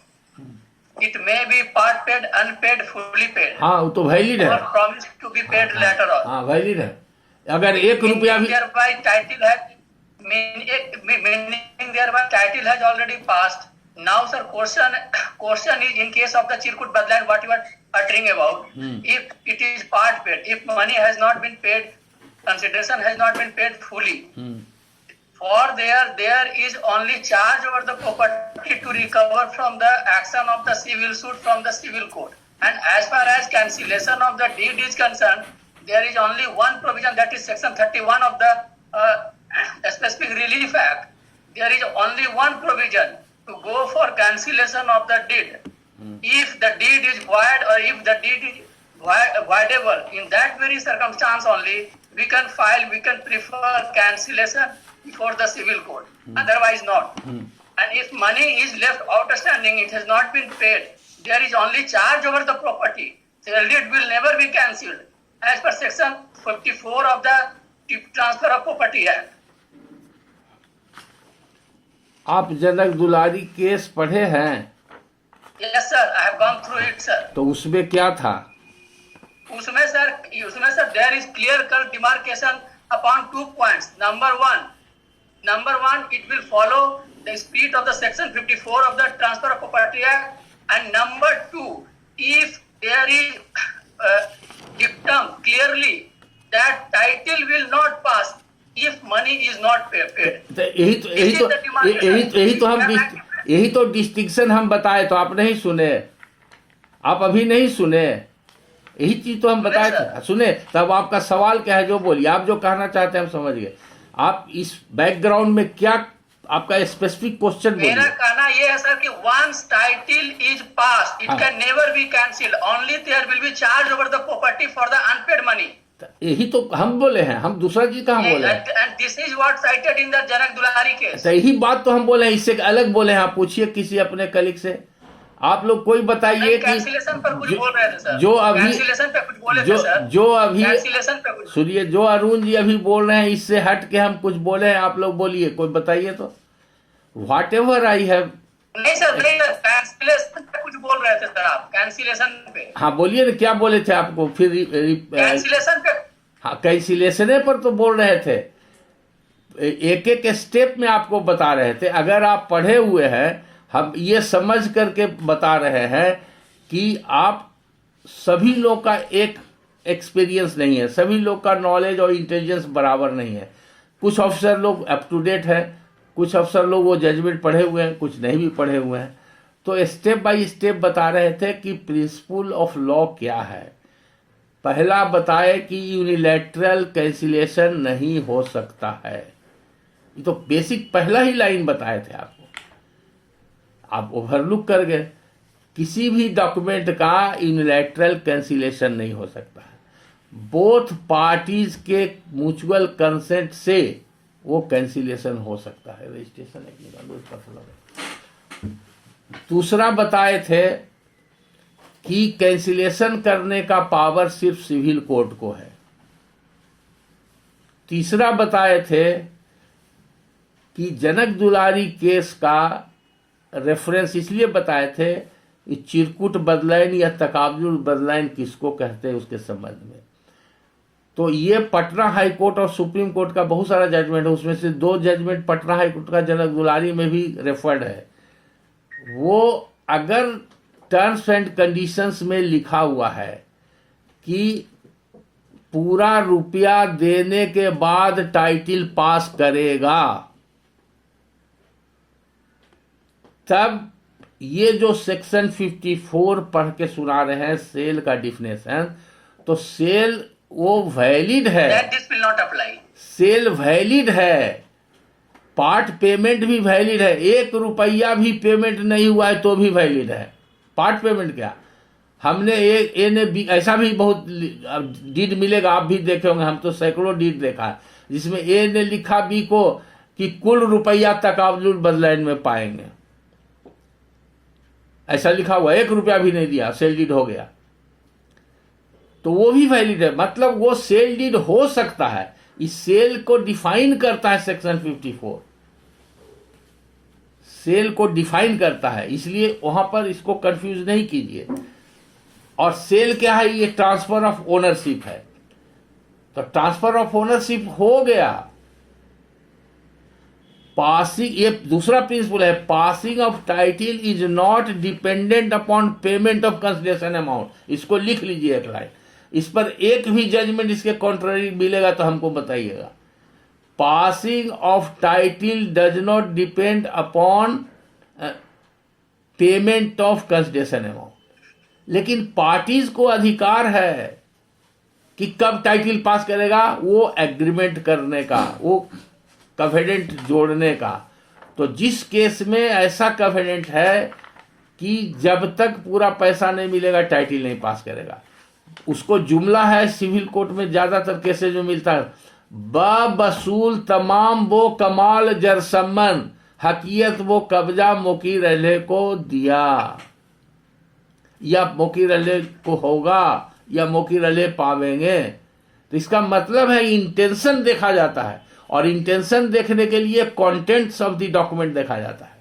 it may be part paid, unpaid, fully paid. हाँ वो तो valid है, or promised to be paid later on. हाँ valid है। अगर 1 रुपया भी thereby title has meaning thereby title has already passed. Now sir, question is in case of the Chirkut Badland, what you are uttering about, if it is part paid, if money has not been paid, consideration has not been paid fully, for there is only charge over the property to recover from the action of the civil suit from the civil court. And as far as cancellation of the deed is concerned, there is only one provision, that is section 31 of the specific relief act. There is only one provision to go for cancellation of the deed. If the deed is void or if the deed is voidable, in that very circumstance only we can prefer cancellation before the civil court, otherwise not. And if money is left outstanding, it has not been paid, there is only charge over the property. The deed will never be cancelled as per section 54 of the Transfer of Property Act. आप जनक दुलारी case पढ़े हैं? Yes sir, I have gone through it sir. तो उसमें क्या था? उसमें sir there is clear cut demarcation upon 2 points. Number one, it will follow the spirit of the section 54 of the Transfer of Property Act. And number 2, if there is dictum clearly that title will not pass if money is not paid. यही तो distinction हम बताए, तो आप नहीं सुने, आप अभी नहीं सुने, यही चीज तो हम बताए थे। सुने तब आपका सवाल क्या है जो बोलिए, आप जो कहना चाहते हैं हम समझ गए। आप इस बैकग्राउंड में क्या आपका स्पेसिफिक क्वेश्चन बोलिए। मेरा कहना ये है सर कि once title is passed, it can never be cancelled. Only there will be charge over the property for the unpaid money. यही तो हम बोले हैं, हम दूसरा चीज कहाँ बोले हैं? And this is what cited in the Janak Dulari case. तो यही बात तो हम बोले हैं, इससे अलग बोले हैं। आप पूछिए किसी अपने कलीग से, आप लोग कोई बताइए कि पर कुछ बोल रहे थे सर, जो अभी पे कुछ बोले थे सर, जो अभी पे कुछ सुनिए, जो अरुण जी अभी बोल रहे हैं इससे हट के हम कुछ बोले हैं, आप लोग बोलिए, कोई बताइए तो। व्हाट एवर आई हैव नहीं सर, कैंसिलेशन पे कुछ बोल रहे थे सर आप, कैंसिलेशन पे। हाँ बोलिए ना, क्या बोले थे आपको फिर? कैंसिलेशन पे, हाँ कैंसिलेशन पर तो बोल रहे थे, एक एक स्टेप में आपको बता रहे थे। अगर आप पढ़े हुए हैं, हम ये समझ करके बता रहे हैं कि आप सभी लोग का एक एक्सपीरियंस नहीं है, सभी लोग का नॉलेज और इंटेलिजेंस बराबर नहीं है। कुछ अफसर लोग अप टू डेट है, कुछ अफसर लोग वो जजमेंट पढ़े हुए हैं, कुछ नहीं भी पढ़े हुए हैं। तो स्टेप बाय स्टेप बता रहे थे कि प्रिंसिपल ऑफ लॉ क्या है। पहला बताए कि यूनिलैटरल कैंसिलेशन नहीं हो सकता है, ये तो बेसिक पहला ही लाइन बताए थे आपको, आप ओवरलुक कर गए। किसी भी डॉक्यूमेंट का यूनिलैटरल कैंसिलेशन नहीं हो सकता है, बोथ पार्टीज के म्यूचुअल कंसेंट से वो कैंसिलेशन हो सकता है। रजिस्ट्रेशन दूसरा बताए थे कि कैंसिलेशन करने का पावर सिर्फ सिविल कोर्ट को है। तीसरा बताए थे कि जनक दुलारी केस का रेफरेंस इसलिए बताए थे ये चिरकुट बदलाइन या तकाबुल बदलाइन किसको कहते हैं उसके संबंध में। तो ये पटना हाई कोर्ट और सुप्रीम कोर्ट का बहुत सारा जजमेंट है, उसमें से 2 जजमेंट पटना हाई कोर्ट का जनक दुलारी में भी रेफर्ड है। वो अगर टर्म्स एंड कंडीशंस में लिखा हुआ है कि पूरा रुपया देने के बाद टाइटिल पास करेगा, तब ये जो सेक्शन 54 पढ़ के सुना रहे हैं सेल का डिफिनेशन, तो सेल वो वैलिड है, This will not apply. Sale valid है, पार्ट पेमेंट भी वैलिड है, 1 रुपया भी पेमेंट नहीं हुआ है तो भी वैलिड है। पार्ट पेमेंट क्या, हमने ए ने ऐसा भी बहुत डीड मिलेगा, आप भी देखे होंगे, हम तो सैकड़ों डीड देखा है जिसमें ए ने लिखा बी को कि कुल रुपया तकाबुल बदलाइन में पाएंगे, ऐसा लिखा हुआ, 1 रुपया भी नहीं दिया, सेल डीड हो गया, तो वो भी वैलिड है। मतलब वो सेल डीड हो सकता है, इस सेल को डिफाइन करता है सेक्शन 54, सेल को डिफाइन करता है, इसलिए वहां पर इसको कंफ्यूज नहीं कीजिए। और सेल क्या है, ये ट्रांसफर ऑफ ओनरशिप है, तो ट्रांसफर ऑफ ओनरशिप हो गया। पासिंग, ये दूसरा प्रिंसिपल है, passing of title is not dependent upon payment of consideration amount. इसको लिख लीजिए एक लाइन, इस पर एक भी जजमेंट इसके कॉन्ट्ररी मिलेगा तो हमको बताइएगा। Passing of title does not depend upon payment of consideration amount, लेकिन पार्टीज को अधिकार है कि कब टाइटिल पास करेगा, वो एग्रीमेंट करने का, वो कवेनेंट जोड़ने का। तो जिस केस में ऐसा कवेनेंट है कि जब तक पूरा पैसा नहीं मिलेगा टाइटिल नहीं पास करेगा, उसको जुमला है सिविल कोर्ट में ज्यादातर केसेस जो मिलता है, बसूल तमाम वो कमाल जरसमन हकीयत वो कब्जा मोकी रहले को दिया, या मोकी रहले को होगा, या मोकी रहले पावेंगे। तो इसका मतलब है इंटेंशन देखा जाता है, और इंटेंशन देखने के लिए कंटेंट्स ऑफ द डॉक्यूमेंट देखा जाता है।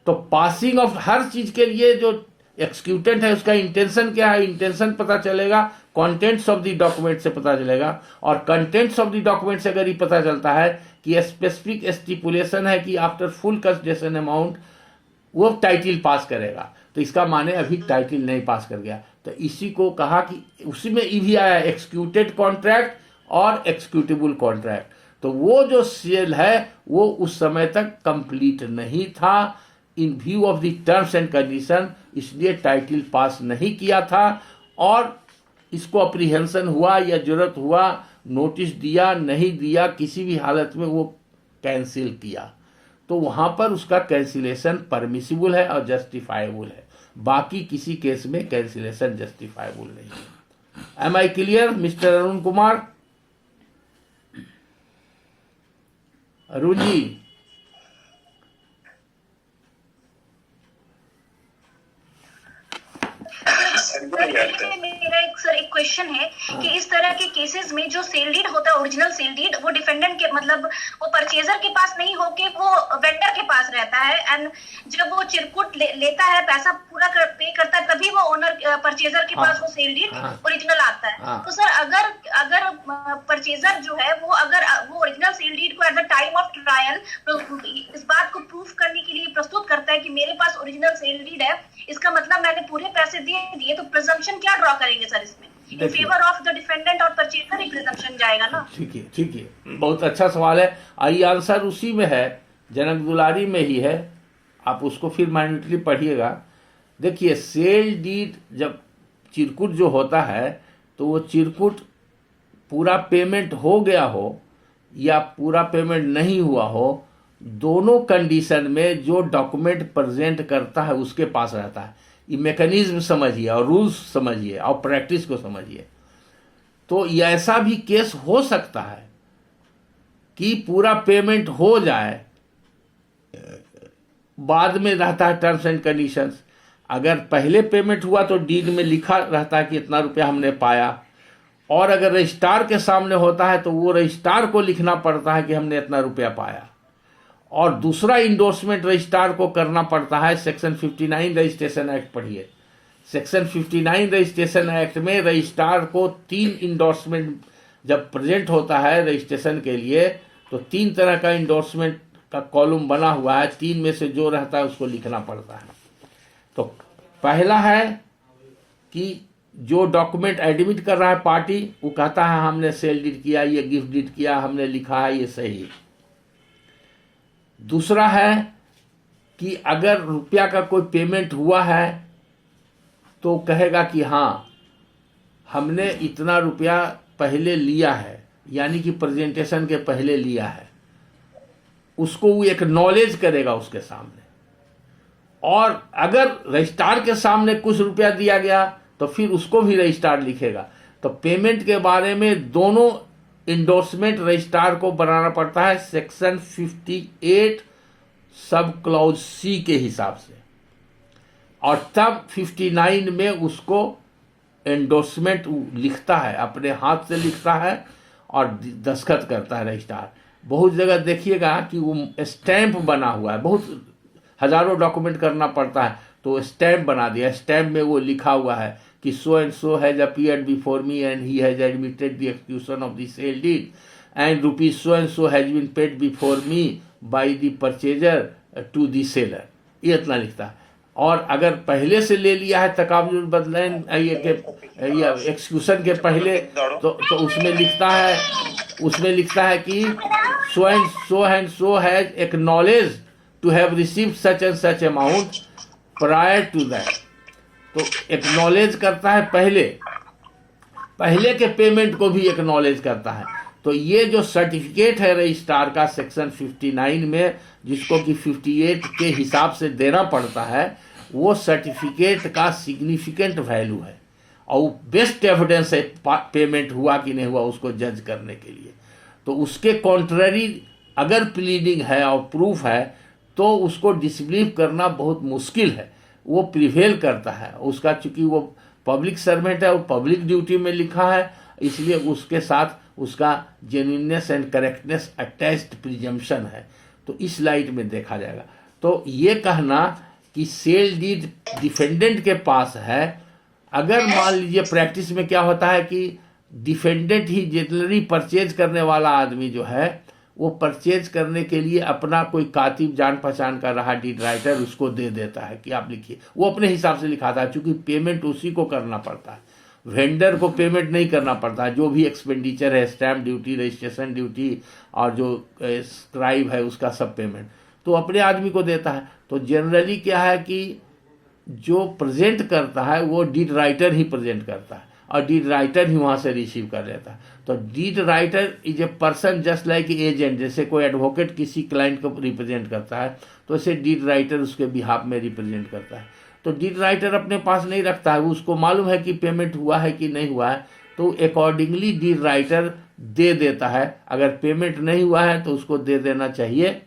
तो पासिंग ऑफ हर चीज के लिए जो एक्सिक्यूटेंट है उसका इंटेंशन क्या है, इंटेंशन पता चलेगा, कंटेंट्स ऑफ द डॉक्यूमेंट से पता चलेगा। और कंटेंट्स ऑफ द डॉक्यूमेंट से अगर ये पता चलता है कि स्पेसिफिक स्टिपुलेशन है कि आफ्टर फुल कंसिडरेशन अमाउंट वो टाइटिल पास करेगा, तो इसका माने अभी टाइटिल नहीं पास कर गया। तो इसी को कहा कि उसी में ये भी आया एक्सिक्यूटेड कॉन्ट्रैक्ट और एक्सिक्यूटेबल कॉन्ट्रैक्ट। तो वो जो सेल है वो उस समय तक कंप्लीट नहीं था इन view of the terms and condition, इसलिए टाइटिल पास नहीं किया था। और इसको अप्रीहेंशन हुआ या जरूरत हुआ, नोटिस दिया नहीं दिया, किसी भी हालत में वो कैंसिल किया, तो वहां पर उसका कैंसिलेशन परमिसिबल है और जस्टिफाइबल है। बाकी किसी केस में कैंसिलेशन जस्टिफाइबल नहीं है। Am I clear mister Arun Kumar? Arun ji, मेरा एक क्वेश्चन है कि इस तरह के केसेस में जो सेल डीड होता है, ओरिजिनल सेल डीड, वो डिफेंडेंट के मतलब वो परचेजर के पास नहीं होके वो वेंडर के पास रहता है, एंड जब वो चिरकुट लेता है, पैसा पूरा पे करता है, तभी वो ओनर परचेजर के पास वो सेल डीड ओरिजिनल आता है। तो सर अगर परचेजर जो है वो अगर वो ओरिजिनल सेल डीड को at the time of trial इस बात को प्रूफ करने के लिए प्रस्तुत करता है कि मेरे पास ओरिजिनल सेल डीड है, इसका मतलब मैंने पूरे पैसे दे दिए, तो प्रिजम्पशन क्या ड्रॉ करेंगे सर इसमें? In favour of the defendant और परचेजर ही प्रिजम्पशन जाएगा ना? ठीक है, बहुत अच्छा सवाल है। आइए आंसर उसी में है, जनक दुलारी में ही है, आप उसको फिर माइन्यूटली पढ़िएगा। देखिए, सेल डीड जब चिरकुट जो होता है, तो वो चिरकुट पूरा पेमेंट हो गया हो या पूरा पेमेंट नहीं हुआ हो, दोनों कंडीशन में जो डॉक्यूमेंट प्रेजेंट करता है उसके पास रहता है। ये मैकेनिज्म समझिए और रूल्स समझिए और प्रैक्टिस को समझिए। तो ऐसा भी केस हो सकता है कि पूरा पेमेंट हो जाए, बाद में रहता है टर्म्स एंड कंडीशंस। अगर पहले पेमेंट हुआ तो डीड में लिखा रहता है कि इतना रुपया हमने पाया, और अगर रजिस्ट्रार के सामने होता है तो वो रजिस्ट्रार को लिखना पड़ता है कि हमने इतना रुपया पाया। और दूसरा इंडोर्समेंट रजिस्ट्रार को करना पड़ता है सेक्शन 59 रजिस्ट्रेशन एक्ट पढ़िए। सेक्शन 59 रजिस्ट्रेशन एक्ट में रजिस्ट्रार को 3 इंडोर्समेंट जब प्रेजेंट होता है रजिस्ट्रेशन के लिए, तो 3 तरह का इंडोर्समेंट का कॉलम बना हुआ है, 3 में से जो रहता है उसको लिखना पड़ता है। तो पहला है कि जो डॉक्यूमेंट एडमिट कर रहा है पार्टी, वो कहता है हमने सेल डीड किया, ये गिफ्ट डीड किया, हमने लिखा है, ये सही। दूसरा है कि अगर रुपया का कोई पेमेंट हुआ है तो कहेगा कि हाँ हमने इतना रुपया पहले लिया है, यानी कि प्रेजेंटेशन के पहले लिया है, उसको वो एक नॉलेज करेगा उसके सामने। और अगर रजिस्ट्रार के सामने कुछ रुपया दिया गया तो फिर उसको भी रजिस्ट्रार लिखेगा। तो पेमेंट के बारे में दोनों इंडोर्समेंट रजिस्ट्रार को बनाना पड़ता है सेक्शन 58 सब क्लॉज सी के हिसाब से, और तब 59 में उसको एंडोर्समेंट लिखता है, अपने हाथ से लिखता है और दस्तखत करता है रजिस्ट्रार। बहुत जगह देखिएगा कि वो स्टैंप बना हुआ है, बहुत हजारों डॉक्यूमेंट करना पड़ता है तो स्टैंप बना दिया, स्टैंप में वो लिखा हुआ है कि so and so has appeared before me and he has admitted the execution of the sale deed and rupees so and so has been paid before me by the purchaser to the seller, ये इतना लिखता है। और अगर पहले से ले लिया है तकाबुल बदलैन ये एक्सक्यूशन के पहले, तो उसमें लिखता है कि so and so has acknowledge to have received such and such amount prior to that. तो एक्नॉलेज करता है पहले के पेमेंट को भी एक्नॉलेज करता है। तो ये जो सर्टिफिकेट है रजिस्ट्रार का सेक्शन 59 में, जिसको कि 58 के हिसाब से देना पड़ता है, वो सर्टिफिकेट का सिग्निफिकेंट वैल्यू है और बेस्ट एविडेंस है पेमेंट हुआ कि नहीं हुआ उसको जज करने के लिए। तो उसके कॉन्ट्ररी अगर प्लीडिंग है और प्रूफ है तो उसको डिसबिलीव करना बहुत मुश्किल है, वो प्रिवेल करता है। उसका चूंकि वो पब्लिक सर्वेंट है, वो पब्लिक ड्यूटी में लिखा है, इसलिए उसके साथ उसका genuineness and correctness attached presumption है। तो इस लाइट में देखा जाएगा। तो ये कहना कि सेल डीड डिफेंडेंट के पास है, अगर मान लीजिए प्रैक्टिस में क्या होता है कि डिफेंडेंट ही जनरली परचेज करने वाला आदमी जो है वो परचेज करने के लिए अपना कोई कातिब जान पहचान का रहा डीड राइटर उसको दे देता है कि आप लिखिए, वो अपने हिसाब से लिखाता है, क्योंकि पेमेंट उसी को करना पड़ता है, वेंडर को पेमेंट नहीं करना पड़ता है। जो भी एक्सपेंडिचर है, स्टैम्प ड्यूटी, रजिस्ट्रेशन ड्यूटी और जो स्क्राइब है उसका सब पेमेंट तो अपने आदमी को देता है। तो जनरली क्या है कि जो प्रेजेंट करता है वो डीड राइटर ही प्रेजेंट करता है और डीड राइटर ही वहाँ से रिसीव कर लेता है। तो deed writer is a person just like agent, जैसे कोई एडवोकेट किसी क्लाइंट को रिप्रेजेंट करता है तो ऐसे डीड राइटर उसके बिहाफ में रिप्रेजेंट करता है। तो डीड राइटर अपने पास नहीं रखता है, उसको मालूम है कि पेमेंट हुआ है कि नहीं हुआ है, तो अकॉर्डिंगली डीड राइटर दे देता है। अगर पेमेंट नहीं हुआ है तो उसको दे देना चाहिए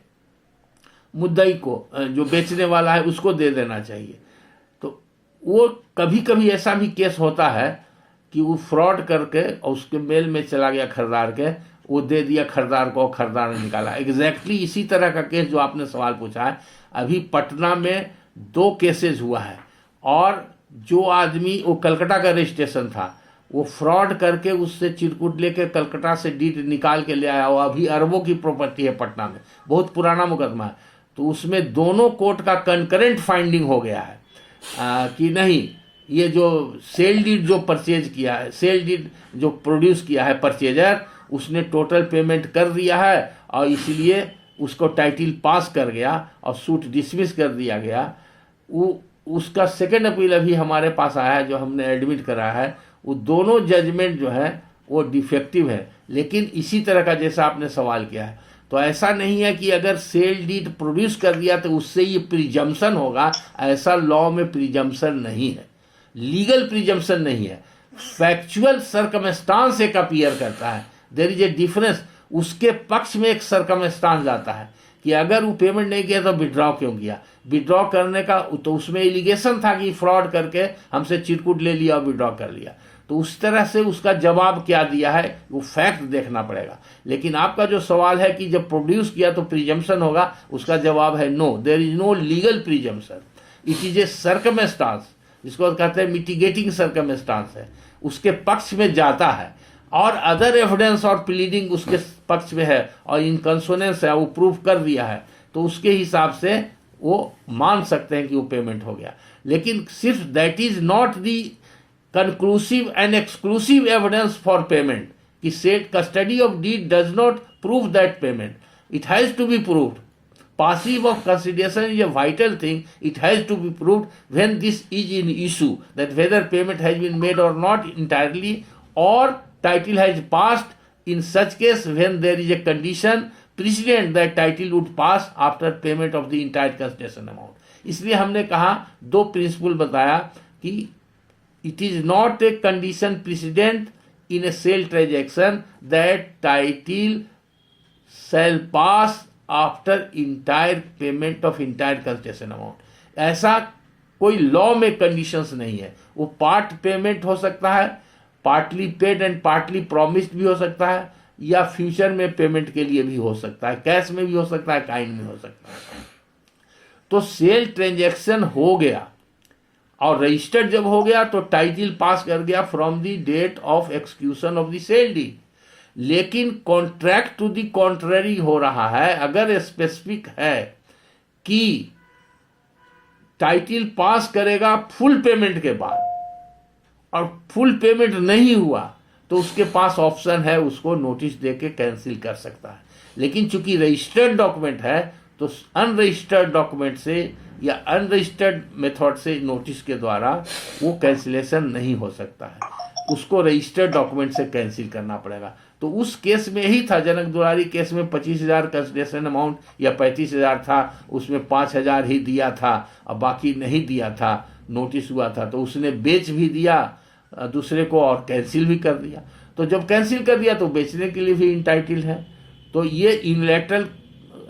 मुद्दई को, जो बेचने वाला है उसको दे देना चाहिए। तो वो कभी कभी ऐसा भी केस होता है कि वो फ्रॉड करके और उसके मेल में चला गया खरीदार के, वो दे दिया खरीदार को, खरीदार ने निकाला। एग्जैक्टली इसी तरह का केस जो आपने सवाल पूछा है, अभी पटना में 2 केसेस हुआ है। और जो आदमी, वो कलकत्ता का रजिस्ट्रेशन था, वो फ्रॉड करके उससे चिरकुट लेके कलकत्ता से डीड निकाल के ले आया। वो अभी अरबों की प्रॉपर्टी है पटना में, बहुत पुराना मुकदमा है। तो उसमें दोनों कोर्ट का कंकरेंट फाइंडिंग हो गया है कि नहीं, ये जो सेल डीड जो परचेज किया है, सेल डीड जो प्रोड्यूस किया है परचेजर, उसने टोटल पेमेंट कर दिया है और इसलिए उसको टाइटिल पास कर गया और सूट डिसमिस कर दिया गया। वो उसका सेकेंड अपील अभी हमारे पास आया है, जो हमने एडमिट करा है। वो दोनों जजमेंट जो है वो डिफेक्टिव है, लेकिन इसी तरह का जैसा आपने सवाल किया है, तो ऐसा नहीं है कि अगर सेल डीड प्रोड्यूस कर दिया तो उससे ये प्रिजम्पशन होगा। ऐसा लॉ में प्रिजम्पशन नहीं है, लीगल प्रिजम्पशन नहीं है। फैक्चुअल सर्कमस्टांस एक अपीयर करता है, देयर इज ए डिफरेंस। उसके पक्ष में एक सर्कमस्टांस आता है कि अगर वो पेमेंट नहीं किया तो विड्रॉ क्यों किया। विड्रॉ करने का तो उसमें एलिगेशन था कि फ्रॉड करके हमसे चिरकुट ले लिया और विड्रॉ कर लिया। तो उस तरह से उसका जवाब क्या दिया है वो फैक्ट देखना पड़ेगा। लेकिन आपका जो सवाल है कि जब प्रोड्यूस किया तो प्रिजम्पशन होगा, उसका जवाब है no, there is no legal presumption, it is a circumstance, जिसको कहते हैं मिटिगेटिंग सर्कमस्टांस है, उसके पक्ष में जाता है, और अदर एविडेंस और प्लीडिंग उसके पक्ष में है और इन कंसोनेंस है, वो प्रूव कर दिया है, तो उसके हिसाब से वो मान सकते हैं कि वो पेमेंट हो गया। लेकिन सिर्फ that is not the conclusive and exclusive evidence for payment, कि set custody of deed does not prove that payment, it has to be proved. Passive of consideration is a vital thing. It has to be proved when this is in issue, that whether payment has been made or not entirely, or title has passed. In such case, when there is a condition precedent that title would pass after payment of the entire consideration amount. इसलिए हमने कहा दो principal बताया कि it is not a condition precedent in a sale transaction that title shall pass after entire payment of entire concession amount. ऐसा कोई law में conditions नहीं है, वो पार्ट पेमेंट हो सकता है, partly paid and partly promised भी हो सकता है, या फ्यूचर में पेमेंट के लिए भी हो सकता है, कैश में भी हो सकता है, काइंड में हो सकता है। तो सेल ट्रांजैक्शन हो गया और रजिस्टर्ड जब हो गया तो टाइटल पास कर गया from the date of execution of the sale deed. लेकिन कॉन्ट्रैक्ट टू दी कॉन्ट्ररी हो रहा है, अगर स्पेसिफिक है कि टाइटल पास करेगा फुल पेमेंट के बाद और फुल पेमेंट नहीं हुआ तो उसके पास ऑप्शन है उसको नोटिस देके कैंसिल कर सकता है। लेकिन चूंकि रजिस्टर्ड डॉक्यूमेंट है तो अनरजिस्टर्ड डॉक्यूमेंट से या अनरजिस्टर्ड मेथड से नोटिस के द्वारा वो कैंसिलेशन नहीं हो सकता है, उसको रजिस्टर्ड डॉक्यूमेंट से कैंसिल करना पड़ेगा। तो उस केस में ही था, जनक दुलारी केस में 25,000 कंसिडरेशन अमाउंट या 35,000 था, उसमें 5,000 ही दिया था और बाकी नहीं दिया था, नोटिस हुआ था, तो उसने बेच भी दिया दूसरे को और कैंसिल भी कर दिया। तो जब कैंसिल कर दिया तो बेचने के लिए भी इंटाइटल है। तो ये यूनिलैटरल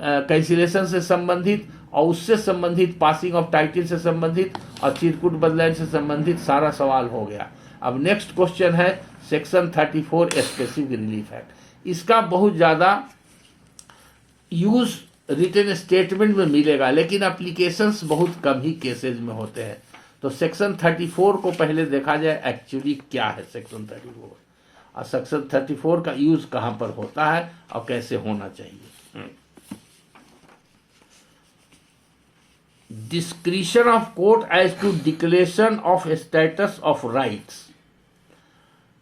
कैंसिलेशन से संबंधित और उससे संबंधित पासिंग ऑफ टाइटल से संबंधित और चिरकुट बदलाइन से संबंधित सारा सवाल हो गया। अब नेक्स्ट क्वेश्चन है सेक्शन 34 स्पेसिफिक रिलीफ एक्ट। इसका बहुत ज़्यादा यूज रिटन स्टेटमेंट में मिलेगा, लेकिन एप्लीकेशंस बहुत कम ही केसेज में होते हैं। तो सेक्शन 34 को पहले देखा जाए एक्चुअली क्या है सेक्शन 34 और सेक्शन 34 का यूज कहाँ पर होता है और कैसे होना चाहिए। Discretion of court as to declaration of status of rights.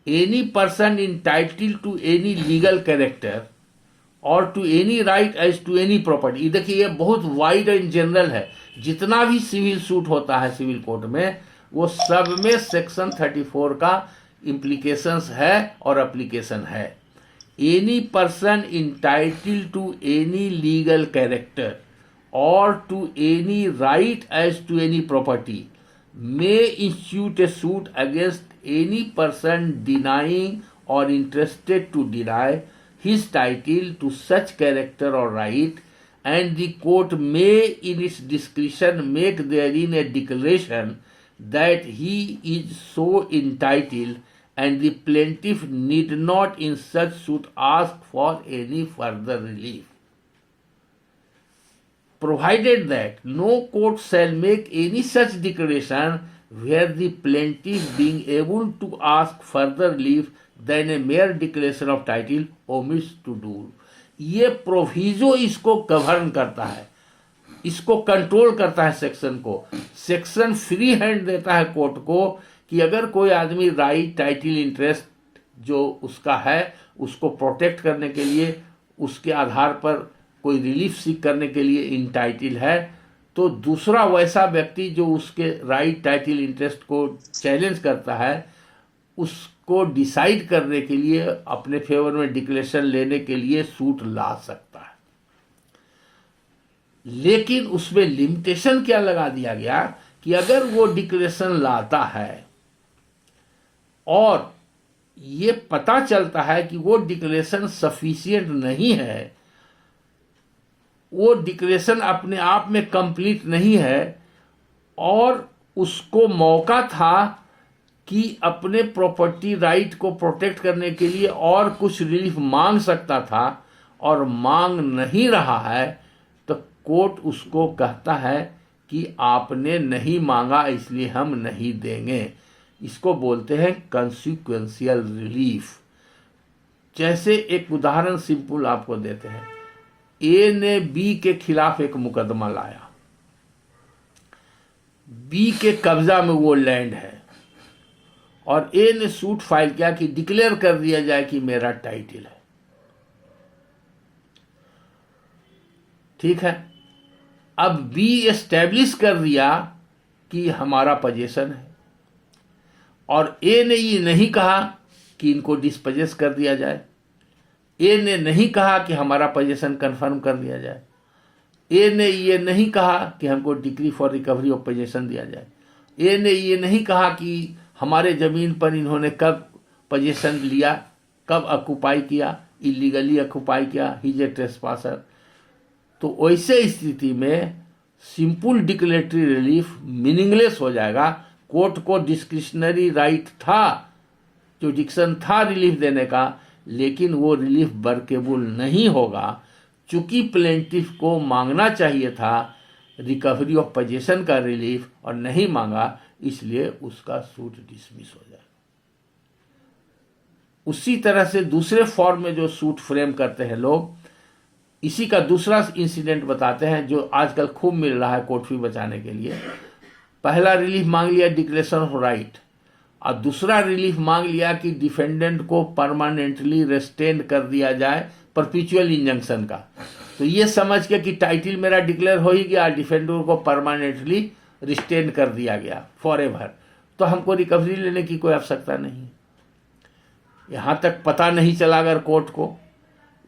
Any person entitled to any legal character or to any right as to any property। देखिए ये बहुत वाइड एंड जनरल है, जितना भी सिविल सूट होता है सिविल कोर्ट में वो सब में सेक्शन 34 का इम्प्लीकेशंस है और एप्लीकेशन है। Any person entitled to any legal character और to any right as to any property may institute a suit against any person denying or interested to deny his title to such character or right, and the court may in its discretion make therein a declaration that he is so entitled, and the plaintiff need not in such suit ask for any further relief, provided that no court shall make any such declaration where the plaintiff being able to ask further relief than a mere declaration of title omits to do। ये proviso इसको govern करता है, इसको control करता है section को। Section free hand देता है कोर्ट को कि अगर कोई आदमी राइट टाइटल इंटरेस्ट जो उसका है उसको प्रोटेक्ट करने के लिए उसके आधार पर कोई रिलीफ सीख करने के लिए इंटाइटल है, तो दूसरा वैसा व्यक्ति जो उसके राइट टाइटल इंटरेस्ट को चैलेंज करता है उसको डिसाइड करने के लिए अपने फेवर में डिक्लेरेशन लेने के लिए सूट ला सकता है। लेकिन उसमें लिमिटेशन क्या लगा दिया गया कि अगर वो डिक्लेरेशन लाता है और ये पता चलता है कि वो डिक्लेरेशन सफिशिएंट नहीं है, वो डिक्लेरेशन अपने आप में कंप्लीट नहीं है और उसको मौका था कि अपने प्रॉपर्टी राइट को प्रोटेक्ट करने के लिए और कुछ रिलीफ मांग सकता था और मांग नहीं रहा है, तो कोर्ट उसको कहता है कि आपने नहीं मांगा इसलिए हम नहीं देंगे। इसको बोलते हैं कंसिक्वेंशियल रिलीफ। जैसे एक उदाहरण सिंपल आपको देते हैं, ए ने बी के खिलाफ एक मुकदमा लाया, बी के कब्जा में वो लैंड है और ए ने सूट फाइल किया कि डिक्लेयर कर दिया जाए कि मेरा टाइटल है। ठीक है, अब बी एस्टेब्लिश कर दिया कि हमारा पोजीशन है और ए ने ये नहीं कहा कि इनको डिस्पोजेस कर दिया जाए, ए ने नहीं कहा कि हमारा पोजीशन कंफर्म कर दिया जाए, ए ने ये नहीं कहा कि हमको decree for recovery of position दिया जाए, ए ने ये नहीं कहा कि हमारे ज़मीन पर इन्होंने कब पोजीशन लिया, कब ऑक्युपाई किया, इलीगली ऑक्युपाई किया, हिज ए ट्रेसपासर। तो वैसे स्थिति में सिंपल डिक्लेरेटरी रिलीफ मीनिंगलेस हो जाएगा। कोर्ट को डिस्क्रिशनरी राइट था, जुडिक्शन था रिलीफ देने का, लेकिन वो रिलीफ वर्केबल नहीं होगा। चूंकि प्लेंटिफ को मांगना चाहिए था रिकवरी ऑफ पोजीशन का रिलीफ और नहीं मांगा, इसलिए उसका सूट डिसमिस हो जाएगा। उसी तरह से दूसरे फॉर्म में जो सूट फ्रेम करते हैं लोग, इसी का दूसरा इंसिडेंट बताते हैं जो आजकल खूब मिल रहा है कोर्ट फी बचाने के लिए। पहला रिलीफ मांग लिया डिक्लेरेशन ऑफ राइट, और दूसरा रिलीफ मांग लिया कि डिफेंडेंट को परमानेंटली रेस्टेन कर दिया जाए परपिचुअल इंजंक्शन का। तो ये समझ के कि टाइटल मेरा डिक्लेयर हो ही गया, डिफेंडर को परमानेंटली रिस्टेन कर दिया गया फॉर एवर, तो हमको रिकवरी लेने की कोई आवश्यकता नहीं। यहाँ तक पता नहीं चला अगर कोर्ट को,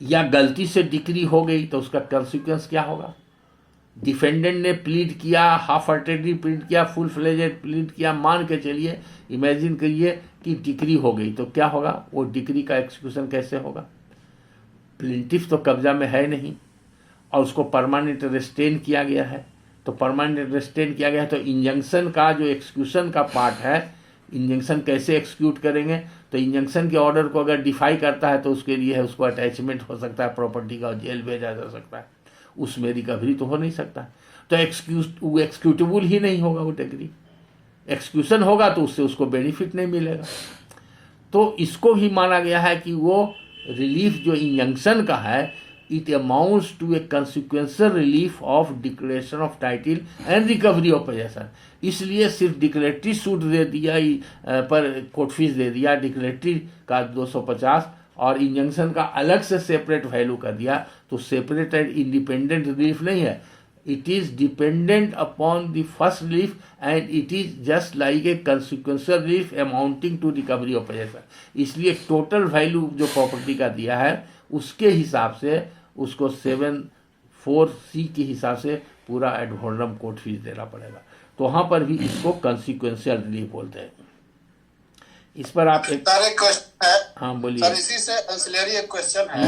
या गलती से डिक्री हो गई, तो उसका कंसिक्वेंस क्या होगा। डिफेंडेंट ने प्लीड किया, हाफ हार्टेडली प्लीड किया, फुल फ्लेजेड प्लीड किया, मान के चलिए, इमेजिन करिए कि डिक्री हो गई, तो क्या होगा, वो डिक्री का एक्सक्यूशन कैसे होगा। प्लेंटिफ तो कब्जा में है नहीं और उसको परमानेंट रेस्टेन किया गया है, तो परमानेंट रेस्टेन किया गया है, तो इंजंक्शन का जो एक्सक्यूशन का पार्ट है, इंजंक्शन कैसे एक्सक्यूट करेंगे, तो इंजंक्शन के ऑर्डर को अगर डिफाई करता है तो उसके लिए है उसको अटैचमेंट हो सकता है प्रॉपर्टी का और जेल भेजा जा सकता है, उसमें रिकवरी तो हो नहीं सकता। तो वो एक्सक्यूटेबल ही नहीं होगा, वो डिक्री एक्सक्यूशन होगा तो उससे उसको बेनिफिट नहीं मिलेगा। तो इसको भी माना गया है कि वो रिलीफ जो इंजंक्शन का है, it amounts to a consequential relief of declaration of title and recovery of possession। इसलिए सिर्फ डिक्लेरेटरी सूट दे दिया पर कोर्ट फीस दे दिया डिक्लेरेटरी का 250 और इंजंक्शन का अलग से सेपरेट वैल्यू कर दिया, तो सेपरेट एंड इंडिपेंडेंट रिलीफ नहीं है। It is dependent upon the first relief and it is just like a consequential relief amounting to recovery of possession. इसलिए टोटल वैल्यू जो प्रॉपर्टी का दिया है उसके हिसाब से उसको 7(4)(c) के हिसाब से पूरा एड वॉलरम कोर्ट फीस देना पड़ेगा। तो वहां पर भी इसको कंसिक्वेंशियल रिलीफ बोलते हैं। इस पर आप एक क्वेश्चन है। हाँ बोलिए सर, इसी से एंसिलरी एक क्वेश्चन है,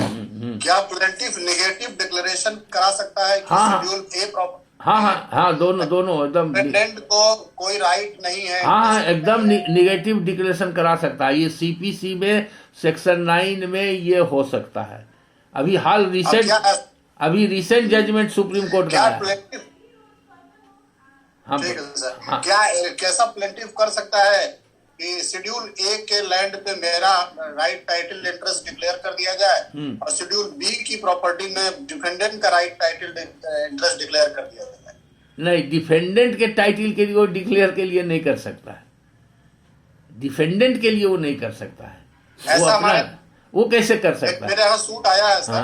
क्या प्लेंटिफ नेगेटिव डिक्लेरेशन करा सकता है कि शेड्यूल ए प्रॉपर्टी? हाँ दोनों एकदम डिपेंडेंट को कोई राइट नहीं है। हाँ एकदम निगेटिव डिक्लेरेशन करा सकता है। ये सीपीसी में सेक्शन 9 में ये हो सकता है। अभी रिसेंट जजमेंट सुप्रीम कोर्ट का है। हाँ, ठीक है सर। हाँ, कैसा प्लेंटिफ कर सकता है कि शेड्यूल ए के लैंड पे मेरा राइट टाइटल इंटरेस्ट डिक्लेयर कर दिया जाए और शेड्यूल बी की प्रॉपर्टी में डिफेंडेंट का राइट टाइटल इंटरेस्ट डिक्लेयर कर दिया जाए? नहीं, डिफेंडेंट के टाइटल के लिए वो डिक्लेयर के लिए नहीं कर सकता है। डिफेंडेंट के लिए वो नहीं कर सकता है। वो कैसे कर सकता है? मेरे यहाँ सूट आया है सर।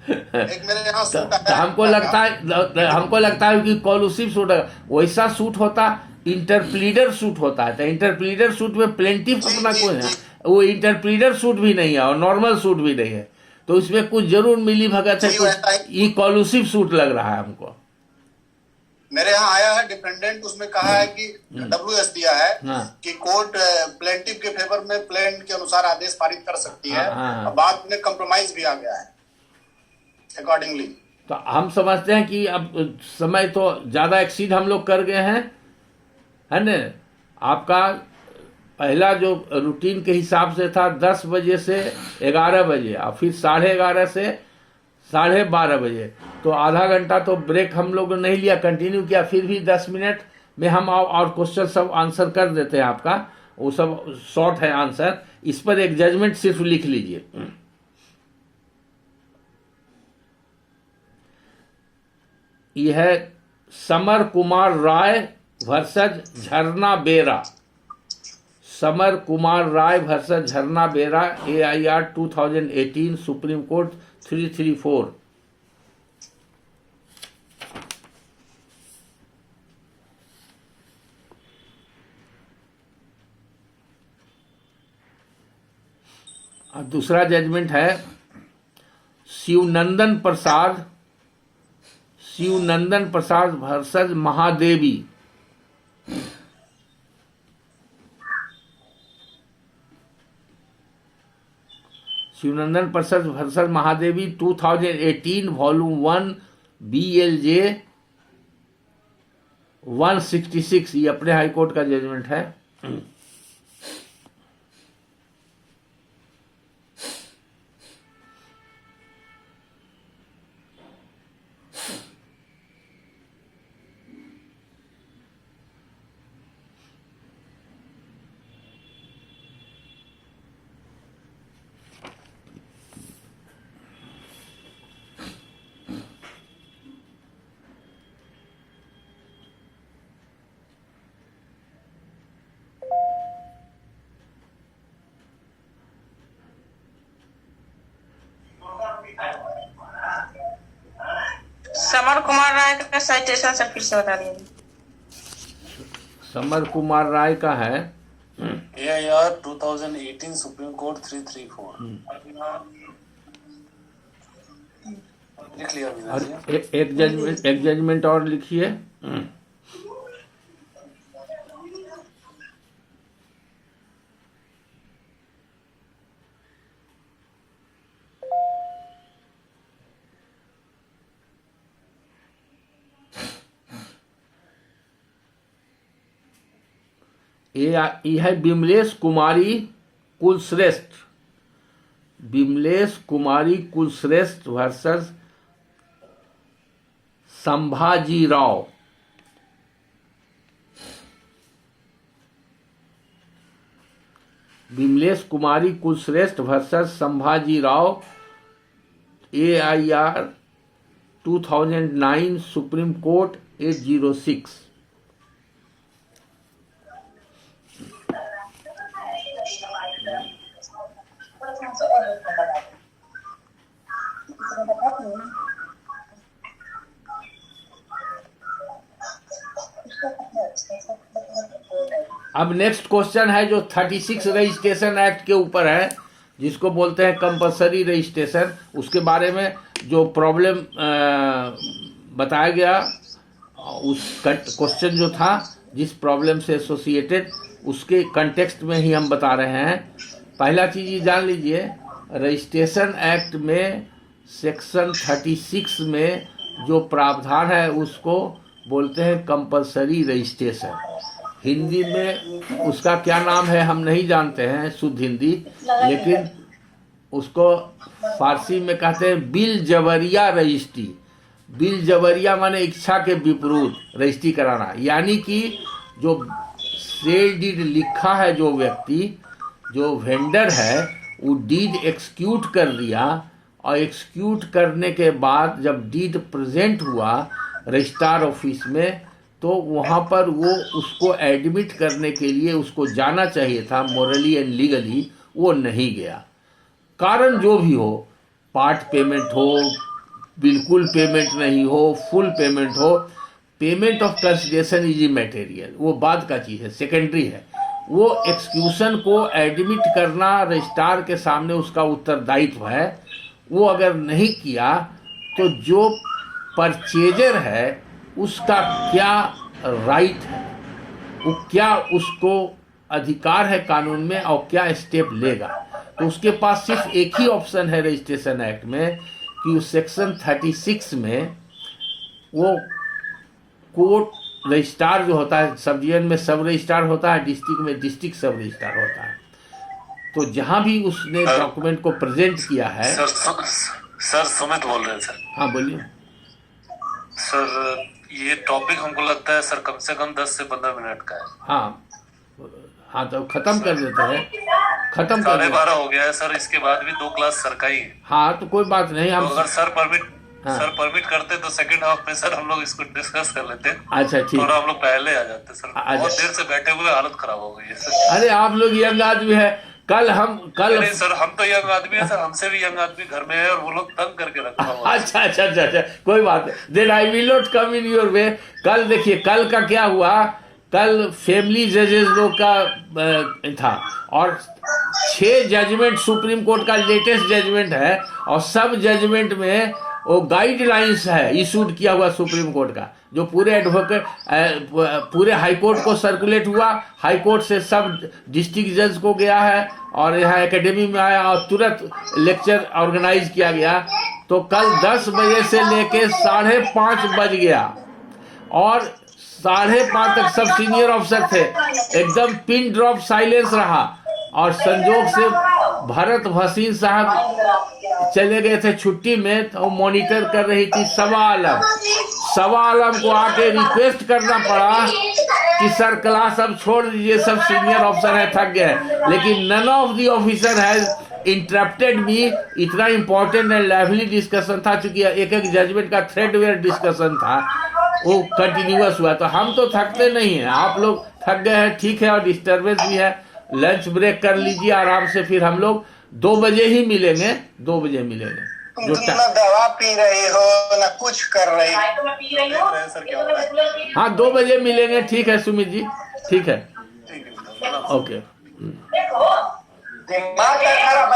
एक मेरे यहाँ सूट आया है। हमको लगता है कि कॉलूसिव सूट है। वैसा सूट होता इंटरप्लीडर सूट होता है। तो इंटरप्लीडर सूट में प्लेंटिफ अपना कोई है, वो इंटरप्लीडर सूट भी नहीं है और नॉर्मल सूट भी नहीं है। तो इसमें कुछ जरूर मिली भगत है, कुछ ये कॉलूसिव सूट लग रहा है हमको। मेरे यहाँ आया है डिफेंडेंट, उसमें कहा है कि WS दिया है कि कोर्ट प्लेंटिफ के फेवर में प्लेन के अनुसार आदेश पारित कर सकती है और बाद में कंप्रोमाइज भी आ गया है अकॉर्डिंगली। तो हम समझते हैं कि अब समय तो ज्यादा एक्सीड हम लोग कर गए हैं, है न। आपका पहला जो रूटीन के हिसाब से था 10 बजे से 11 बजे और फिर 11:30 से 12:30 बजे, तो आधा घंटा तो ब्रेक हम लोग ने नहीं लिया, कंटिन्यू किया। फिर भी 10 मिनट में हम और क्वेश्चन सब आंसर कर देते हैं आपका, वो सब शॉर्ट है आंसर। इस पर एक जजमेंट सिर्फ लिख लीजिए। यह है समर कुमार राय वर्सेस झरना बेरा। समर कुमार राय वर्सेस झरना बेरा, AIR 2018, सुप्रीम कोर्ट 334। दूसरा जजमेंट है शिवनंदन प्रसाद वर्सेस महादेवी। शिवनंदन प्रसाद वर्सेस महादेवी 2018 वॉल्यूम 1 BLJ 166। ये अपने हाईकोर्ट का जजमेंट है। समर कुमार राय का साइटेशन से फिर से बता दीजिए। समर कुमार राय का है AIR 2018, सुप्रीम कोर्ट 334। लिख लिया और एक जजमेंट और लिखिए। यह है Vimlesh Kumari Kulshreshtha versus Sambhaji Rao. Vimlesh Kumari Kulshreshtha versus Sambhaji Rao, AIR 2009, supreme court 806। अब नेक्स्ट क्वेश्चन है जो 36 रजिस्ट्रेशन एक्ट के ऊपर है, जिसको बोलते हैं कंपलसरी रजिस्ट्रेशन। उसके बारे में जो प्रॉब्लम बताया गया, उस क्वेश्चन जो था जिस प्रॉब्लम से एसोसिएटेड, उसके कंटेक्स्ट में ही हम बता रहे हैं। पहला चीज ये जान लीजिए, रजिस्ट्रेशन एक्ट में सेक्शन 36 में जो प्रावधान है उसको बोलते हैं कंपलसरी रजिस्ट्रेशन। हिंदी में उसका क्या नाम है हम नहीं जानते हैं शुद्ध हिंदी, लेकिन उसको फारसी में कहते हैं बिल जबरिया रजिस्ट्री। बिल जबरिया माने इच्छा के विपरीत रजिस्ट्री कराना, यानी कि जो सेल डीड लिखा है, जो व्यक्ति जो वेंडर है वो डीड एक्सक्यूट कर दिया, और एक्सक्यूट करने के बाद जब डीड प्रेजेंट हुआ रजिस्ट्रार ऑफिस में, तो वहाँ पर वो उसको एडमिट करने के लिए उसको जाना चाहिए था मोरली एंड लीगली, वो नहीं गया। कारण जो भी हो, पार्ट पेमेंट हो, बिल्कुल पेमेंट नहीं हो, फुल पेमेंट हो, पेमेंट ऑफ कंसिडरेशन इज इमैटेरियल, वो बाद का चीज़ है, सेकेंडरी है। वो एक्सक्यूशन को एडमिट करना रजिस्ट्रार के सामने उसका उत्तरदायित्व है। वो अगर नहीं किया तो जो परचेजर है उसका क्या राइट है, वो क्या उसको अधिकार है कानून में, और क्या स्टेप लेगा। तो उसके पास सिर्फ एक ही ऑप्शन है रजिस्ट्रेशन एक्ट में कि उस सेक्शन 36 में वो कोर्ट रजिस्ट्रार जो होता है, सब डिवीजन में सब रजिस्ट्रार होता है, डिस्ट्रिक्ट में डिस्ट्रिक्ट सब रजिस्ट्रार होता है। तो जहां भी उसने डॉक्यूमेंट को प्रेजेंट किया है। सर सुमित बोल रहे हैं सर। हाँ बोलिए सर। ये टॉपिक हमको लगता है सर कम से कम 10 से 15 मिनट का है। हाँ तो खत्म कर देते हैं, खत्म कर 12:30 हो गया है सर। इसके बाद भी 2 क्लास सर का ही है। हाँ तो कोई बात नहीं, हम तो अगर सर परमिट करते तो सेकंड हाफ में सर हम लोग इसको डिस्कस कर लेते। अच्छा ठीक, थोड़ा हम लोग पहले आ जाते सर। बहुत देर से बैठे हुए हालत खराब हो गई है सर। अरे आप लोग यंग आदमी है, कल नहीं सर, हम तो यंग आदमी है सर, हमसे भी यंग आदमी घर में है और वो लोग तंग करके रखा हुआ है। अच्छा कोई बात नहीं, then I will not come in your way. कल देखिए कल का क्या हुआ, कल फैमिली जजेस लोग का था और 6 जजमेंट सुप्रीम कोर्ट का लेटेस्ट जजमेंट है और सब जजमेंट में वो गाइडलाइंस है इशूड किया हुआ सुप्रीम कोर्ट का, जो पूरे एडवोकेट पूरे हाई कोर्ट को सर्कुलेट हुआ, हाई कोर्ट से सब डिस्ट्रिक्ट जज को गया है और यहाँ एकेडमी में आया और तुरंत लेक्चर ऑर्गेनाइज किया गया। तो कल 10 बजे से लेके 5:30 बज गया और 5:30 तक सब सीनियर ऑफिसर थे, एकदम पिन ड्रॉप साइलेंस रहा। और संजोग से भरत भसीन साहब चले गए थे छुट्टी में, तो मॉनिटर कर रही थी सवा आलम को आके रिक्वेस्ट करना पड़ा कि सर क्लास अब छोड़ दीजिए, सब सीनियर ऑफिसर है, थक गए। लेकिन none of the officer has interrupted me. इतना इंपॉर्टेंट एंड लाइवली डिस्कशन था, चूंकि एक जजमेंट का थ्रेडवेयर डिस्कशन था, वो कंटिन्यूअस हुआ। तो हम तो थकते नहीं हैं, आप लोग थक गए हैं, ठीक है, और डिस्टर्बेंस भी है। लंच ब्रेक कर लीजिए आराम से, फिर हम लोग 2 बजे ही मिलेंगे, 2 बजे मिलेंगे। तुम ना दवा पी रही हो ना कुछ कर रही हो। हाँ 2 बजे मिलेंगे, ठीक है सुमित जी, ठीक है, ओके। दिमाग का खराब,